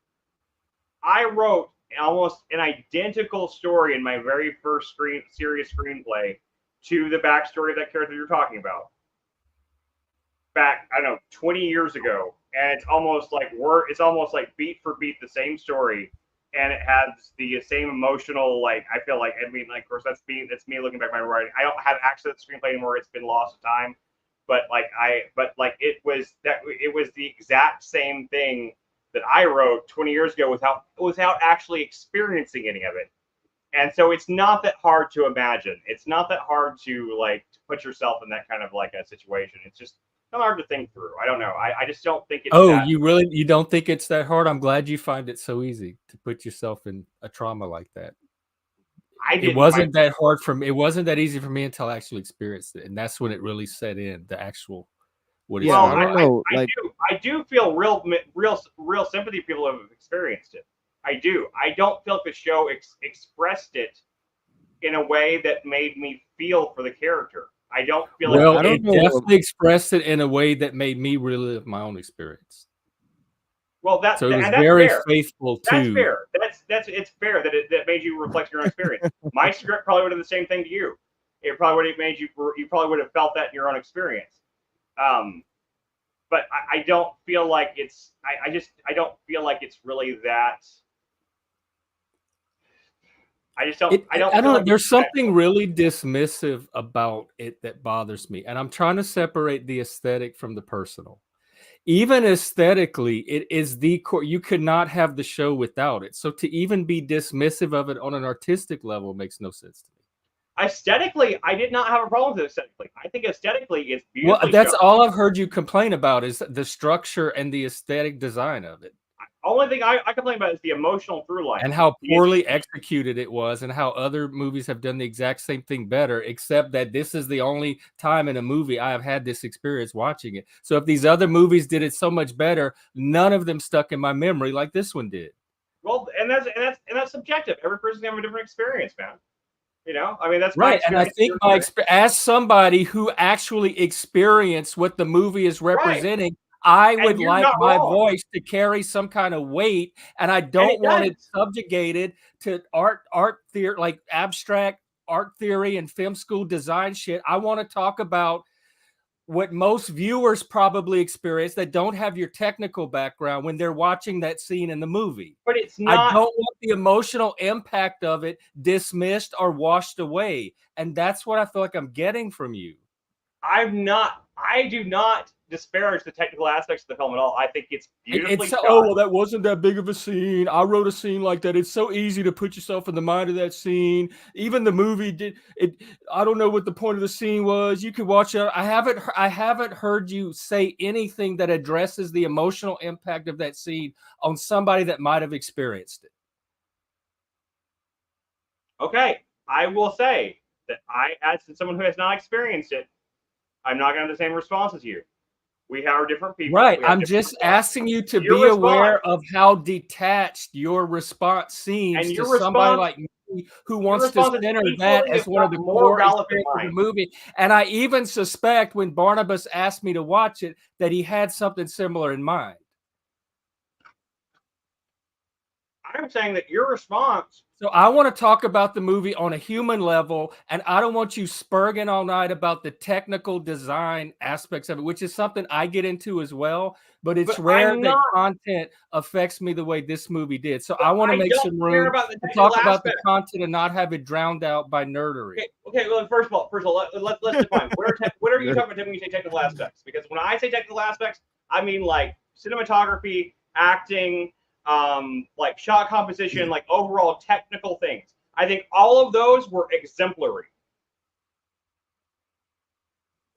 I wrote almost an identical story in my very first serious screenplay to the backstory of that character you're talking about. Back, I don't know, 20 years ago, and it's almost like beat for beat the same story, and it has the same emotional, like, I feel like, I mean, like, of course, that's me looking back at my writing. I don't have access to the screenplay anymore. It's been lost to time, but it was the exact same thing that I wrote 20 years ago without actually experiencing any of it. And so it's not that hard to imagine. It's not that hard to put yourself in that kind of like a situation. It's just not hard to think through. I don't know. I just don't think it's you don't think it's that hard? I'm glad you find it so easy to put yourself in a trauma like that. It wasn't that hard for me. It wasn't that easy for me until I actually experienced it. And that's when it really set in, the actual what is I do feel real sympathy for people who have experienced it. I do. I don't feel like the show expressed it in a way that made me feel for the character. I don't feel it definitely expressed it in a way that made me relive my own experience. Well, so it was very faithful to. That's fair. It's fair that made you reflect your own experience. My script probably would have done the same thing to you. It probably would have made you. You probably would have felt that in your own experience. But I don't feel like it's. I don't feel like it's really that. I just don't. I don't. There's something really dismissive about it that bothers me, and I'm trying to separate the aesthetic from the personal. Even aesthetically, it is the core. You could not have the show without it. So to even be dismissive of it on an artistic level makes no sense to me. Aesthetically, I did not have a problem with it aesthetically. I think aesthetically it's beautiful. Well, that's all I've heard you complain about is the structure and the aesthetic design of it. Only thing I complain about is the emotional through line. And how poorly executed it was and how other movies have done the exact same thing better, except that this is the only time in a movie I have had this experience watching it. So if these other movies did it so much better, none of them stuck in my memory like this one did. Well, and that's subjective. Every person's gonna have a different experience, man. You know, I mean, that's right. And I think as somebody who actually experienced what the movie is representing, I would like my voice to carry some kind of weight, and I don't want it subjugated to art theory, like abstract art theory and film school design shit. I want to talk about what most viewers probably experience that don't have your technical background when they're watching that scene in the movie. But it's not. I don't want the emotional impact of it dismissed or washed away, and that's what I feel like I'm getting from you. I do not disparage the technical aspects of the film at all. I think it's beautifully shot. Oh, well, that wasn't that big of a scene. I wrote a scene like that. It's so easy to put yourself in the mind of that scene. Even the movie did it. I don't know what the point of the scene was. You could watch it. I haven't heard you say anything that addresses the emotional impact of that scene on somebody that might have experienced it. Okay, I will say that as someone who has not experienced it, I'm not going to have the same response as you. We are different people. Right. We have I'm different just responses. asking you to Your be aware of how detached your response seems And to your somebody response- like me who wants to response is center equally, that if as one of not the more core valid than experiences of the mine. movie. And I even suspect when Barnabas asked me to watch it that he had something similar in mind. I'm saying that your response. So I want to talk about the movie on a human level, and I don't want you spurging all night about the technical design aspects of it, which is something I get into as well. But it's rare that content affects me the way this movie did. So I want to make some room to talk about the content and not have it drowned out by nerdery. Okay. Well, first of all, let's define what are you talking about when you say technical aspects? Because when I say technical aspects, I mean like cinematography, acting, like shot composition, like overall technical things. I think all of those were exemplary.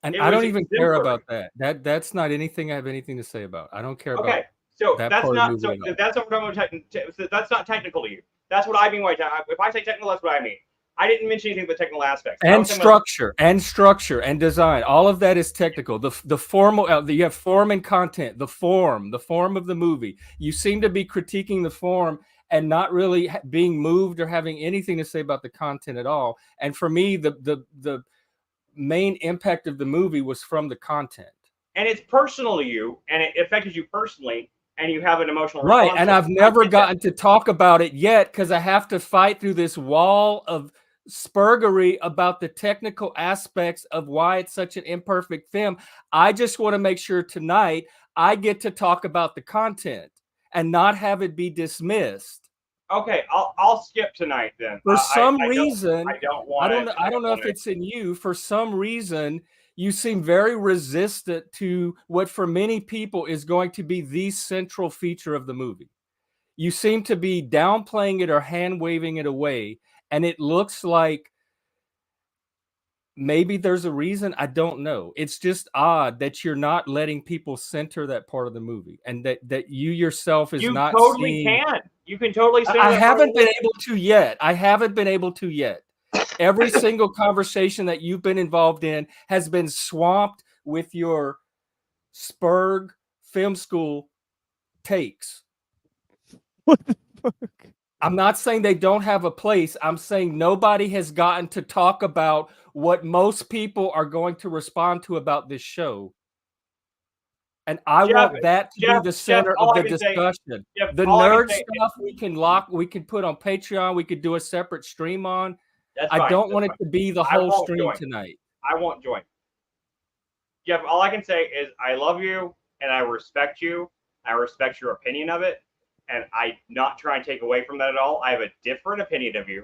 And I don't even care about that. That's not anything I have anything to say about. I don't care about. Okay, so that that's part not of the movie so that's what we're talking about. That's not technical to you. That's what I mean by if I say technical, that's what I mean. I didn't mention anything about technical aspects. And structure and design. All of that is technical. The formal, you have form and content. The form of the movie. You seem to be critiquing the form and not really being moved or having anything to say about the content at all. And for me, the main impact of the movie was from the content. And it's personal to you, and it affected you personally, and you have an emotional response. Right, and I've never gotten to talk about it yet because I have to fight through this wall of spurgery about the technical aspects of why it's such an imperfect film. I just want to make sure tonight I get to talk about the content and not have it be dismissed. Okay, I'll skip tonight then. For some reason, I don't know if it's in you. For some reason, you seem very resistant to what for many people is going to be the central feature of the movie. You seem to be downplaying it or hand waving it away. And it looks like maybe there's a reason. I don't know. It's just odd that you're not letting people center that part of the movie, and that you yourself is not totally seeing. You can totally center I that haven't been able to yet. I haven't been able to yet. Every single conversation that you've been involved in has been swamped with your Spurg film school takes. What the fuck? I'm not saying they don't have a place. I'm saying nobody has gotten to talk about what most people are going to respond to about this show. And I want that to be the center of the discussion. The nerd stuff we can put on Patreon. We could do a separate stream on. I don't want it to be the whole stream tonight. I won't join. Jeff, all I can say is I love you and I respect you. I respect your opinion of it. And I'm not trying to take away from that at all. I have a different opinion of you.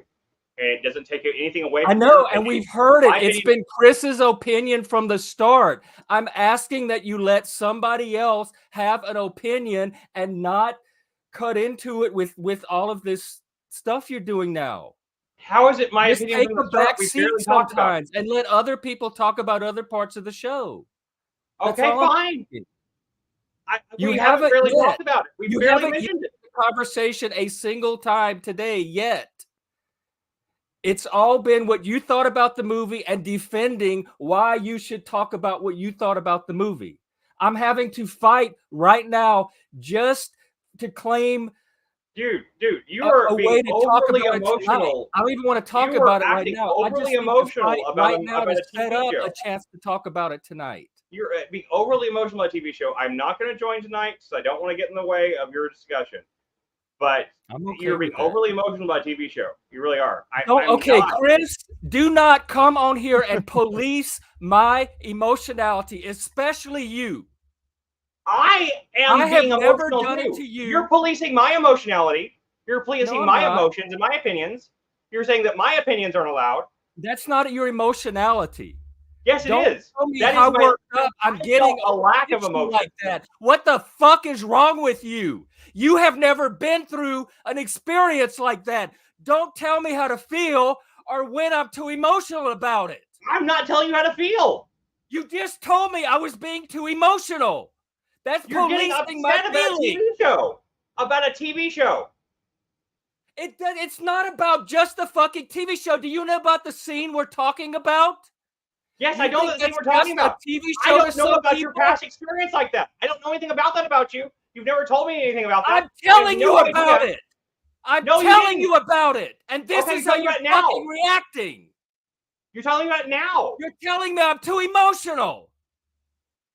And it doesn't take anything away from I know, and we've heard it. It's been Chris's opinion from the start. I'm asking that you let somebody else have an opinion and not cut into it with all of this stuff you're doing now. How is it my Just opinion? take a back seat sometimes and let other people talk about other parts of the show. Okay, fine. You haven't really talked about it. We barely mentioned it. The conversation a single time today yet. It's all been what you thought about the movie and defending why you should talk about what you thought about the movie. I'm having to fight right now just to claim. Dude, you are being overly emotional. I don't even want to talk about it right now. Overly emotional about right now a to set up show. a chance to talk about it tonight. You're being overly emotional about a TV show. I'm not going to join tonight because I don't want to get in the way of your discussion. But you're being overly emotional about a TV show. You really are. Chris, do not come on here and police my emotionality, especially you. I am being emotional too. You're policing my emotionality. You're policing my emotions and my opinions. You're saying that my opinions aren't allowed. That's not your emotionality. Yes, it is. That is worked up. I'm getting a lack of emotion like that. What the fuck is wrong with you? You have never been through an experience like that. Don't tell me how to feel or when I'm too emotional about it. I'm not telling you how to feel. You just told me I was being too emotional. That's policing my feelings. About a TV show. It's not about just the fucking TV show. Do you know about the scene we're talking about? Yes, You I know think the thing that's we're talking just a about. TV I show don't to know some about your people? past experience like that. I don't know anything about that about you. You've never told me anything about that. I'm I have telling no you about idea. it. I'm No, you telling didn't. you about it. And this Okay, is you're how telling you're me about it fucking now. reacting. You're telling me about it now. You're telling me I'm too emotional.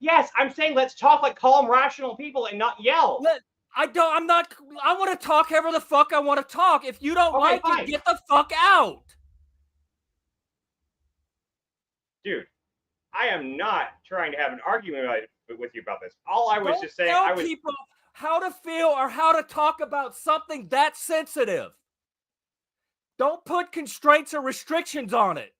Yes, I'm saying let's talk like calm, rational people and not yell. I want to talk however the fuck I want to talk. If you don't Okay, like fine. it, get the fuck out. Dude, I am not trying to have an argument with you about this. All I was Don't just saying, tell people how to feel or how to talk about something that sensitive. Don't put constraints or restrictions on it.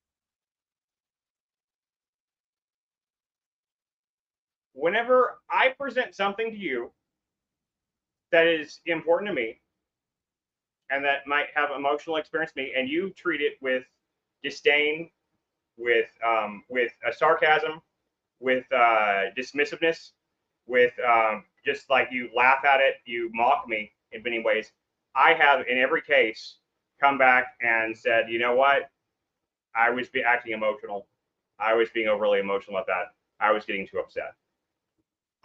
whenever I present something to you that is important to me and that might have emotional experience to me, and you treat it with disdain, with sarcasm, with dismissiveness, with just like you laugh at it, you mock me in many ways. I have in every case come back and said, you know what? I was acting emotional. I was being overly emotional about that. I was getting too upset.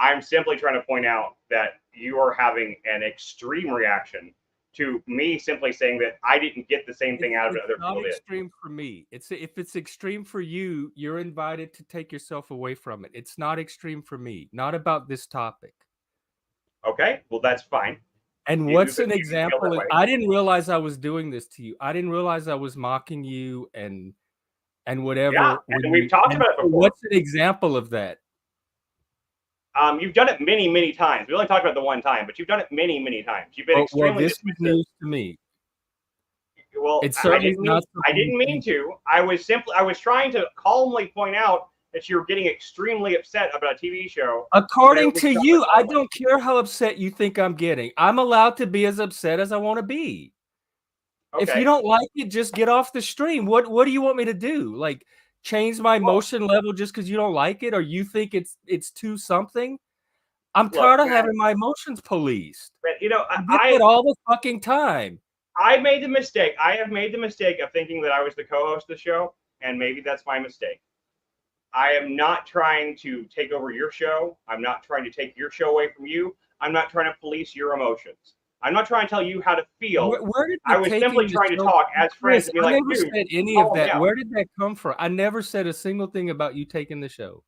I'm simply trying to point out that you are having an extreme reaction to me simply saying that I didn't get the same thing out of it other people did. It's not extreme for me. If it's extreme for you, you're invited to take yourself away from it. It's not extreme for me. Not about this topic. Okay, well that's fine. And what's an example? I didn't realize I was doing this to you. I didn't realize I was mocking you and whatever. Yeah, and we've talked about it before. What's an example of that? You've done it many, many times. We only talked about it the one time, but you've done it many, many times. You've been extremely this was news to me. Well, I didn't mean to. I was trying to calmly point out that you're getting extremely upset about a TV show. According to you, I don't care how upset you think I'm getting. I'm allowed to be as upset as I want to be. Okay. If you don't like it, just get off the stream. What do you want me to do? Like change my emotion level just because you don't like it, or you think it's too something? I'm tired of having my emotions policed. You know, I get it all the fucking time. I made the mistake. I have made the mistake of thinking that I was the co-host of the show, and maybe that's my mistake. I am not trying to take over your show. I'm not trying to take your show away from you. I'm not trying to police your emotions. I'm not trying to tell you how to feel. I was simply trying to talk as friends and be like, dude, I never said any of that. Where did that come from? I never said a single thing about you taking the show.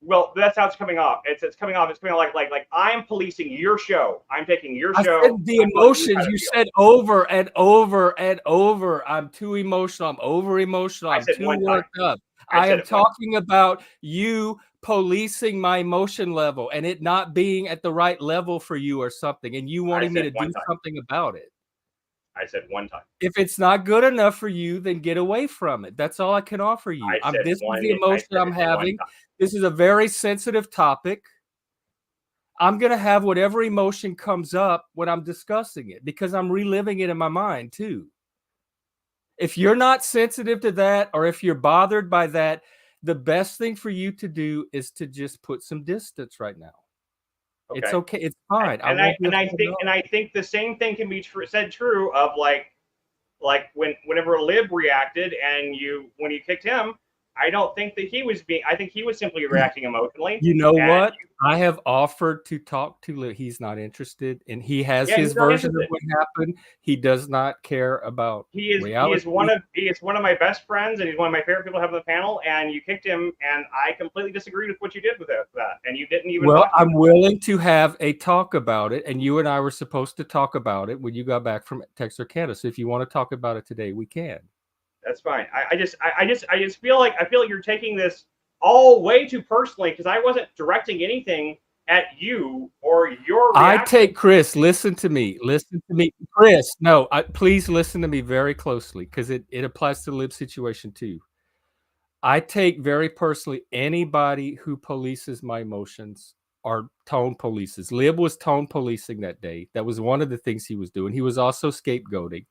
Well, that's how it's coming off. It's coming off. It's coming off like I'm policing your show. I'm taking your show. I said the emotions you said over and over and over. I'm too emotional. I'm over emotional. I'm too worked up. I am talking about you policing my emotion level and it not being at the right level for you or something, and you wanting me to do something about it. I said one time. If it's not good enough for you, then get away from it. That's all I can offer you. This is the emotion I'm having. This is a very sensitive topic. I'm going to have whatever emotion comes up when I'm discussing it because I'm reliving it in my mind too. If you're not sensitive to that, or if you're bothered by that, the best thing for you to do is to just put some distance right now. Okay. It's okay. It's fine. And I think the same thing can be said true of like whenever Lib reacted and when you kicked him, I don't think that he was being. I think he was simply reacting emotionally. You know what? I have offered to talk to Lib. He's not interested, and he has his version of what happened. He does not care about reality. He is one of my best friends, and he's one of my favorite people to have on the panel. And you kicked him, and I completely disagreed with what you did with that. And you didn't even. Well, I'm willing to have a talk about it, and you and I were supposed to talk about it when you got back from Texarkana. So if you want to talk about it today, we can. That's fine. I just feel like you're taking this all way too personally because I wasn't directing anything at you or your reaction. Chris, listen to me. Chris, no, please listen to me very closely because it applies to the Lib situation too. I take very personally anybody who polices my emotions or tone polices. Lib was tone policing that day. That was one of the things he was doing. He was also scapegoating.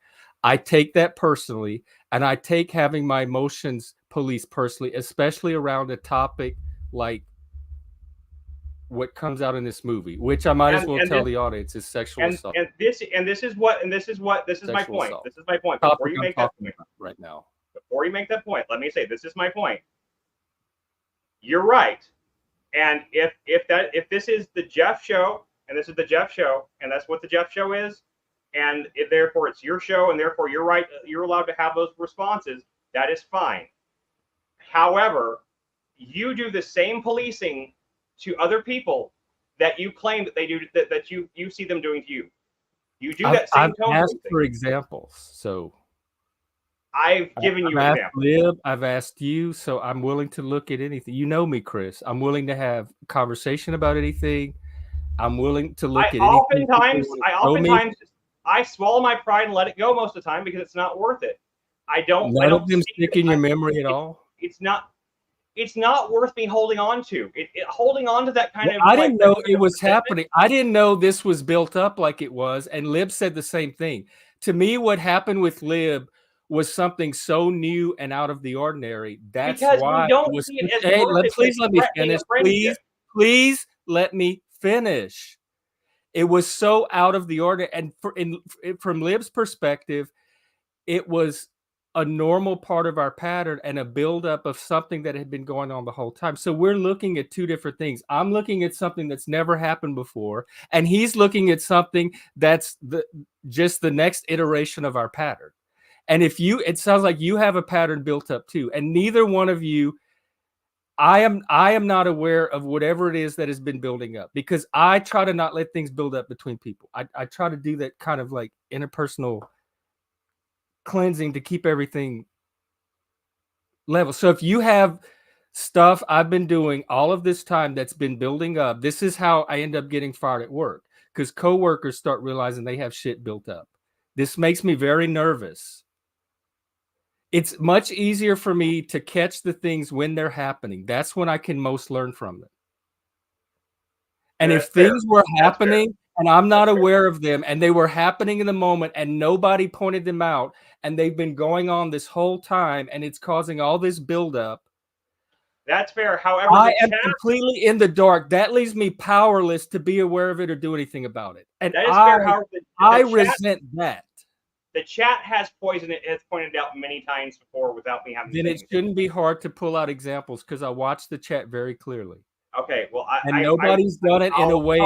I take that personally, and I take having my emotions policed personally, especially around a topic like what comes out in this movie, which I might as well tell the audience is sexual assault. This is my point. This is my point. Before you make that point right now, before you make that point, let me say this is my point. you're right. And if this is the Jeff show, and this is the Jeff show, and that's what the Jeff show is, and therefore it's your show, and therefore you're right, you're allowed to have those responses, that is fine. However, you do the same policing to other people that you claim that they do, that you see them doing to you. You do that same tone asked policing. for examples, so I've given you I've examples. asked Lib, I've asked you, so I'm willing to look at anything. You know me, Chris. I'm willing to have a conversation about anything. I'm willing to look at anything. Oftentimes, I swallow my pride and let it go most of the time because it's not worth it. I don't of them stick in your memory at all. It's not worth me holding on to. Holding on to that kind of. I didn't know it was happening. I didn't know this was built up like it was. And Lib said the same thing. To me, what happened with Lib was something so new and out of the ordinary. That's because why we don't it was. see it as Hey, please let me threatening a finish. friendship. Please let me finish. It was so out of the ordinary. And from Lib's perspective, it was a normal part of our pattern and a buildup of something that had been going on the whole time. So we're looking at two different things. I'm looking at something that's never happened before, and he's looking at something that's just the next iteration of our pattern. And it sounds like you have a pattern built up too, and neither one of you. I am not aware of whatever it is that has been building up, because I try to not let things build up between people. I try to do that kind of like interpersonal cleansing to keep everything level. So if you have stuff I've been doing all of this time that's been building up, this is how I end up getting fired at work, because coworkers start realizing they have shit built up. This makes me very nervous. It's much easier for me to catch the things when they're happening. That's when I can most learn from them. And if things were happening and I'm not aware of them, and they were happening in the moment and nobody pointed them out, and they've been going on this whole time, and it's causing all this buildup. That's fair. However, I am completely in the dark. That leaves me powerless to be aware of it or do anything about it. And that is fair. However, I resent that. The chat has pointed out many times before without me having. Then it shouldn't be hard to pull out examples, because I watched the chat very clearly. Okay, well, nobody's done it in a way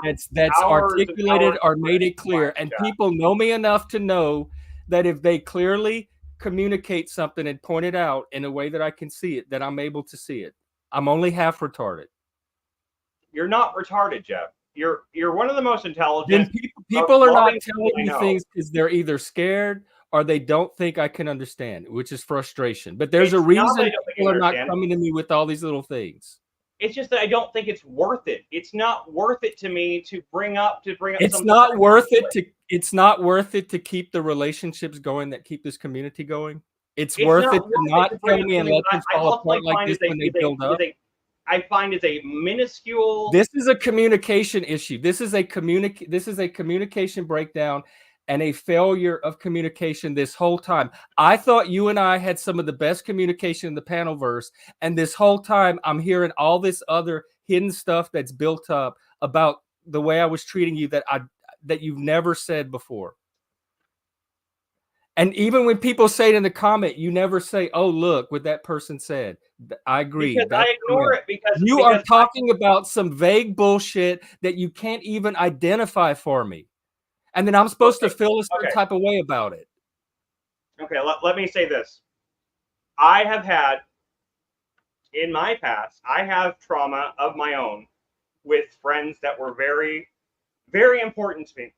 that's articulated or made it clear. And people know me enough to know that if they clearly communicate something and point it out in a way that I can see it, that I'm able to see it. I'm only half retarded. You're not retarded, Jeff. You're one of the most intelligent. Then people are not telling me things because they're either scared or they don't think I can understand, which is frustration. But there's a reason people are not coming to me with all these little things. It's just that I don't think it's worth it. It's not worth it to me to bring up. It's not worth it to. It's not worth it to keep the relationships going that keep this community going. It's worth it to not tell me and let them fall apart like this when they build up. I find it's a minuscule. This is a communication issue. This is a communication breakdown and a failure of communication this whole time. I thought you and I had some of the best communication in the panelverse, and this whole time I'm hearing all this other hidden stuff that's built up about the way I was treating you that you've never said before. And even when people say it in the comment, you never say, "Oh, look what that person said." I agree. Because I ignore it because you are talking about some vague bullshit that you can't even identify for me. And then I'm supposed to feel a certain type of way about it. Okay, let me say this. I have had, in my past, I have trauma of my own with friends that were very, very important to me.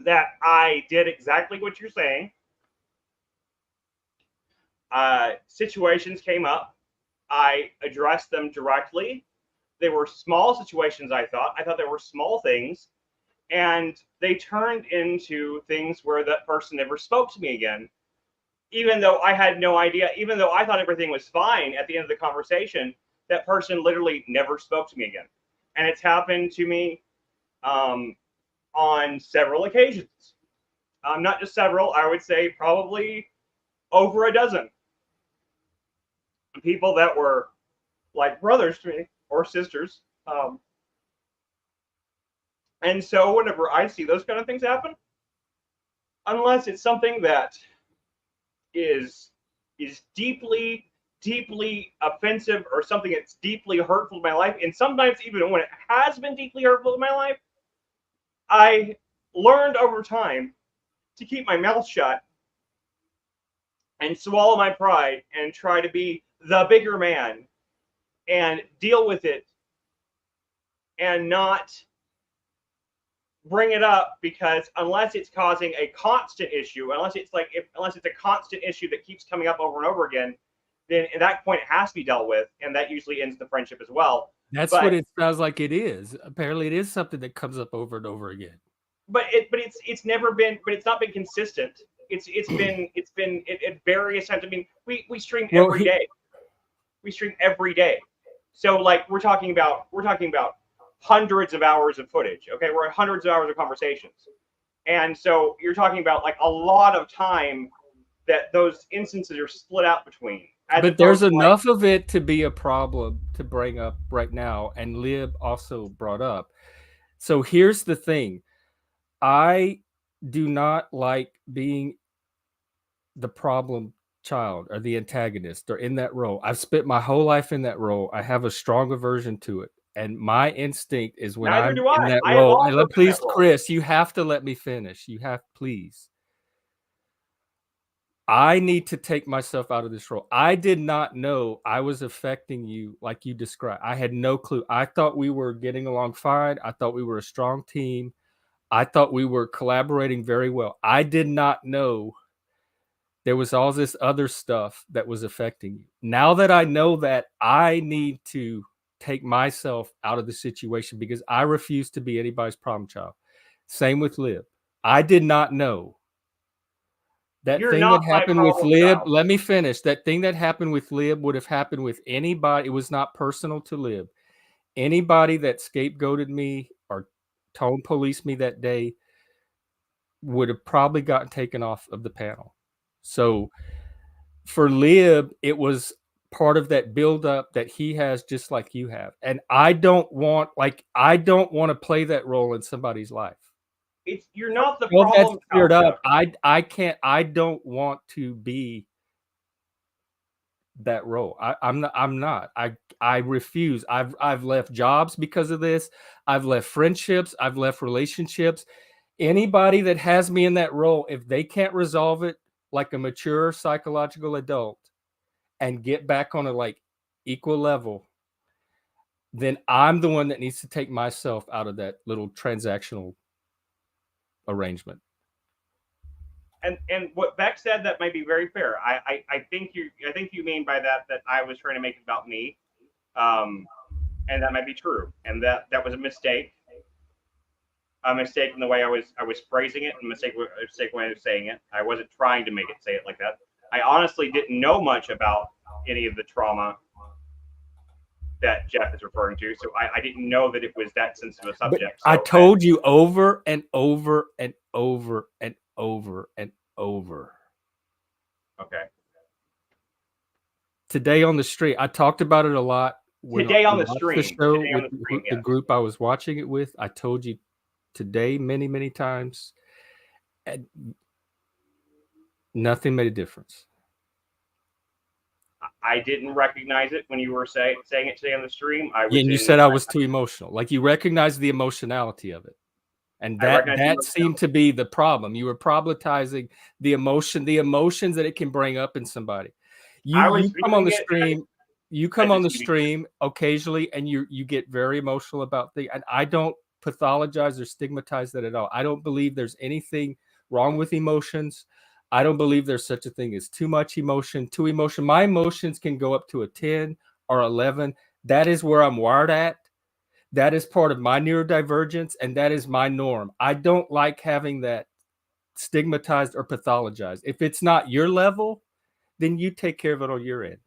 That I did exactly what you're saying. Situations came up. I addressed them directly. They were small situations, I thought. I thought they were small things. And they turned into things where that person never spoke to me again. Even though I had no idea, even though I thought everything was fine at the end of the conversation, that person literally never spoke to me again. And it's happened to me on several occasions. Not just several, I would say probably over a dozen. People that were like brothers to me or sisters. And so whenever I see those kind of things happen, unless it's something that is deeply deeply offensive or something that's deeply hurtful in my life, and sometimes even when it has been deeply hurtful in my life, I learned over time to keep my mouth shut and swallow my pride and try to be the bigger man and deal with it and not bring it up, because unless it's causing a constant issue, unless it's a constant issue that keeps coming up over and over again, then at that point it has to be dealt with, and that usually ends the friendship as well. That's But what it sounds like it is. Apparently, it is something that comes up over and over again. it's never been, but it's not been consistent. It's been at various times. I mean, we stream every day. We stream every day. So like we're talking about hundreds of hours of footage. Okay, we're at hundreds of hours of conversations, and so you're talking about like a lot of time that those instances are split out between. But there's enough of it to be a problem to bring up right now, and Lib also brought up. So here's the thing. I do not like being the problem child or the antagonist or in that role. I've spent my whole life in that role. I have a strong aversion to it. And my instinct is when I'm in that role. And please, Chris, you have to let me finish. You have, please. I need to take myself out of this role. I did not know I was affecting you like you described. I had no clue. I thought we were getting along fine. I thought we were a strong team. I thought we were collaborating very well. I did not know there was all this other stuff that was affecting you. Now that I know that, I need to take myself out of the situation because I refuse to be anybody's problem child. Same with Lib. I did not know. That thing that happened with Lib, let me finish. That thing that happened with Lib would have happened with anybody. It was not personal to Lib. Anybody that scapegoated me or tone policed me that day would have probably gotten taken off of the panel. So for Lib, it was part of that buildup that he has just like you have. And I don't want to play that role in somebody's life. You're not the problem. Cleared up. I don't want to be that role. I'm not. I refuse. I've left jobs because of this. I've left friendships. I've left relationships. Anybody that has me in that role, if they can't resolve it like a mature psychological adult and get back on a like equal level, then I'm the one that needs to take myself out of that little transactional arrangement. And what Beck said, that might be very fair. I think you mean by that I was trying to make it about me, and that might be true, and that was a mistake in the way I was phrasing it, and a mistake way of saying it. I wasn't trying to make it say it like that. I honestly didn't know much about any of the trauma that Jeff is referring to, so I didn't know that it was that sensitive a subject. So I told you over and over and over and over and over. Okay. Today on the stream, I talked about it a lot. Today on the stream, the group I was watching it with, I told you today many, many times, and nothing made a difference. I didn't recognize it when you were saying it today on the stream. And you said I was too emotional. Like you recognized the emotionality of it. And that seemed to be the problem. You were problematizing the emotions that it can bring up in somebody. You come on the stream occasionally and you get very emotional about things. And I don't pathologize or stigmatize that at all. I don't believe there's anything wrong with emotions. I don't believe there's such a thing as too much emotion, too emotion. My emotions can go up to a 10 or 11. That is where I'm wired at. That is part of my neurodivergence, and that is my norm. I don't like having that stigmatized or pathologized. If it's not your level, then you take care of it on your end.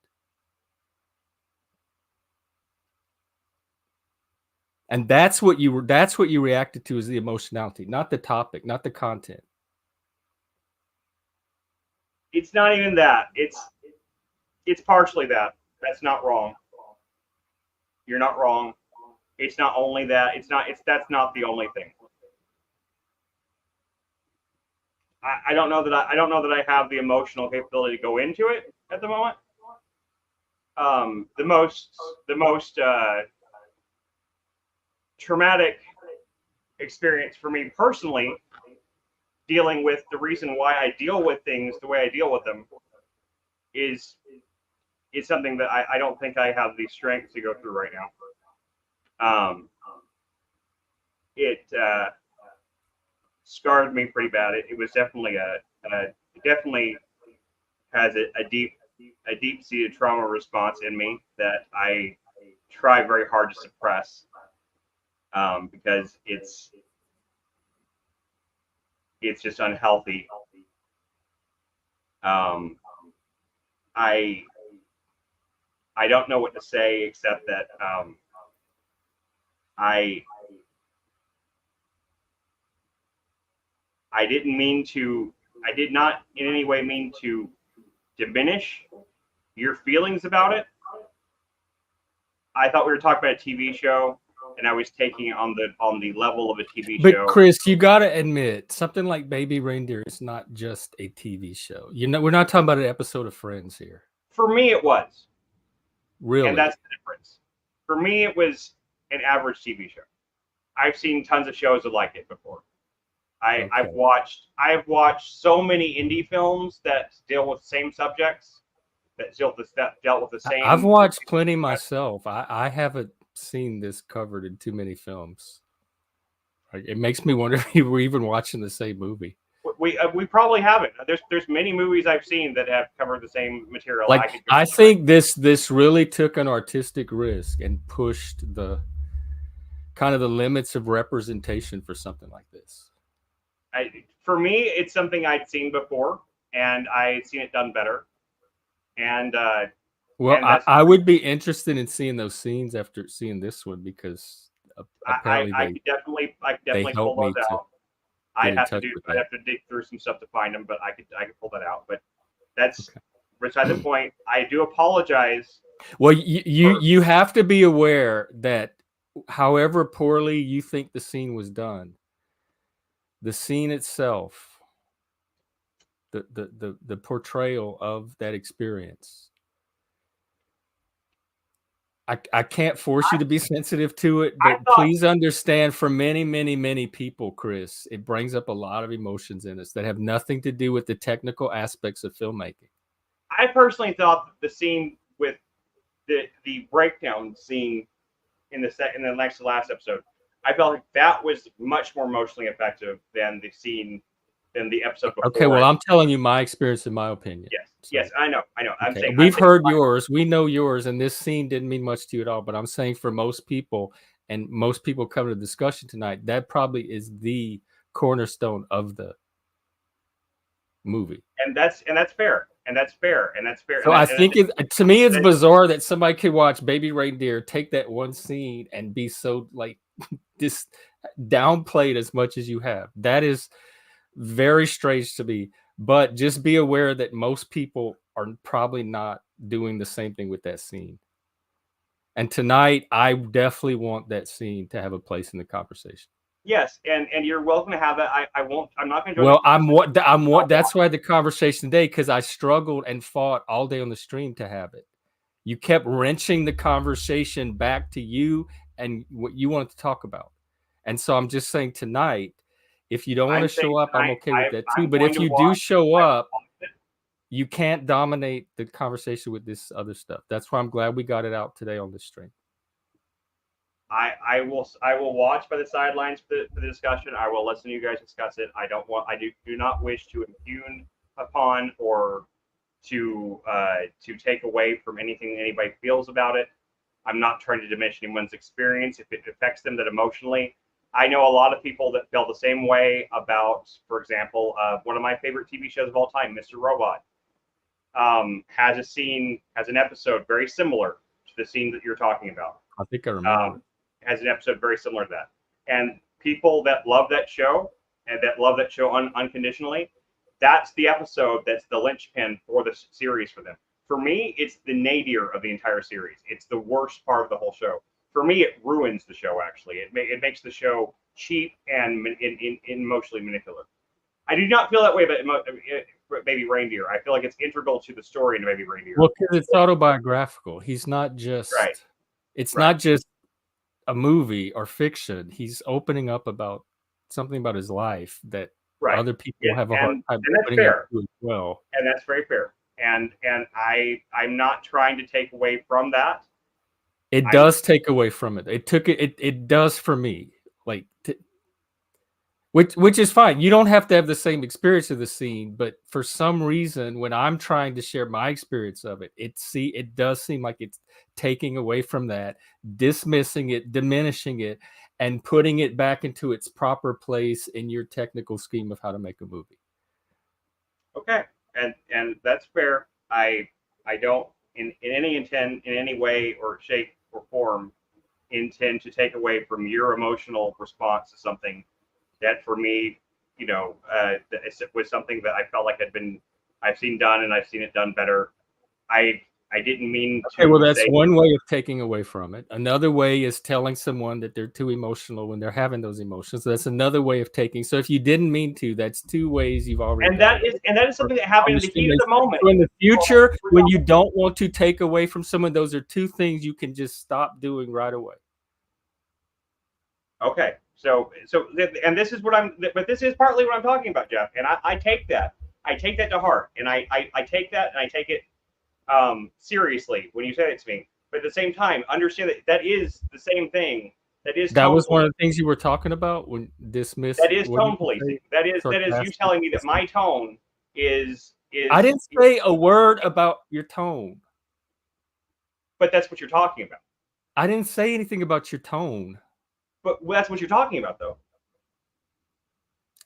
And that's what you reacted to, is the emotionality, not the topic, not the content. It's not even that. It's partially that. That's not wrong. You're not wrong. It's not only that. That's not the only thing. I don't know that I have the emotional capability to go into it at the moment. the most traumatic experience for me personally, dealing with the reason why I deal with things the way I deal with them, is something that I don't think I have the strength to go through right now. It scarred me pretty bad. It was definitely it definitely has a deep-seated trauma response in me that I try very hard to suppress, because it's just unhealthy. I don't know what to say except that I did not in any way mean to diminish your feelings about it. I thought we were talking about a TV show, and I was taking it on the level of a TV show. But Chris, you got to admit, something like Baby Reindeer is not just a TV show. We're not talking about an episode of Friends here. For me, it was. Really? And that's the difference. For me, it was an average TV show. I've seen tons of shows that like it before. I've watched so many indie films that deal with the same subjects, that dealt with the same. I've watched plenty myself. I haven't seen this covered in too many films. It makes me wonder if we're even watching the same movie. We probably haven't. There's many movies I've seen that have covered the same material. Like I think this really took an artistic risk and pushed the kind of the limits of representation for something like this. For me, it's something I'd seen before, and I'd seen it done better. And I would be interested in seeing those scenes after seeing this one, because apparently I could definitely pull those out. I'd have to dig through some stuff to find them, but I could pull that out. But that's beside the point. I do apologize. Well, you have to be aware that however poorly you think the scene was done, the scene itself, the portrayal of that experience, I can't force you to be sensitive to it, but please understand, for many, many, many people, Chris, it brings up a lot of emotions in us that have nothing to do with the technical aspects of filmmaking. I personally thought that the scene with the breakdown scene in the next to last episode, I felt like that was much more emotionally effective than the episode before. Okay, well, I'm telling you my experience and my opinion. Yes, I know. I'm saying we've heard yours, we know yours, and this scene didn't mean much to you at all. But I'm saying for most people, and most people come to the discussion tonight, that probably is the cornerstone of the movie. And that's fair. And that's fair. So I think to me, it's bizarre that somebody could watch Baby Reindeer, take that one scene, and be so like this downplayed as much as you have. That is very strange to me. But just be aware that most people are probably not doing the same thing with that scene. And tonight, I definitely want that scene to have a place in the conversation. Yes, and you're welcome to have that. I won't. I'm not going to. Well, I'm what. That's why the conversation today, because I struggled and fought all day on the stream to have it. You kept wrenching the conversation back to you and what you wanted to talk about. And so I'm just saying tonight, if you don't want to show up, I'm okay with that too. But if you do show up, you can't dominate the conversation with this other stuff. That's why I'm glad we got it out today on this stream. I will watch by the sidelines for the discussion. I will listen to you guys discuss it. I do not wish to impugn upon or to take away from anything anybody feels about it. I'm not trying to diminish anyone's experience if it affects them that emotionally. I know a lot of people that feel the same way about, for example, one of my favorite TV shows of all time, Mr. Robot, has an episode very similar to the scene that you're talking about. I think I remember. Has an episode very similar to that. And people that love that show and that love that show unconditionally, that's the episode that's the linchpin for the series for them. For me, it's the nadir of the entire series. It's the worst part of the whole show. For me, it ruins the show, actually. It makes the show cheap and emotionally manipulative. I do not feel that way Baby Reindeer. I feel like it's integral to the story in Baby Reindeer. Well, because it's autobiographical. He's not just. Right. It's Right. not just a movie or fiction. He's opening up about something about his life that Right. other people Yeah, have a hard time and that's opening up fair. to as well. And that's very fair. And I'm not trying to take away from that. It does take away from it. It does for me. Like, which is fine. You don't have to have the same experience of the scene, but for some reason, when I'm trying to share my experience of it, it does seem like it's taking away from that, dismissing it, diminishing it, and putting it back into its proper place in your technical scheme of how to make a movie. Okay, and that's fair. I don't in any way or shape or form intend to take away from your emotional response to something that for me, it was something that I felt like I've seen done, and I've seen it done better. I didn't mean to. Okay, well, that's one way of taking away from it. Another way is telling someone that they're too emotional when they're having those emotions. That's another way of taking. So if you didn't mean to, that's two ways you've already. And that is something that happened in the heat of the moment. So in the future, when you don't want to take away from someone, those are two things you can just stop doing right away. Okay, and this is but this is partly what I'm talking about, Jeff. And I take that to heart, and I take that and I take it seriously when you say it to me. But at the same time, understand that is the same thing. That was one of the things you were talking about when dismissed. That is tone policing. That is you telling me that my tone is. I didn't say a word about your tone. But that's what you're talking about. I didn't say anything about your tone. But that's what you're talking about, though.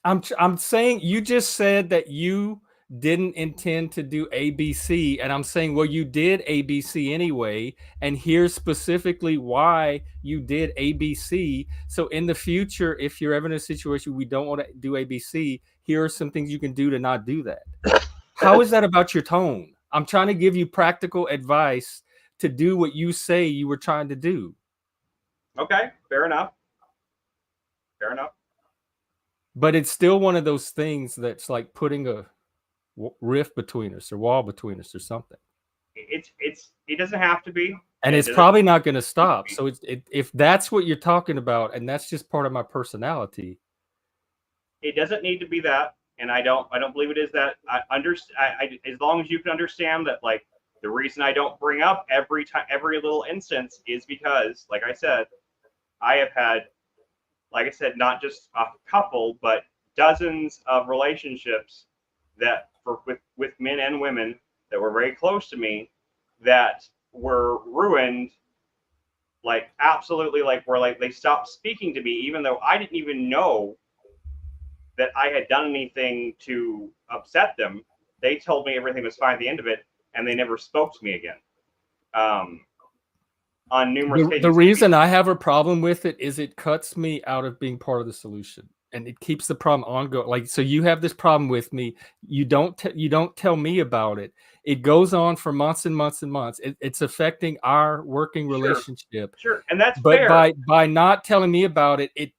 I'm saying you just said that you didn't intend to do ABC, and I'm saying, well, you did ABC anyway, and here's specifically why you did ABC. So in the future, if you're ever in a situation we don't want to do ABC, here are some things you can do to not do that. How is that about your tone? I'm trying to give you practical advice to do what you say you were trying to do. Okay, fair enough. Fair enough. But it's still one of those things that's like putting a rift between us or wall between us or something. It doesn't have to be, and it's probably not going to stop. So if that's what you're talking about, and that's just part of my personality, it doesn't need to be that. And I don't believe it is that. As long as you can understand that, like, the reason I don't bring up every little instance is because, like I said, I have had, like I said, not just a couple, but dozens of relationships that with men and women that were very close to me that were ruined, like absolutely, like where like they stopped speaking to me, even though I didn't even know that I had done anything to upset them. They told me everything was fine at the end of it, and they never spoke to me again. On numerous occasions. The reason I have a problem with it is it cuts me out of being part of the solution, and it keeps the problem ongoing. Like, so you have this problem with me. You don't tell me about it. It goes on for months and months and months. It's affecting our working relationship. Sure, and that's but fair. by not telling me about it, it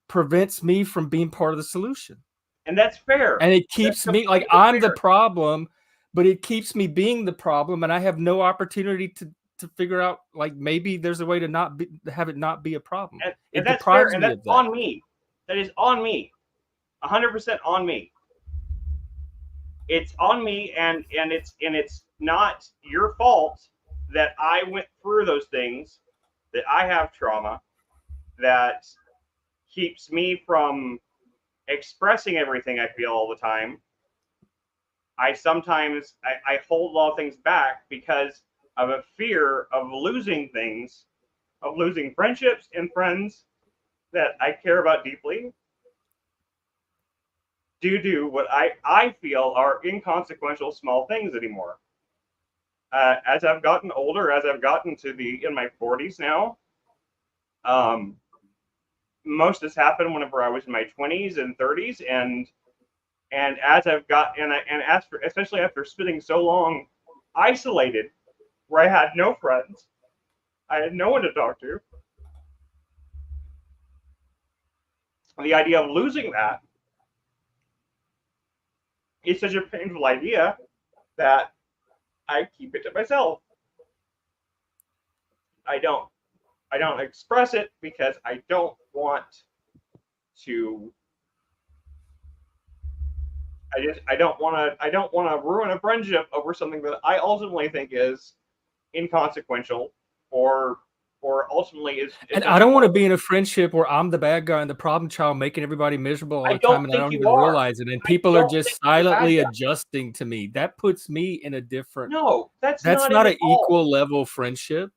prevents me from being part of the solution. And that's fair. And it keeps me like I'm the problem, but it keeps me being the problem, and I have no opportunity to figure out, like, maybe there's a way to have it not be a problem. And that's fair, and that's on me. That is on me, 100% on me. It's on me, and it's not your fault that I went through those things, that I have trauma, that keeps me from expressing everything I feel all the time. I sometimes hold a lot of things back because of a fear of losing things, of losing friendships and friends that I care about deeply, due to what I feel are inconsequential small things anymore. As I've gotten older, as I've gotten in my 40s now, most of this happened whenever I was in my 20s and 30s, and as I've got especially after spending so long isolated, where I had no friends, I had no one to talk to. The idea of losing that it's such a painful idea that I keep it to myself. I don't express it because I don't want to. I don't want to ruin a friendship over something that I ultimately think is inconsequential or ultimately is And I don't want to be in a friendship where I'm the bad guy and the problem child, making everybody miserable all the time, and I don't even realize it. And people are just silently adjusting to me. That puts me in a different. No, that's not an equal level friendship.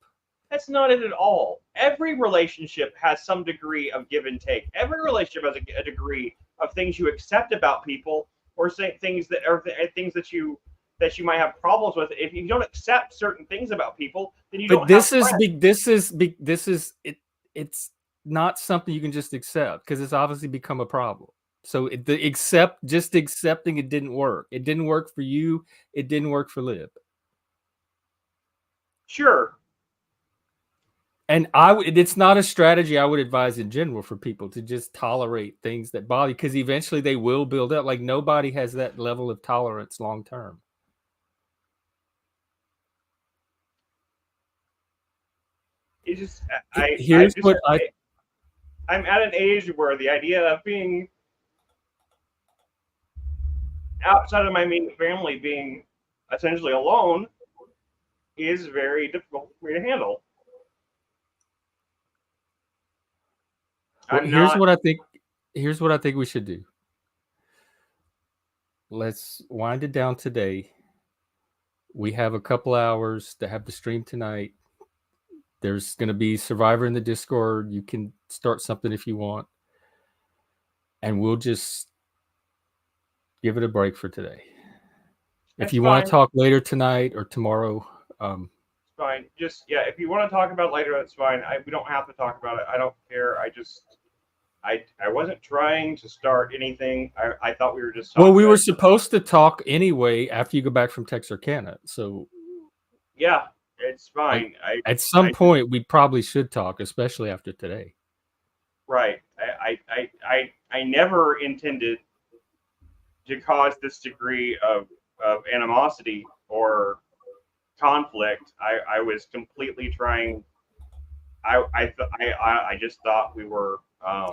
That's not it at all. Every relationship has some degree of give and take. Every relationship has a degree of things you accept about people, or say things that are things that you might have problems with. If you don't accept certain things about people, then you don't. This is it's not something you can just accept, because it's obviously become a problem. So just accepting it didn't work. It didn't work for you. It didn't work for Lib. Sure. And it's not a strategy I would advise in general for people to just tolerate things that bother you, because eventually they will build up. Like, nobody has that level of tolerance long term. It's just I'm at an age where the idea of being outside of my immediate family, being essentially alone, is very difficult for me to handle. Well, here's what I think we should do. Let's wind it down today. We have a couple hours to have the stream tonight. There's going to be Survivor in the Discord. You can start something if you want. And we'll just give it a break for today. If you want to talk later tonight or tomorrow, it's fine. Just, if you want to talk about it later, that's fine. We don't have to talk about it. I don't care. I wasn't trying to start anything. I thought we were just talking. Well, we were supposed to talk anyway after you go back from Texarkana. So yeah, it's fine. At some point, we probably should talk, especially after today. Right. I never intended to cause this degree of animosity or conflict. I was completely trying. I just thought we were.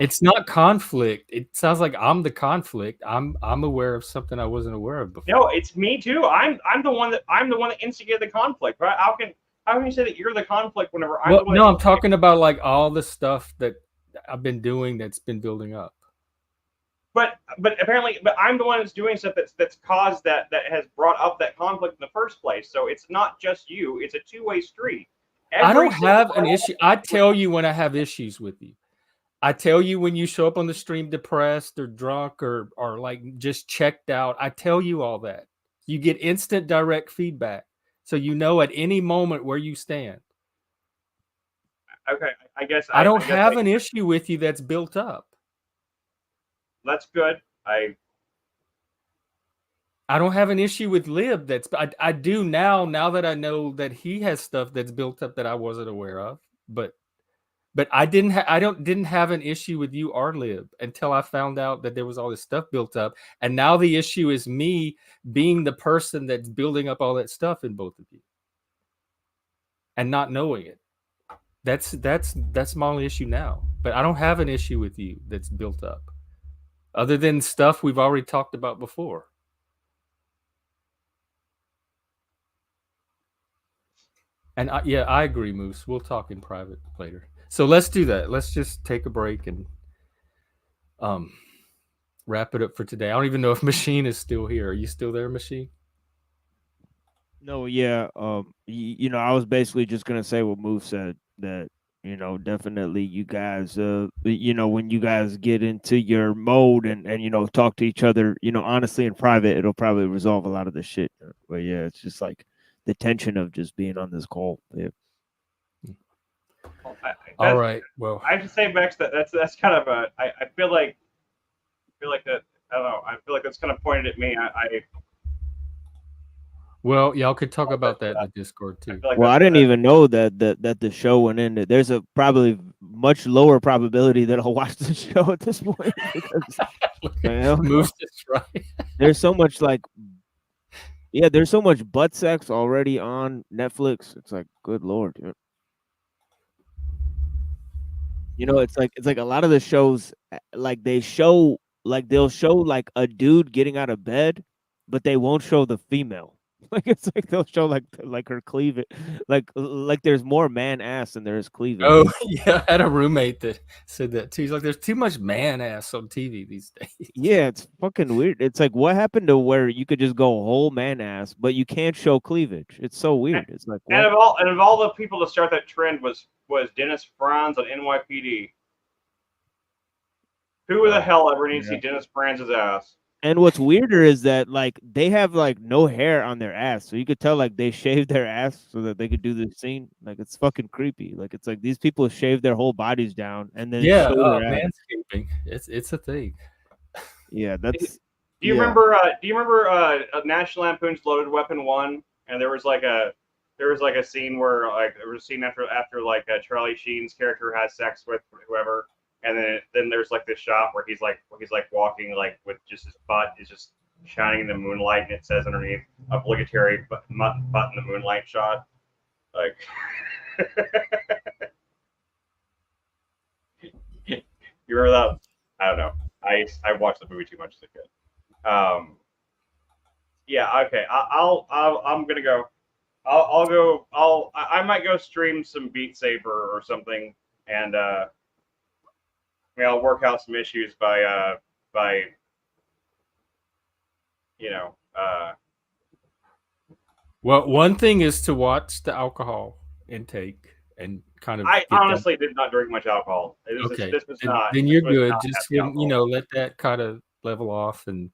It's not conflict. It sounds like I'm the conflict. I'm aware of something I wasn't aware of before. No, it's me too. I'm the one that instigated the conflict. Right? How can you say that you're the conflict whenever I'm the one? No, I'm talking about like all the stuff that I've been doing that's been building up. But apparently, I'm the one that's doing stuff that's caused that has brought up that conflict in the first place. So it's not just you. It's a two-way street. I don't have an issue. I tell you when I have issues with you. I tell you when you show up on the stream depressed or drunk or like just checked out. I tell you all that. You get instant direct feedback. So you know at any moment where you stand. Okay, I guess I don't have an issue with you that's built up. That's good. I don't have an issue with Lib. I do now that I know that he has stuff that's built up that I wasn't aware of. But I didn't have an issue with you or Lib until I found out that there was all this stuff built up. And now the issue is me being the person that's building up all that stuff in both of you and not knowing it. That's my only issue now. But I don't have an issue with you that's built up, other than stuff we've already talked about before. And I agree, Moose. We'll talk in private later. So let's do that. Let's just take a break and wrap it up for today. I don't even know if Machine is still here. Are you still there, Machine? No, yeah. I was basically just gonna say what Moose said, that definitely you guys, when you guys get into your mode and talk to each other, honestly in private, it'll probably resolve a lot of the shit. But yeah, it's just like the tension of just being on this call. Yeah. All right. Well, I have to say, Max, that's kind of a. I feel like that. I don't know. I feel like that's kind of pointed at me. Well, y'all could talk about that in the Discord too. I didn't even know that the show went in. There's a probably much lower probability that I'll watch the show at this point because Moves just right. There's so much like, yeah, there's so much butt sex already on Netflix. It's like, good lord, dude. You know, it's like a lot of the shows, like they'll show like a dude getting out of bed, but they won't show the female. Like it's like they'll show like her cleavage, like there's more man ass than there is cleavage. Oh yeah, I had a roommate that said that too. He's like, "There's too much man ass on TV these days." Yeah, it's fucking weird. It's like, what happened to where you could just go whole man ass, but you can't show cleavage? It's so weird. It's like, And what? of all the people to start that trend was Dennis Franz on NYPD. Who the hell ever needs to see Dennis Franz's ass? And what's weirder is that like they have like no hair on their ass, so you could tell like they shaved their ass so that they could do this scene. Like it's fucking creepy. Like it's like these people shave their whole bodies down and then Yeah, show their ass. manscaping. It's a thing. Yeah, that's. Do you remember? Do you remember National Lampoon's Loaded Weapon 1? And there was like a scene where like there was a scene after like Charlie Sheen's character has sex with whoever. And then there's like this shot where he's like walking like with just his butt is just shining in the moonlight, and it says underneath obligatory butt in the moonlight shot. Like, you remember that? I don't know. I watched the movie too much as a kid. Yeah. Okay. I'm gonna go. I might go stream some Beat Saber or something, and I'll work out some issues by Well, one thing is to watch the alcohol intake and kind of. I honestly did not drink much alcohol. Okay, This was not. Then you're good. not Just happy alcohol. let that kind of level off, and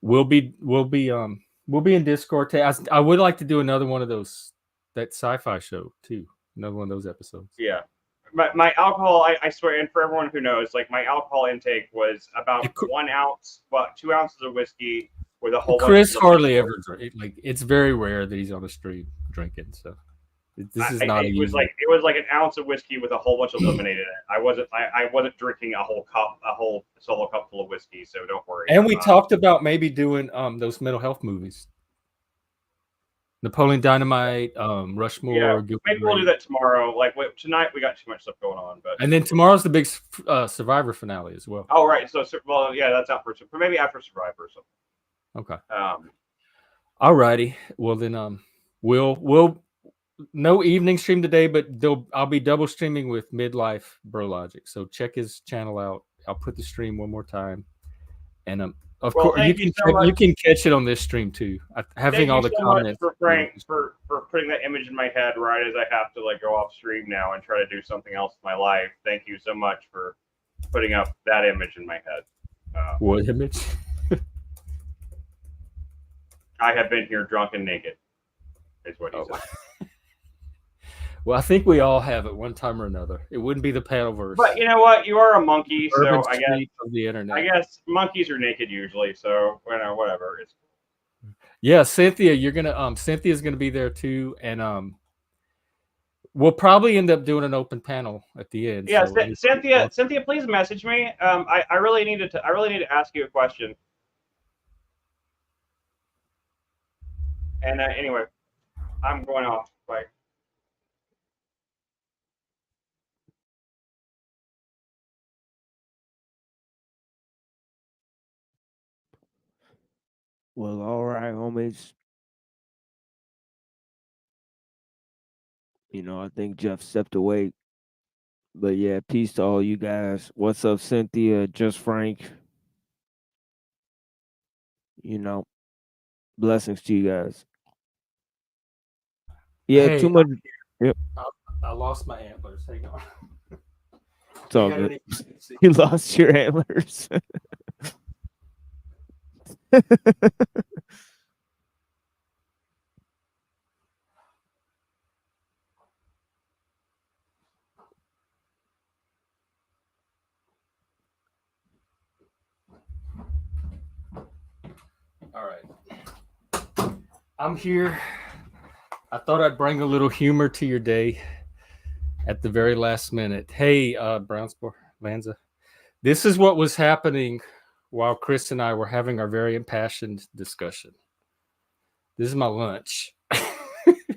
we'll be in Discord. I would like to do another one of those, that sci-fi show too. Another one of those episodes. Yeah. My alcohol, I swear, and for everyone who knows, like my alcohol intake was about 1 ounce, 2 ounces of whiskey with a whole. Chris hardly ever drink. Like it's very rare that he's on the street drinking. So this is not. It was like an ounce of whiskey with a whole bunch of lemonade in it. I wasn't drinking a whole solo cup full of whiskey. So don't worry. And we talked about maybe doing those mental health movies. Napoleon Dynamite, Rushmore. Yeah, maybe we'll do that tomorrow. Like tonight, we got too much stuff going on. But and then tomorrow's the big Survivor finale as well. Oh right, so well, yeah, that's out for maybe after Survivor or something. Okay. All righty. Well then, we'll no evening stream today, but I'll be double streaming with Midlife Bro Logic. So check his channel out. I'll put the stream one more time, and of course, you can catch it on this stream too. Having all the comments. For Frank for putting that image in my head right as I have to like go off stream now and try to do something else in my life. Thank you so much for putting up that image in my head. What image? I have been here drunk and naked. Is what he said. Well, I think we all have at one time or another. It wouldn't be the Paddleverse. But you know what? You are a monkey, so I guess of the internet. I guess monkeys are naked usually. So whatever. Yeah, Cynthia, you're gonna Cynthia's gonna be there too, and we'll probably end up doing an open panel at the end. Yeah, so Cynthia, please message me. I really need to ask you a question. And anyway, I'm going off. Bye. Well, all right, homies. You know, I think Jeff stepped away. But yeah, peace to all you guys. What's up, Cynthia? Just Frank. You know, blessings to you guys. Yeah, hey, too much. Yep. I lost my antlers. Hang on. It's all good. You lost your antlers. All right. I'm here. I thought I'd bring a little humor to your day at the very last minute. Hey, Brownsport, Lanza. This is what was happening while Chris and I were having our very impassioned discussion. This is my lunch.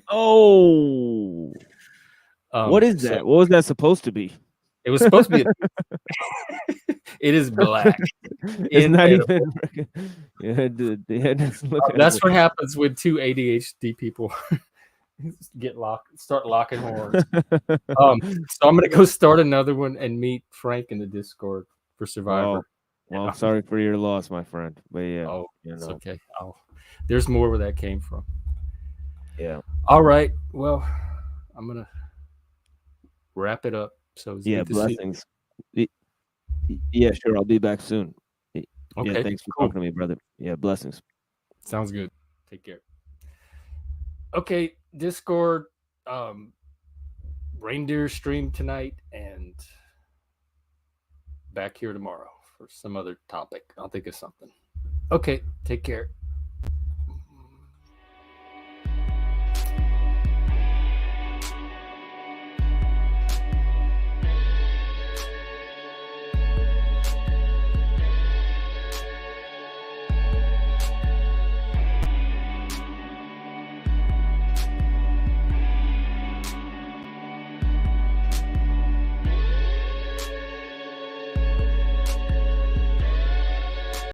Oh, what is that? So What was that supposed to be? it was supposed to be. It is black. It's not even. Yeah, dude, yeah, That's what happens when two ADHD people start locking horns. So I'm gonna go start another one and meet Frank in the Discord for Survivor. Well, I'm sorry for your loss, my friend. But yeah, Oh, you it's know. okay. There's more where that came from. Yeah. All right. Well, I'm gonna wrap it up. So it's Yeah, good to see you. blessings. Yeah, sure. I'll be back soon. Yeah, Okay, thanks for cool. talking to me, brother. Yeah, blessings. Sounds good. Take care. Okay, Discord, reindeer stream tonight and back here tomorrow for some other topic. I'll think of something. Okay, take care.